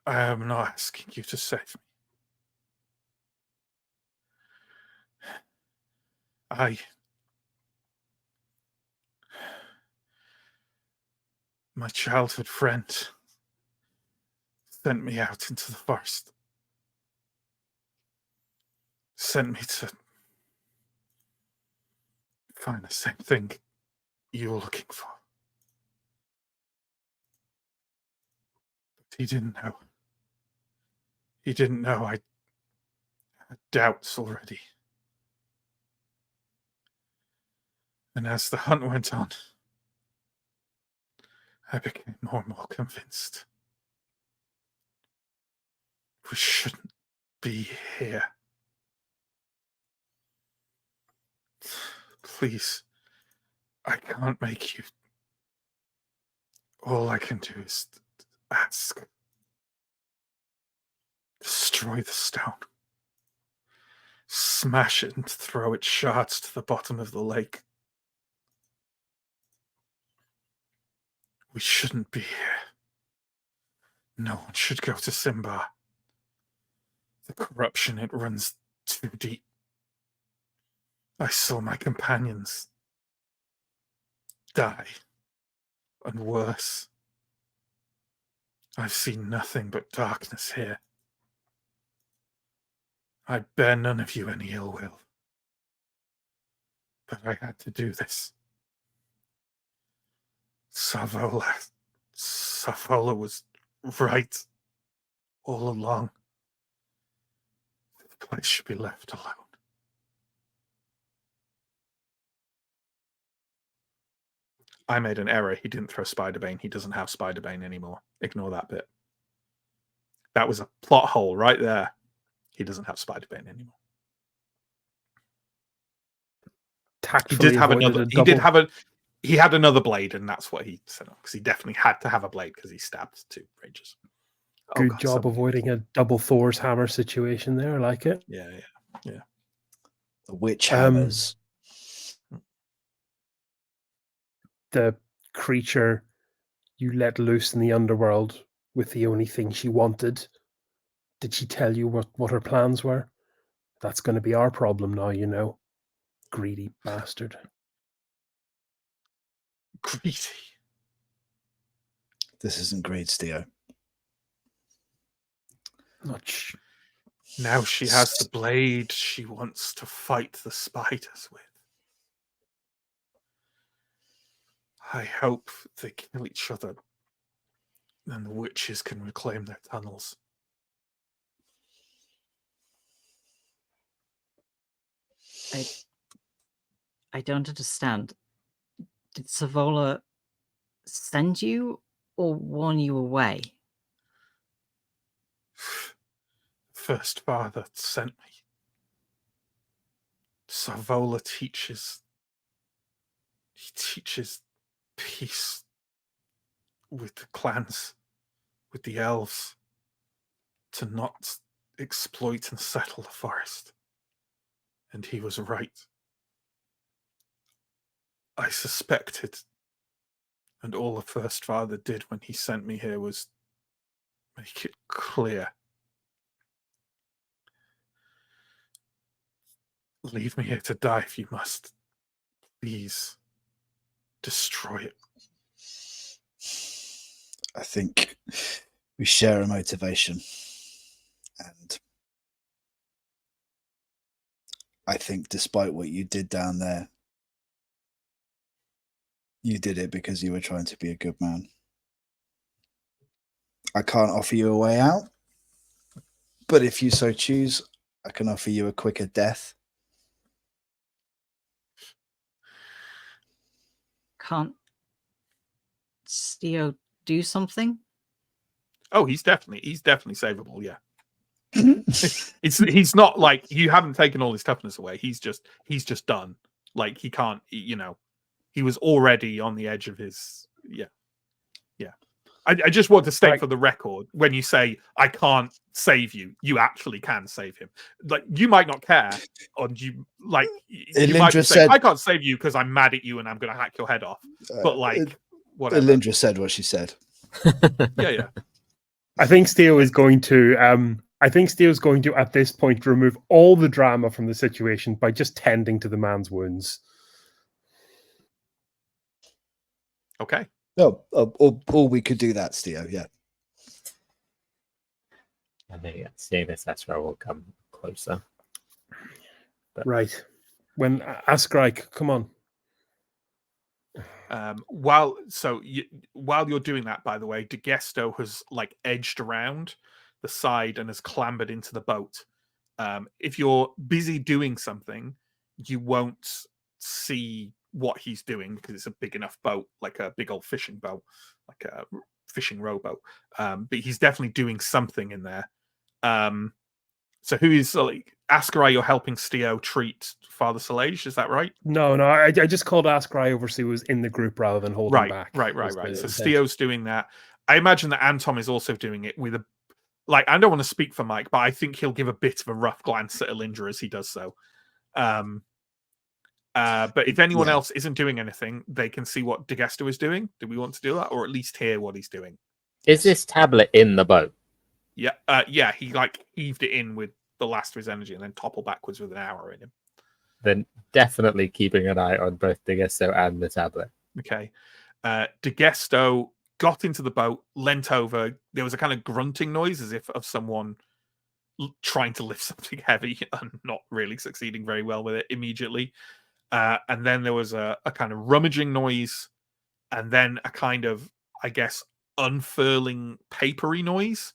am not asking you to save me. My childhood friend sent me out into the forest. Sent me to find the same thing you were looking for. But he didn't know. He didn't know I had doubts already. And as the hunt went on, I became more and more convinced. We shouldn't be here. Please, I can't make you. All I can do is ask. Destroy the stone. Smash it and throw its shards to the bottom of the lake. We shouldn't be here. No one should go to Symbar. The corruption, it runs too deep. I saw my companions die, and worse. I've seen nothing but darkness here. I bear none of you any ill will. But I had to do this. Savola was right all along. The place should be left alone. I made an error. He didn't throw Spiderbane. He doesn't have Spiderbane anymore. Ignore that bit. That was a plot hole right there. He doesn't have Spiderbane anymore. Tactfully He did have avoided another. a He did double- have a. He had another blade, and that's what he said. Because he definitely had to have a blade because he stabbed two rangers. Oh, Good God, job somebody- avoiding a double Thor's hammer situation there. I like it. Yeah. The witch hammers. The creature you let loose in the underworld with the only thing she wanted. Did she tell you what her plans were? That's going to be our problem now, you know. Greedy bastard. Greedy. This isn't great, Steo. Now she has the blade she wants to fight the spiders with. I hope they kill each other and the witches can reclaim their tunnels. I don't understand. Did Savola send you or warn you away? First Father sent me. Savola teaches. He teaches peace with the clans, with the elves, to not exploit and settle the forest. And he was right. I suspected, and all the First Father did when he sent me here was make it clear. Leave me here to die if you must. Please, destroy it. I think we share a motivation. And I think despite what you did down there, you did it because you were trying to be a good man. I can't offer you a way out, but if you so choose, I can offer you a quicker death. Can't Steo do something? Oh, he's definitely savable, yeah. He's not like, you haven't taken all his toughness away. He's just done. Like, he can't, he was already on the edge of his, yeah. I just want to state for the record, when you say I can't save you, you actually can save him. Like, you might not care, or you might be saying, I can't save you because I'm mad at you and I'm going to hack your head off. But like, whatever. Elindra said what she said. Yeah. I think Steo is going to. I think Steo's going to, at this point, remove all the drama from the situation by just tending to the man's wounds. Okay. No, or we could do that, Steo. Yeah. I think seeing this Esra will come closer. But... Right. When Askrike, come on. While you're doing that, by the way, DeGesto has like edged around the side and has clambered into the boat. If you're busy doing something, you won't see what he's doing because it's a big enough boat, like a big old fishing boat, like a fishing rowboat. But he's definitely doing something in there. So who is Askarai? You're helping Steo treat Father Salage, is that right? No. I just called Askarai over so he was in the group rather than holding back. Right. So Steo's doing that. I imagine that Anton is also doing it with I don't want to speak for Mike, but I think he'll give a bit of a rough glance at Elindra as he does so. But if anyone else isn't doing anything, they can see what DeGesto is doing. Do we want to do that, or at least hear what he's doing? Is this tablet in the boat? Yeah. He heaved it in with the last of his energy and then toppled backwards with an arrow in him. Then definitely keeping an eye on both DeGesto and the tablet. Okay. DeGesto got into the boat, leant over. There was a kind of grunting noise as if of someone trying to lift something heavy and not really succeeding very well with it immediately. And then there was a kind of rummaging noise, and then a kind of, I guess, unfurling papery noise,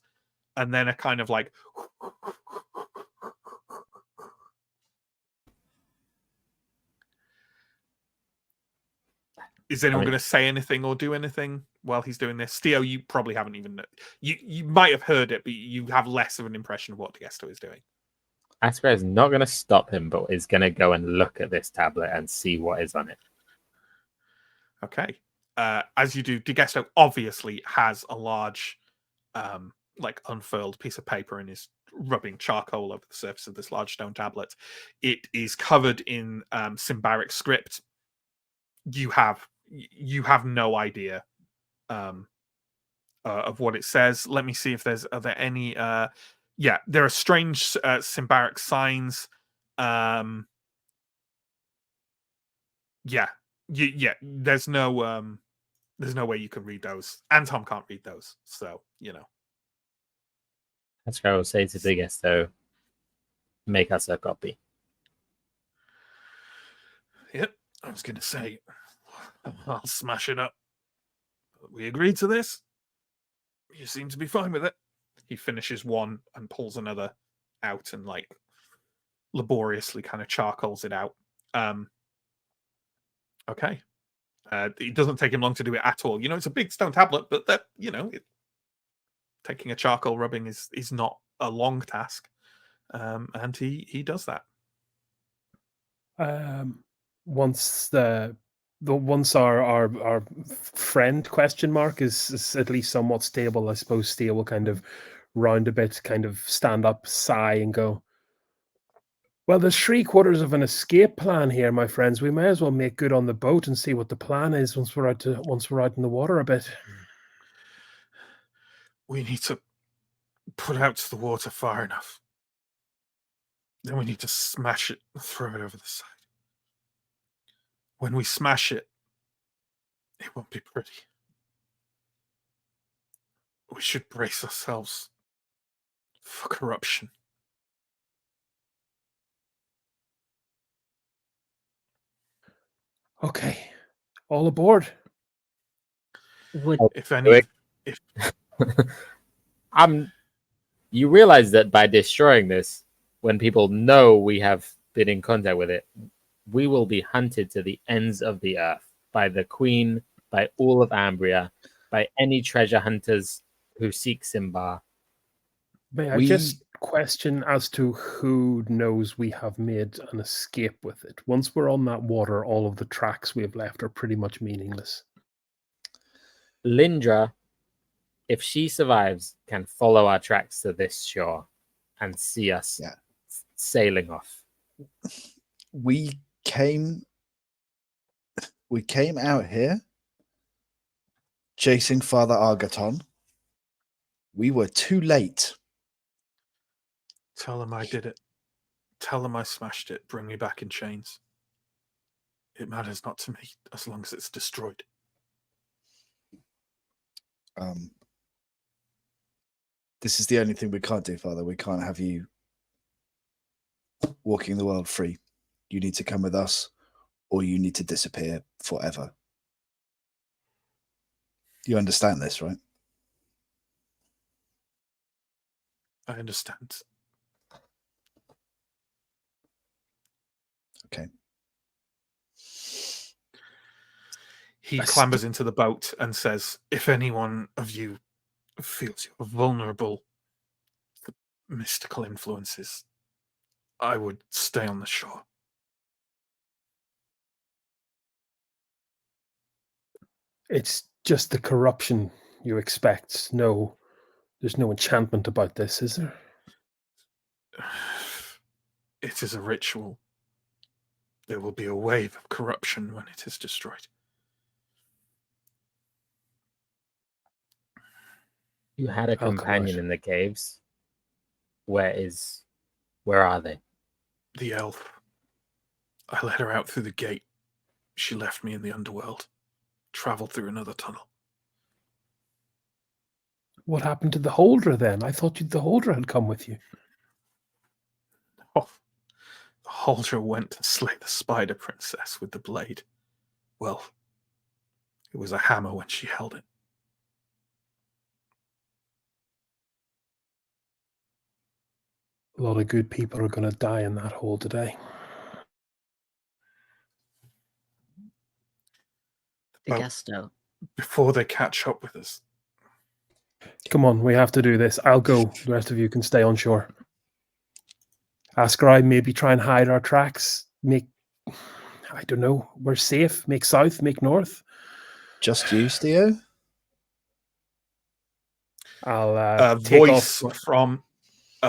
and then a kind of like... Is anyone going to say anything or do anything while he's doing this? Steo, you probably haven't even... You might have heard it, but you have less of an impression of what DeGesto is doing. Askra is not going to stop him, but is going to go and look at this tablet and see what is on it. Okay. As you do, DeGesto obviously has a large, unfurled piece of paper and is rubbing charcoal over the surface of this large stone tablet. It is covered in Symbaric script. You have no idea of what it says. Let me see if are there any... there are strange Symbaric signs. There's no way you can read those. Anton can't read those, so That's what I will say to DeGesto. Make us a copy. Yep, I was going to say, I'll smash it up. We agreed to this. You seem to be fine with it. He finishes one and pulls another out and laboriously kind of charcoals it out. Okay. It doesn't take him long to do it at all. It's a big stone tablet, but that taking a charcoal rubbing is not a long task, and he does that. Once once our friend question mark is at least somewhat stable, I suppose Steel will kind of round a bit, kind of stand up, sigh, and go, well, there's 3/4 of an escape plan here, my friends. We may as well make good on the boat and see what the plan is once we're out in the water a bit. We need to put out to the water far enough. Then we need to smash it and throw it over the side. When we smash it, it won't be pretty. We should brace ourselves for corruption. Okay, all aboard. Would If any, You realize that by destroying this, when people know we have been in contact with it, we will be hunted to the ends of the earth by the Queen, by all of Ambria, by any treasure hunters who seek Symbar. May I just question as to who knows we have made an escape with it? Once we're on that water, all of the tracks we have left are pretty much meaningless. Lindra, if she survives, can follow our tracks to this shore and see us sailing off. We came out here chasing Father Argaton. We were too late. Tell them I did it. Tell them I smashed it. Bring me back in chains. It matters not to me as long as it's destroyed. This is the only thing we can't do, Father. We can't have you walking the world free. You need to come with us, or you need to disappear forever. You understand this, right? I understand. Okay. He clambers into the boat and says, if any one of you feels you're vulnerable to mystical influences, I would stay on the shore. It's just the corruption you expect. No, there's no enchantment about this, is there? It is a ritual. There will be a wave of corruption when it is destroyed. You had a companion in the caves. Where are they? The elf. I let her out through the gate. She left me in the underworld. Traveled through another tunnel. What happened to the holder then? I thought the holder had come with you. Oh, the holder went to slay the spider princess with the blade. Well, it was a hammer when she held it. A lot of good people are going to die in that hole today. I guess so. Before they catch up with us. Come on, we have to do this. I'll go. The rest of you can stay on shore. Ascarai, maybe try and hide our tracks. I don't know. We're safe. Make south, make north. Just you, Theo? I'll A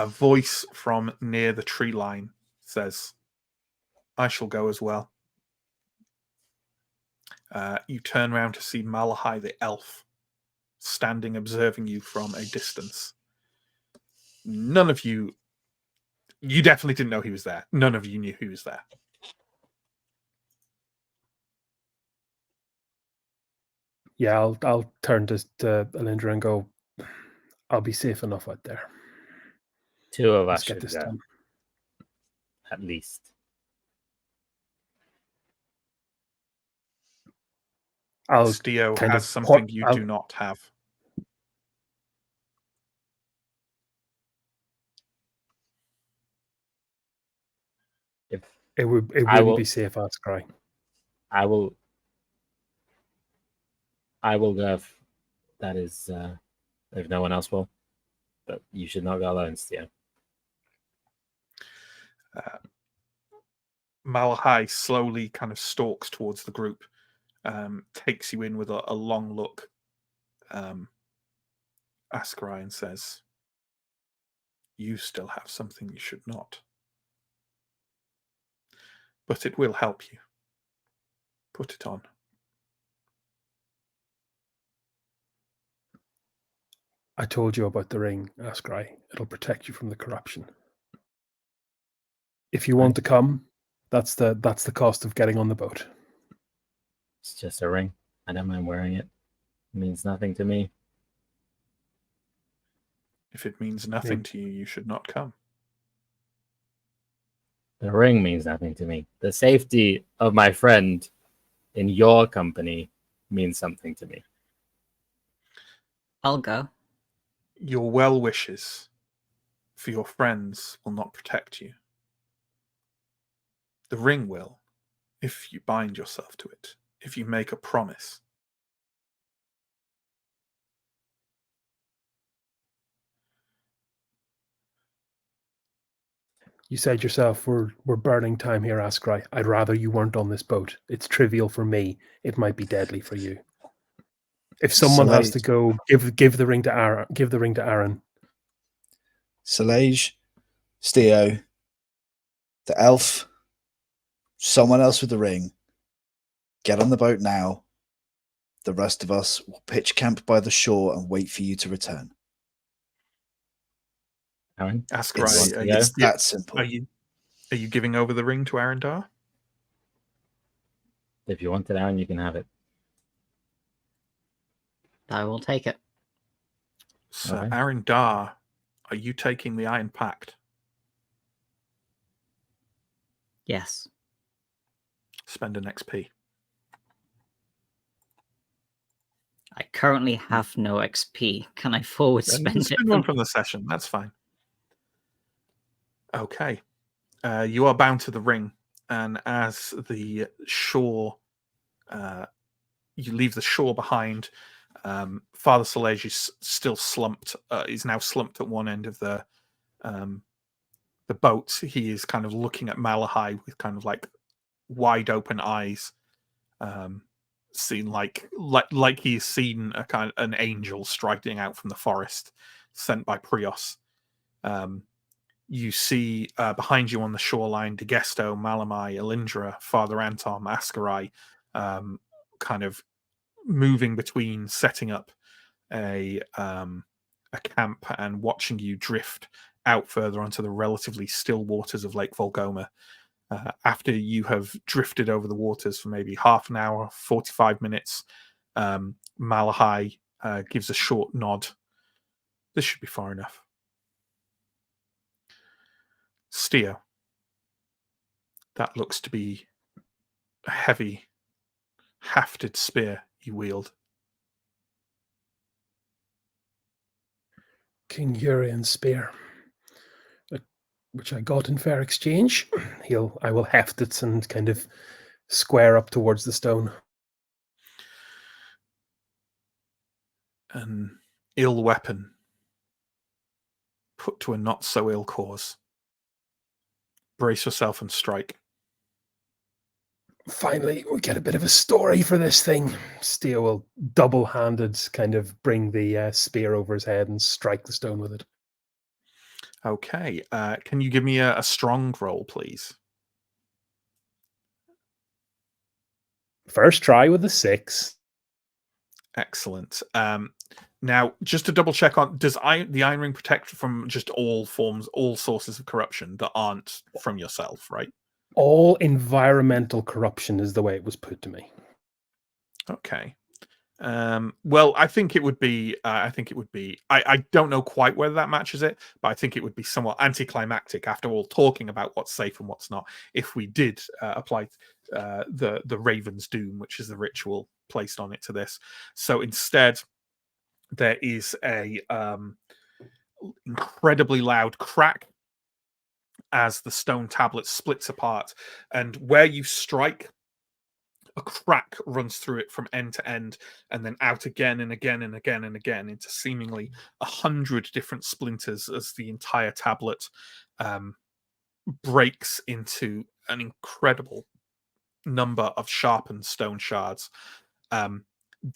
voice from near the tree line says, I shall go as well. You turn around to see Malahai the elf standing observing you from a distance. None of you definitely didn't know he was there. None of you knew he was there. Yeah, I'll turn to Alindra and go, I'll be safe enough out there. Two of us Let's get should this go. done. At least. Steo has something you do not have. It wouldn't be safe, Ascry. I will go if that is if no one else will. But you should not go alone, Steve. Malahai slowly kind of stalks towards the group, takes you in with a long look, Ascry, and says, "You still have something you should not. But it will help you. Put it on." I told you about the ring, Ascry. It'll protect you from the corruption. If you want to come, that's the cost of getting on the boat. It's just a ring. I don't mind wearing it. It means nothing to me. If it means nothing to you, you should not come. The ring means nothing to me. The safety of my friend in your company means something to me. I'll go. Your well wishes for your friends will not protect you. The ring will, if you bind yourself to it, if you make a promise. You said yourself, we're burning time here, Ascry. I'd rather you weren't on this boat. It's trivial for me. It might be deadly for you. If someone has to go, give the ring to Aaron. Give the ring to Aaron. Solange, Steo, the elf, someone else with the ring. Get on the boat now. The rest of us will pitch camp by the shore and wait for you to return. Aaron, Ascry, it's that simple. Are you giving over the ring to Arendar? if you want it, Aaron, you can have it. I will take it. So, Okay. Arendar, are you taking the Iron Pact? Yes. Spend an XP. I currently have no XP. Can I forward spend it? Spend one from the session. That's fine. Okay. You are bound to the ring, and as the shore, you leave the shore behind. Father Solange is still slumped. Is now slumped at one end of the boat. He is kind of looking at Malahai with kind of like wide open eyes, seen like he's seen a kind of an angel striking out from the forest, sent by Prios. You see behind you on the shoreline Digesto, Malamai, Elindra, Father Anton, Ascari, kind of moving between setting up a camp and watching you drift out further onto the relatively still waters of Lake Volgoma. After you have drifted over the waters for maybe half an hour, 45 minutes, Malahai gives a short nod. This should be far enough. Steo, that looks to be a heavy, hafted spear you wield. King Urian's spear, which I got in fair exchange. I will heft it and kind of square up towards the stone. An ill weapon put to a not so ill cause. Brace yourself and strike. Finally, we get a bit of a story for this thing. Steo will double-handed kind of bring the spear over his head and strike the stone with it. Okay. Can you give me a strong roll, please? First try with a 6. Excellent. Now, just to double check on, does the Iron Ring protect from just all forms, all sources of corruption that aren't from yourself, right? All environmental corruption is the way it was put to me. Okay. Well, I think it would be. I don't know quite whether that matches it, but I think it would be somewhat anticlimactic. After all, talking about what's safe and what's not, if we did apply the Raven's Doom, which is the ritual placed on it, to this. So instead, there is a incredibly loud crack as the stone tablet splits apart, and where you strike, a crack runs through it from end to end, and then out again and again and again and again into seemingly 100 different splinters as the entire tablet breaks into an incredible number of sharpened stone shards.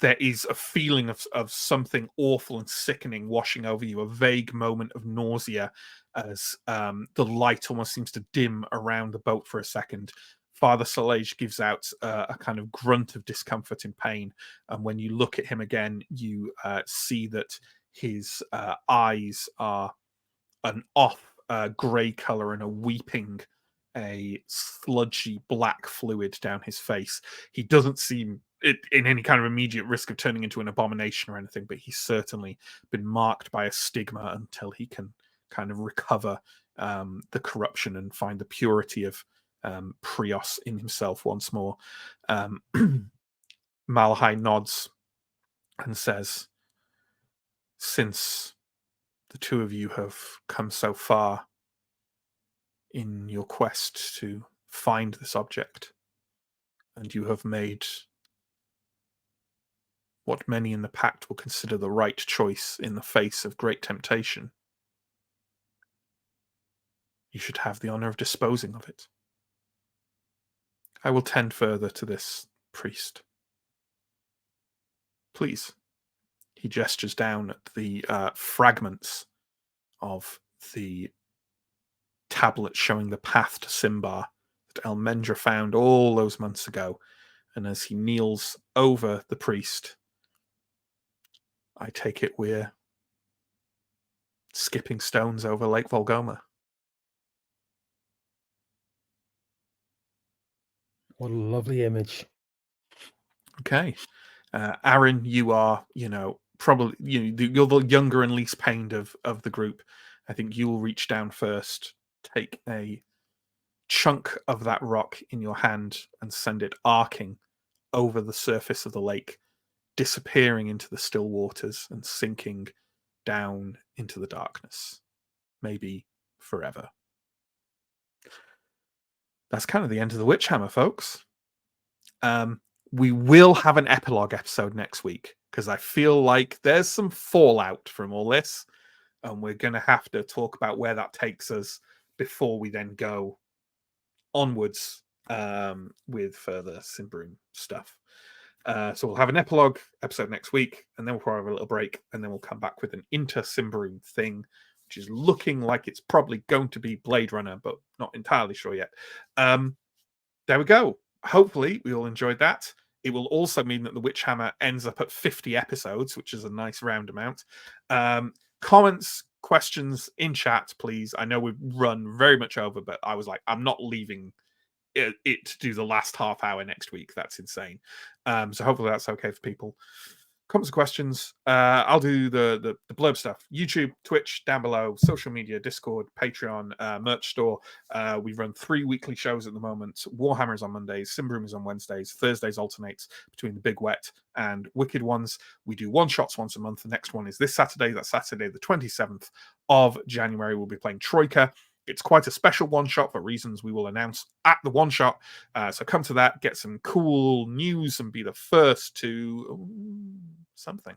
There is a feeling of something awful and sickening washing over you, a vague moment of nausea as the light almost seems to dim around the boat for a second. Father Solage gives out a kind of grunt of discomfort and pain, and when you look at him again, you see that his eyes are an off grey colour and are weeping a sludgy black fluid down his face. He doesn't seem in any kind of immediate risk of turning into an abomination or anything, but he's certainly been marked by a stigma until he can kind of recover the corruption and find the purity of Prios in himself once more. Malachi nods and says, since the two of you have come so far in your quest to find this object, and you have made what many in the Pact will consider the right choice in the face of great temptation, you should have the honor of disposing of it. I will tend further to this priest. Please. He gestures down at the fragments of the tablet showing the path to Symbar that Elmendra found all those months ago. And as he kneels over the priest, I take it we're skipping stones over Lake Volgoma. What a lovely image. Okay. Aaron, you are, probably, you're the younger and least pained of the group. I think you will reach down first, take a chunk of that rock in your hand and send it arcing over the surface of the lake, disappearing into the still waters and sinking down into the darkness, maybe forever. That's kind of the end of the Witchhammer, folks. We will have an epilogue episode next week because I feel like there's some fallout from all this, and we're going to have to talk about where that takes us before we then go onwards with further Symbaroum stuff. So we'll have an epilogue episode next week, and then we'll probably have a little break, and then we'll come back with an inter-Symbaroum thing, which is looking like it's probably going to be Blade Runner, but not entirely sure yet. There we go. Hopefully we all enjoyed that. It will also mean that the Witchhammer ends up at 50 episodes, which is a nice round amount. Comments, questions in chat, please. I know we've run very much over, but I was like, I'm not leaving it to do the last half hour next week. That's insane. So hopefully that's okay for people. Comments and questions. I'll do the blurb stuff. YouTube, Twitch, down below, social media, Discord, Patreon, merch store. We run 3 weekly shows at the moment. Warhammer is on Mondays, Symbaroum is on Wednesdays, Thursdays alternates between the Big Wet and Wicked Ones. We do one-shots once a month. The next one is this Saturday. That's Saturday the 27th of January. We'll be playing Troika. It's quite a special one-shot for reasons we will announce at the one-shot. So come to that, get some cool news, and be the first to something.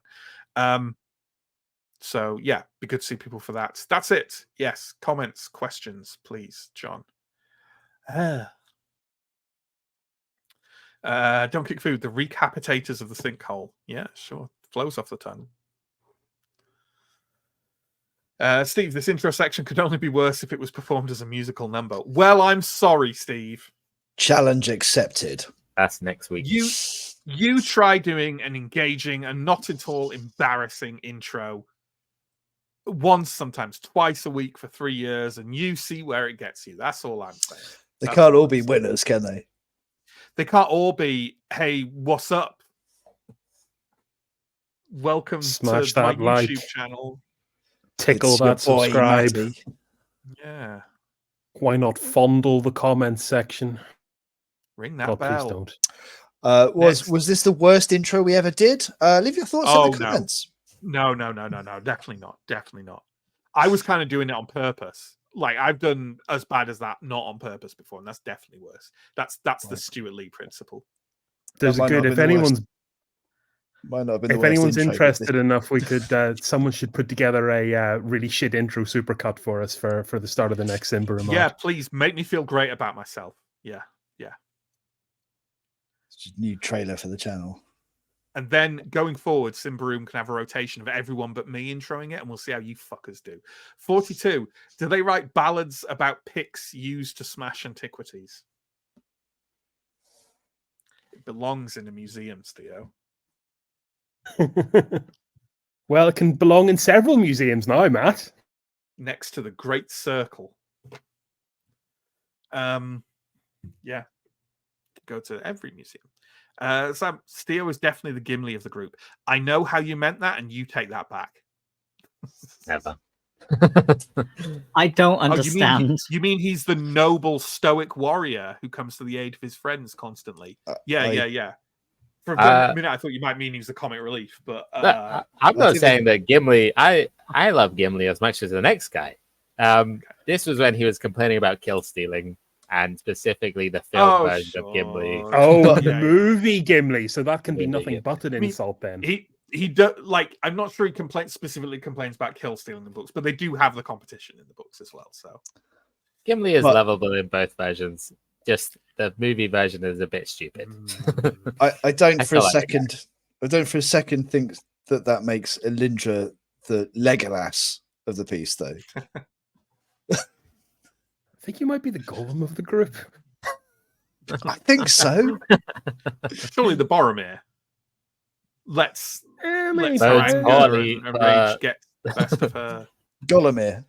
So, yeah, be good to see people for that. That's it. Yes, comments, questions, please, John. Don't Kick Food, the recapitators of the sinkhole. Yeah, sure. Flows off the tongue. Steve, this intro section could only be worse if it was performed as a musical number. Well, I'm sorry, Steve. Challenge accepted. That's next week. You try doing an engaging and not at all embarrassing intro once, sometimes twice a week for 3 years, and you see where it gets you. That's all I'm saying. They can't all be winners, can they? They can't all be, hey, what's up? Welcome Smash to my that like. YouTube channel. Tickle It's your that boy, subscribe. Matty. Yeah. Why not fondle the comments section? Ring that God, bell. please don't. Was this the worst intro we ever did? Leave your thoughts in the comments. No. Definitely not. I was kind of doing it on purpose. Like I've done as bad as that, not on purpose before, and that's definitely worse. That's the Right. Stuart Lee principle. There's That a might not good. have If been the worst- anyone's Might not have been the if worst anyone's intro, but interested enough, we could. Someone should put together a really shit intro supercut for us for the start of the next Symbaroum. Yeah, please make me feel great about myself. Yeah. this new trailer for the channel. And then going forward, Symbaroum can have a rotation of everyone but me introing it, and we'll see how you fuckers do. 42. Do they write ballads about picks used to smash antiquities? It belongs in a museum, Theo. Well, it can belong in several museums now, Matt. Next to the Great Circle. Yeah. Go to every museum. Sam, Theo is definitely the Gimli of the group. I know how you meant that, and you take that back. Never. I don't Oh, understand. you mean he's the noble, stoic warrior who comes to the aid of his friends constantly? Yeah. For a minute, I thought you might mean he's the comic relief, but I'm not saying that Gimli. I love Gimli as much as the next guy. This was when he was complaining about kill stealing, and specifically the film version of Gimli. Oh, the movie Gimli. So that can be Movie nothing but an insult then. He does, like, I'm not sure he specifically complains about kill stealing in the books, but they do have the competition in the books as well. So Gimli is lovable in both versions. Just the movie version is a bit stupid. I don't for a second think that makes Elindra the Legolas of the piece, though. I think you might be the Golem of the group. I think so. Surely the Boromir. Let's maybe Rage get the best of her. Golomir.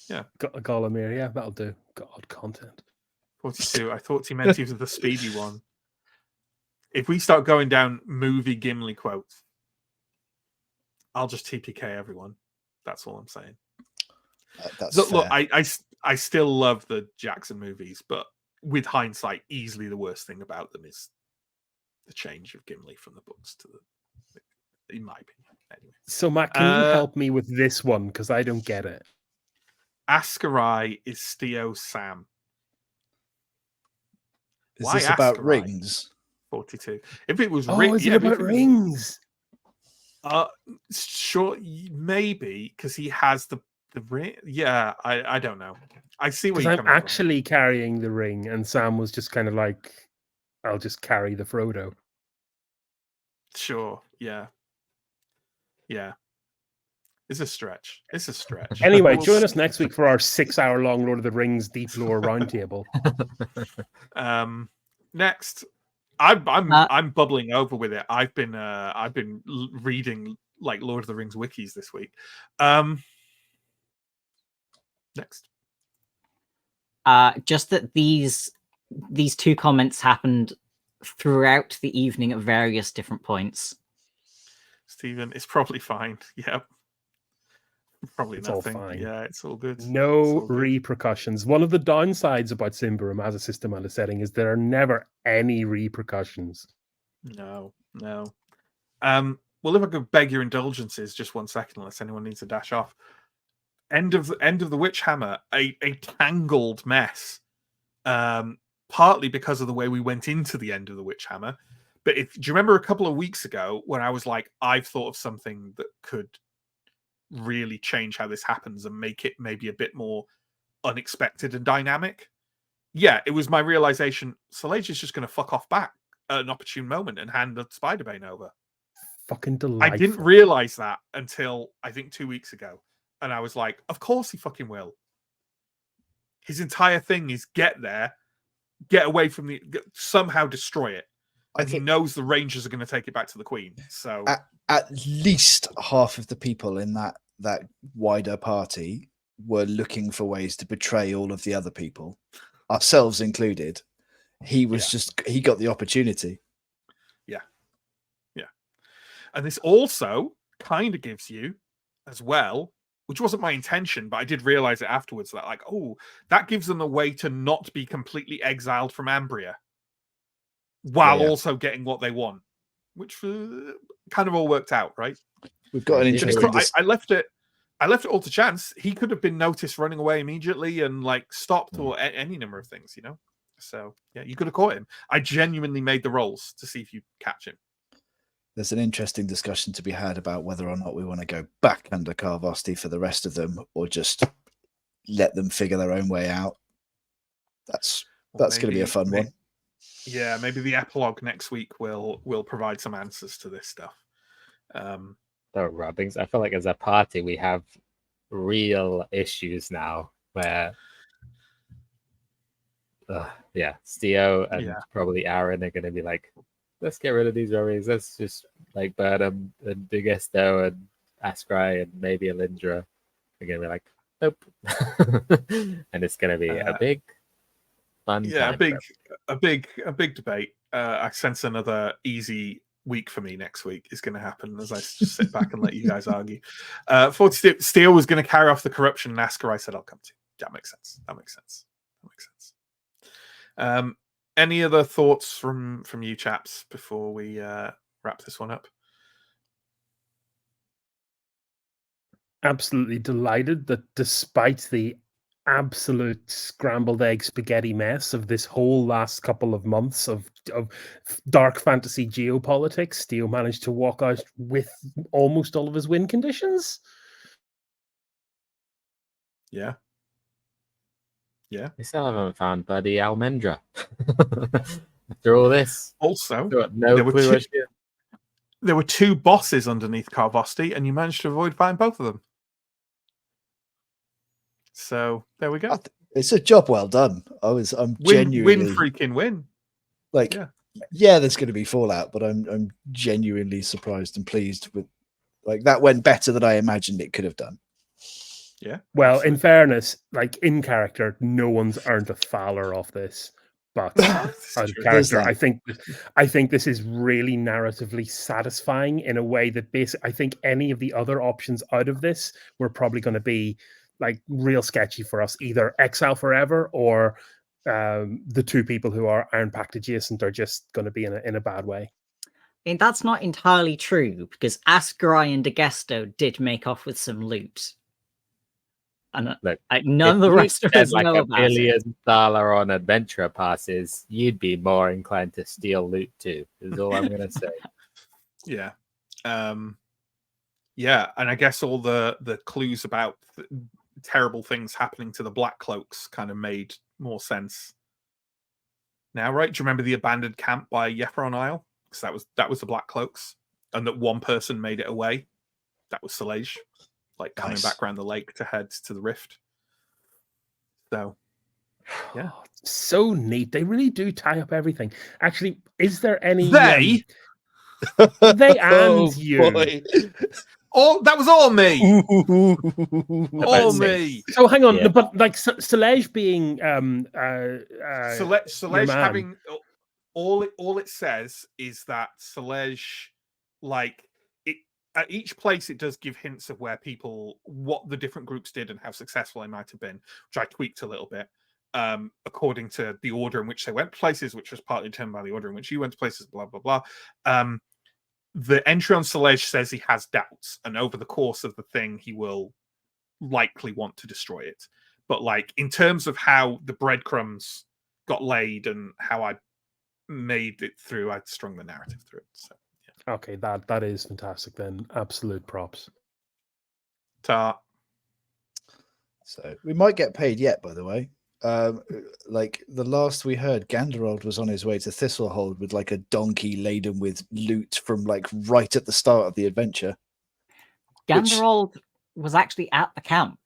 Yeah. Golomir, yeah, that'll do. God, content. 42. I thought he meant he was the speedy one. If we start going down movie Gimli quotes, I'll just TPK everyone. That's all I'm saying. Look, I still love the Jackson movies, but with hindsight, easily the worst thing about them is the change of Gimli from the books to the, in my opinion. Anyway. So, Matt, can you help me with this one? Because I don't get it. Askarai is Steo Sam. Is this about rings? 42. If it was is it about rings? Sure, maybe because he has the ring. Yeah, I don't know. I see what you're I'm actually carrying the ring, and Sam was just kind of like, "I'll just carry the Frodo." Sure. Yeah. It's a stretch. Anyway, join us next week for our 6-hour-long Lord of the Rings Deep Lore roundtable. Next, I'm bubbling over with it. I've been reading like Lord of the Rings wikis this week. Next, just that these two comments happened throughout the evening at various different points. Stephen, it's probably fine. Yeah. Probably it's nothing. All fine. Yeah, it's all good. No all good. repercussions. One of the downsides about Symbaroum as a system and a setting is there are never any repercussions. No. Well, if I could beg your indulgences, just 1 second, unless anyone needs to dash off. End of the Witch Hammer, a tangled mess. Partly because of the way we went into the end of the Witch Hammer. But do you remember a couple of weeks ago when I was like, I've thought of something that could really change how this happens and make it maybe a bit more unexpected and dynamic? Yeah, it was my realization. Solange is just going to fuck off back at an opportune moment and hand the Spider-Bane over. Fucking delightful. I didn't realize that until I think 2 weeks ago. And I was like, of course he fucking will. His entire thing is get there, get away from somehow destroy it. And he knows the Rangers are going to take it back to the Queen. So at least half of the people in that wider party were looking for ways to betray all of the other people, ourselves included. He was he got the opportunity. Yeah. And this also kind of gives you as well, which wasn't my intention, but I did realize it afterwards, that like, that gives them a way to not be completely exiled from Ambria while also getting what they want, which kind of all worked out, right? We've got an interesting. I left it I left it all to chance. He could have been noticed running away immediately and like stopped, or any number of things, you know. So yeah, you could have caught him. I genuinely made the rolls to see if you catch him. There's an interesting discussion to be had about whether or not we want to go back under Carvosti for the rest of them, or just let them figure their own way out. That's going to be a fun one. Yeah, maybe the epilogue next week will provide some answers to this stuff. The rubbings. I feel like as a party we have real issues now where Steo and probably Aaron are going to be like, let's get rid of these rubbings. Let's just like burn them. And Digesto and Askrai and maybe Alindra are going to be like, nope. And it's going to be a big fun time. A big debate. I sense another easy week for me next week is going to happen as I just sit back and let you guys argue. 40 Steel was going to carry off the corruption, and Askrai said, I'll come to. That makes sense. Any other thoughts from you chaps before we wrap this one up? Absolutely delighted that despite the absolute scrambled egg spaghetti mess of this whole last couple of months of dark fantasy geopolitics, Steel managed to walk out with almost all of his win conditions. Yeah. We still haven't found Buddy Almendra. After all this. Also, there were two bosses underneath Carvosti, and you managed to avoid finding both of them. So there we go. It's a job well done. I'm genuinely win. Like, yeah, there's going to be fallout, but I'm genuinely surprised and pleased with, like, that went better than I imagined it could have done. Yeah. Well, absolutely. in fairness, like in character, no one's earned a Fowler off this. But out of character, I think this is really narratively satisfying in a way that I think any of the other options out of this were probably going to be like real sketchy for us, either exile forever or the two people who are Iron Pact adjacent are just going to be in a bad way. I mean, that's not entirely true, because Askrai and Digesto did make off with some loot. And look, none of the rest of us like know $1 about billion it. on adventure passes, you'd be more inclined to steal loot too, is all I'm going to say. Yeah. Yeah, and I guess all the clues about terrible things happening to the Black Cloaks kind of made more sense now, right? Do you remember the abandoned camp by Yefron Isle? Because that was the Black Cloaks, and that one person made it away. That was Salage, like coming back around the lake to head to the rift. So, yeah, so neat. They really do tie up everything. Actually, is there any they and you? Boy. Oh, that was all me. All me. So hang on, but like Salage being Salage having all it says is that Salage, like, it at each place it does give hints of what the different groups did and how successful they might have been, which I tweaked a little bit according to the order in which they went places, which was partly determined by the order in which you went to places, blah blah blah. The entry on Salage says he has doubts, and over the course of the thing, he will likely want to destroy it. But like in terms of how the breadcrumbs got laid and how I made it through, I strung the narrative through it. So yeah. Okay, that is fantastic then. Absolute props. Ta. So we might get paid yet, by the way. Like the last we heard, Ganderold was on his way to Thistlehold with like a donkey laden with loot from like right at the start of the adventure. Ganderold was actually at the camp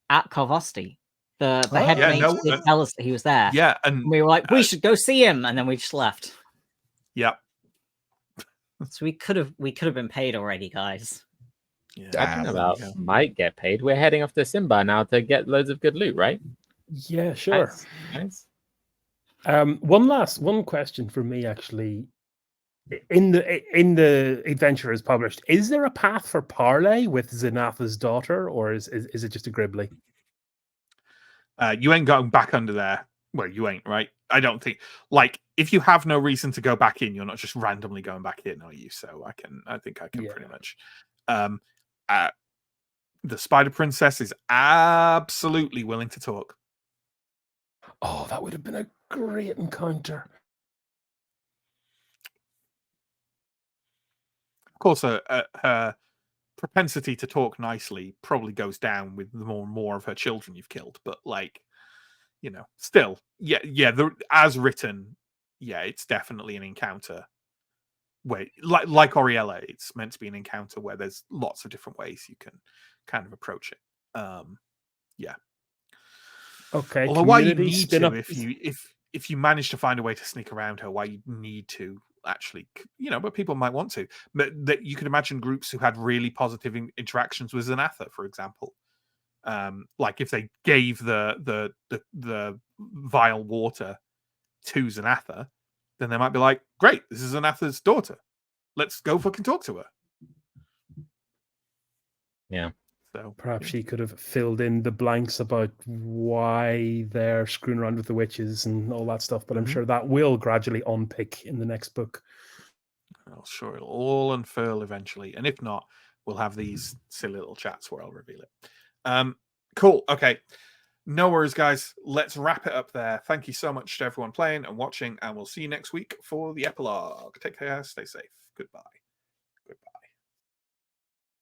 at Carvosti. The head mage did tell us that he was there. Yeah, and we were like, we should go see him, and then we just left. Yeah. So we could have been paid already, guys. Yeah. Talking about might get paid. We're heading off to Simba now to get loads of good loot, right? Yeah, sure. Nice. One question for me, actually. In the adventure as published, is there a path for parley with Zenatha's daughter, or is it just a Gribbly? You ain't going back under there. Well, you ain't, right? I don't think. Like, if you have no reason to go back in, you're not just randomly going back in, are you? So I think I can pretty much. The Spider Princess is absolutely willing to talk. Oh, that would have been a great encounter. Of course, her propensity to talk nicely probably goes down with the more and more of her children you've killed. But like, you know, still, yeah. As written, yeah, it's definitely an encounter where, like Oriella, it's meant to be an encounter where there's lots of different ways you can kind of approach it. Yeah. Okay. Although why you community need spin to, up. if you manage to find a way to sneak around her, why you need to actually, you know, but people might want to. But that you could imagine groups who had really positive interactions with Xanatha, for example. Like if they gave the vile water to Xanatha, then they might be like, "Great, this is Xanatha's daughter. Let's go fucking talk to her." Yeah. So Perhaps she could have filled in the blanks about why they're screwing around with the witches and all that stuff. But I'm Mhm. sure that will gradually unpick in the next book. I'm sure it'll all unfurl eventually, and if not, we'll have these silly little chats where I'll reveal it. Cool. Okay. No worries, guys. Let's wrap it up there. Thank you so much to everyone playing and watching, and we'll see you next week for the epilogue. Take care. Stay safe. Goodbye.